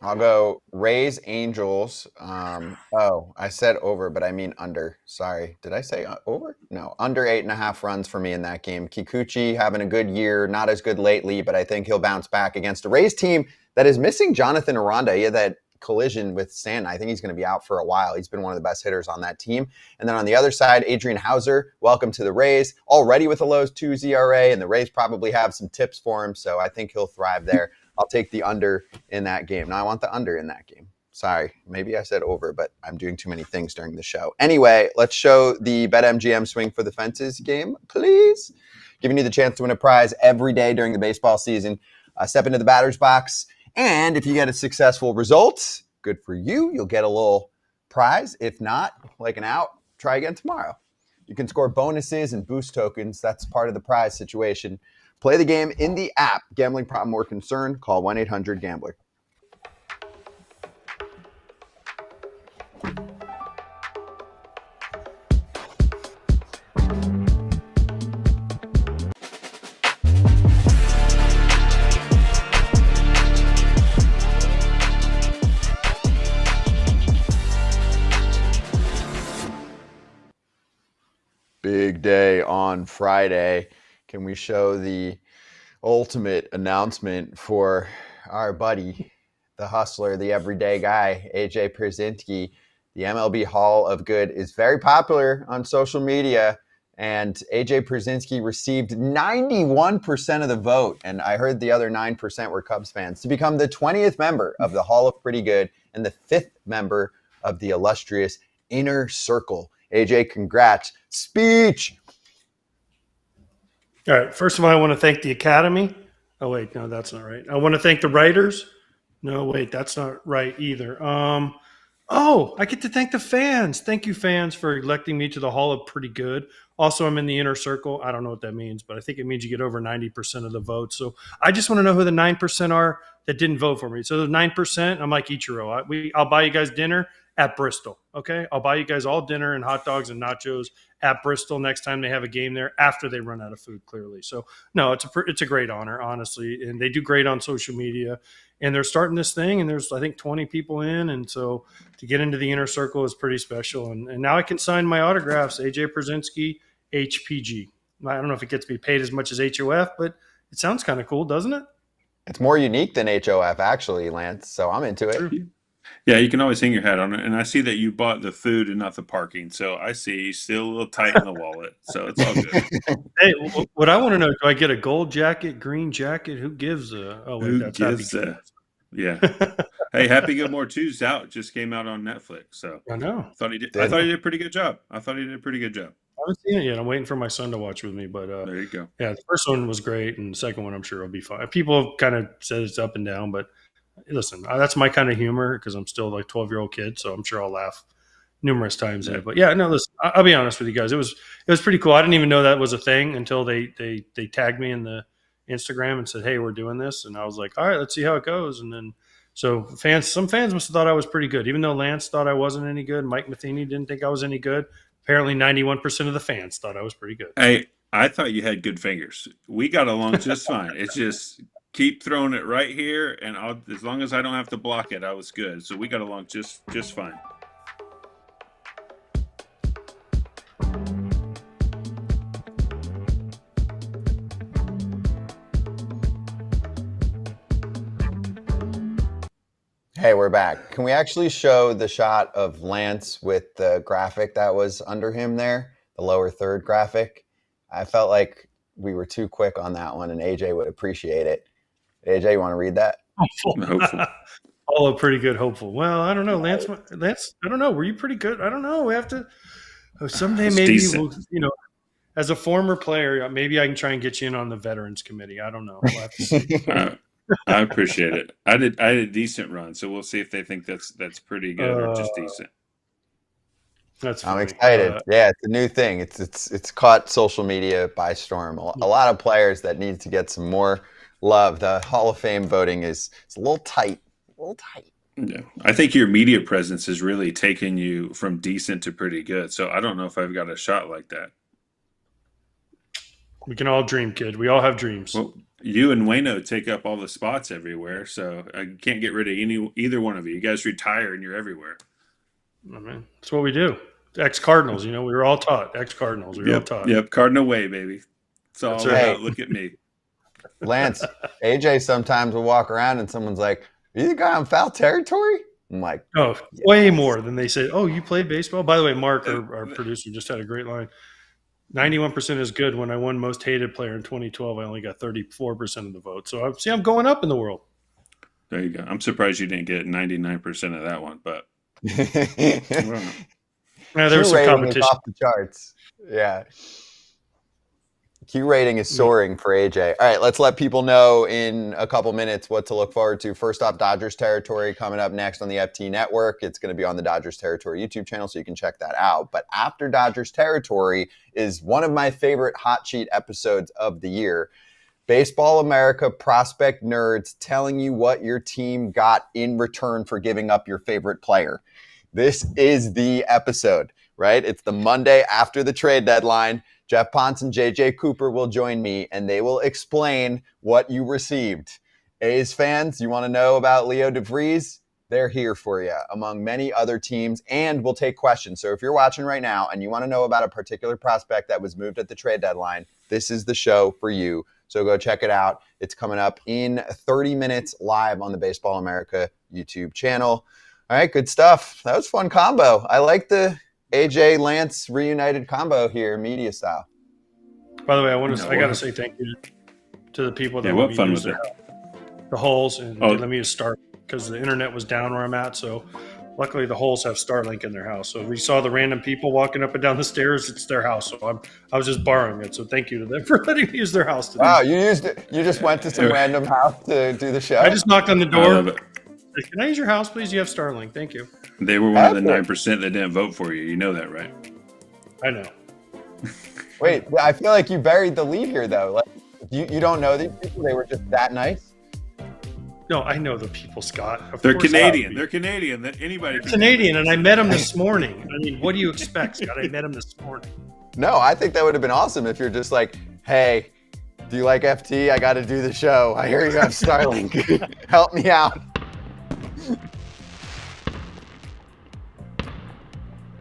S2: I'll go Rays, Angels. I said over, but I mean under. Sorry. Did I say over? No, under 8.5 runs for me in that game. Kikuchi having a good year, not as good lately, but I think he'll bounce back against a Rays team that is missing Jonathan Aranda. He had that collision with Stanton. I think he's going to be out for a while. He's been one of the best hitters on that team. And then on the other side, Adrian Hauser, welcome to the Rays, already with a low 2 ERA, and the Rays probably have some tips for him, so I think he'll thrive there. I'll take the under in that game. Now I want the under in that game. Sorry, maybe I said over, but I'm doing too many things during the show. Anyway, let's show the BetMGM Swing for the Fences game, please. Giving you the chance to win a prize every day during the baseball season. Step into the batter's box, and if you get a successful result, good for you. You'll get a little prize. If not, like an out, try again tomorrow. You can score bonuses and boost tokens. That's part of the prize situation. Play the game in the app. Gambling problem or concern? Call 1-800-GAMBLER. day on Friday. Can we show the ultimate announcement for our buddy, the hustler, the everyday guy, AJ Pierzynski? The MLB Hall of Good is very popular on social media, and AJ Pierzynski received 91% of the vote, and I heard the other 9% were Cubs fans, to become the 20th member of the Hall of Pretty Good and the 5th member of the illustrious Inner Circle. AJ, congrats. Speech!
S3: All right. First of all, I want to thank the Academy. Oh, wait. No, that's not right. I want to thank the writers. No, wait. That's not right either. I get to thank the fans. Thank you, fans, for electing me to the Hall of Pretty Good. Also, I'm in the Inner Circle. I don't know what that means, but I think it means you get over 90% of the votes. So I just want to know who the 9% are that didn't vote for me. So the 9%, I'm like Ichiro. I'll buy you guys dinner at Bristol, okay? I'll buy you guys all dinner and hot dogs and nachos at Bristol next time they have a game there after they run out of food, clearly. So, no, it's a great honor, honestly. And they do great on social media. And they're starting this thing, and there's, I think, 20 people in. And so to get into the Inner Circle is pretty special. And now I can sign my autographs, AJ Pierzynski, HPG. I don't know if it gets to be paid as much as HOF, but it sounds kind of cool, doesn't it?
S2: It's more unique than HOF, actually, Lance, so I'm into it.
S3: True.
S4: Yeah, you can always hang your hat on it. And I see that you bought the food and not the parking. So I see you still a little tight in the wallet. So it's all good.
S3: Hey, what I want to know, do I get a gold jacket, green jacket? Who gives a – oh, wait,
S4: Who
S3: that's
S4: gives
S3: Happy
S4: a – yeah. Hey, Happy Gilmore 2's out. Just came out on Netflix. So
S3: I know.
S4: I thought he did a pretty good job. I
S3: haven't seen it yet. I'm waiting for my son to watch with me. But
S4: there you go.
S3: yeah, the first one was great, and the second one I'm sure will be fine. People have kind of said it's up and down, but listen, that's my kind of humor because I'm still like 12-year-old kid, so I'm sure I'll laugh numerous times in it. But yeah, no, listen, I'll be honest with you guys. It was pretty cool. I didn't even know that was a thing until they tagged me in the Instagram and said, "Hey, we're doing this," and I was like, "All right, let's see how it goes." And then some fans must have thought I was pretty good, even though Lance thought I wasn't any good. Mike Matheny didn't think I was any good. Apparently, 91% of the fans thought I was pretty good.
S4: Hey, I thought you had good fingers. We got along just fine. It's just keep throwing it right here, and as long as I don't have to block it, I was good. So we got along just fine.
S2: Hey, we're back. Can we actually show the shot of Lance with the graphic that was under him there, the lower third graphic? I felt like we were too quick on that one, and AJ would appreciate it. AJ, you want to read that?
S4: Hopeful.
S3: All a pretty good hopeful. Well, I don't know, Lance. I don't know. Were you pretty good? I don't know. We have to someday maybe we'll, as a former player, maybe I can try and get you in on the veterans committee. I don't know. We'll have to see.
S4: I appreciate it. I had a decent run, so we'll see if they think that's pretty good or just decent.
S2: I'm excited. Yeah, it's a new thing. It's caught social media by storm. A lot of players that need to get some more love. The Hall of Fame voting is a little tight.
S4: Yeah, I think your media presence has really taken you from decent to pretty good. So I don't know if I've got a shot like that.
S3: We can all dream, kid. We all have dreams.
S4: Well, you and Wayno take up all the spots everywhere, so I can't get rid of either one of you. You guys retire and you're everywhere.
S3: I mean, that's what we do. Ex-Cardinals, we were all taught. Ex-Cardinals, we were all taught.
S4: Yep, Cardinal way, baby. It's all
S3: That's
S4: about
S3: right.
S4: look at me.
S2: Lance, AJ sometimes will walk around and someone's like, "Are you the guy on foul territory?" I'm like,
S3: Oh, way more than they say. Oh, you played baseball? By the way, Mark, our producer, just had a great line. 91% is good. When I won most hated player in 2012, I only got 34% of the vote. So I'm going up in the world.
S4: There you go. I'm surprised you didn't get 99% of that one, but
S3: Yeah, there was some competition.
S2: Off the charts. Yeah. Q rating is soaring for AJ. All right, let's let people know in a couple minutes what to look forward to. First off, Dodgers Territory coming up next on the FT Network. It's going to be on the Dodgers Territory YouTube channel, so you can check that out. But after Dodgers Territory is one of my favorite hot sheet episodes of the year. Baseball America prospect nerds telling you what your team got in return for giving up your favorite player. This is the episode, right? It's the Monday after the trade deadline. Jeff Ponce and JJ Cooper will join me, and they will explain what you received. A's fans, you want to know about Leo DeVries? they're here for you among many other teams, and we'll take questions. So if you're watching right now and you want to know about a particular prospect that was moved at the trade deadline, this is the show for you. So go check it out. It's coming up in 30 minutes live on the Baseball America YouTube channel. All right, good stuff. That was a fun combo. I like the AJ Lance reunited combo here, media style.
S3: By the way, I got to say thank you to the people that let me use the holes and they let me use Starlink because the internet was down where I'm at. So luckily the holes have Starlink in their house. So we saw the random people walking up and down the stairs. It's their house. So I was just borrowing it. So thank you to them for letting me use their house today.
S2: Wow, you used it. You just went to some random house to do the show?
S3: I just knocked on the door. Can I use your house, please? You have Starlink. Thank you.
S4: They were one of the 9% that didn't vote for you. You know that, right?
S3: I know.
S2: Wait, I feel like you buried the lead here, though. Like, you don't know these people? They were just that nice?
S3: No, I know the people, Scott.
S4: They're Canadian. They're Canadian. That anybody can
S3: Canadian, and I met them this morning. I mean, what do you expect, Scott? I met them this morning.
S2: No, I think that would have been awesome if you're just like, hey, do you like FT? I got to do the show. I hear you have Starlink. Help me out.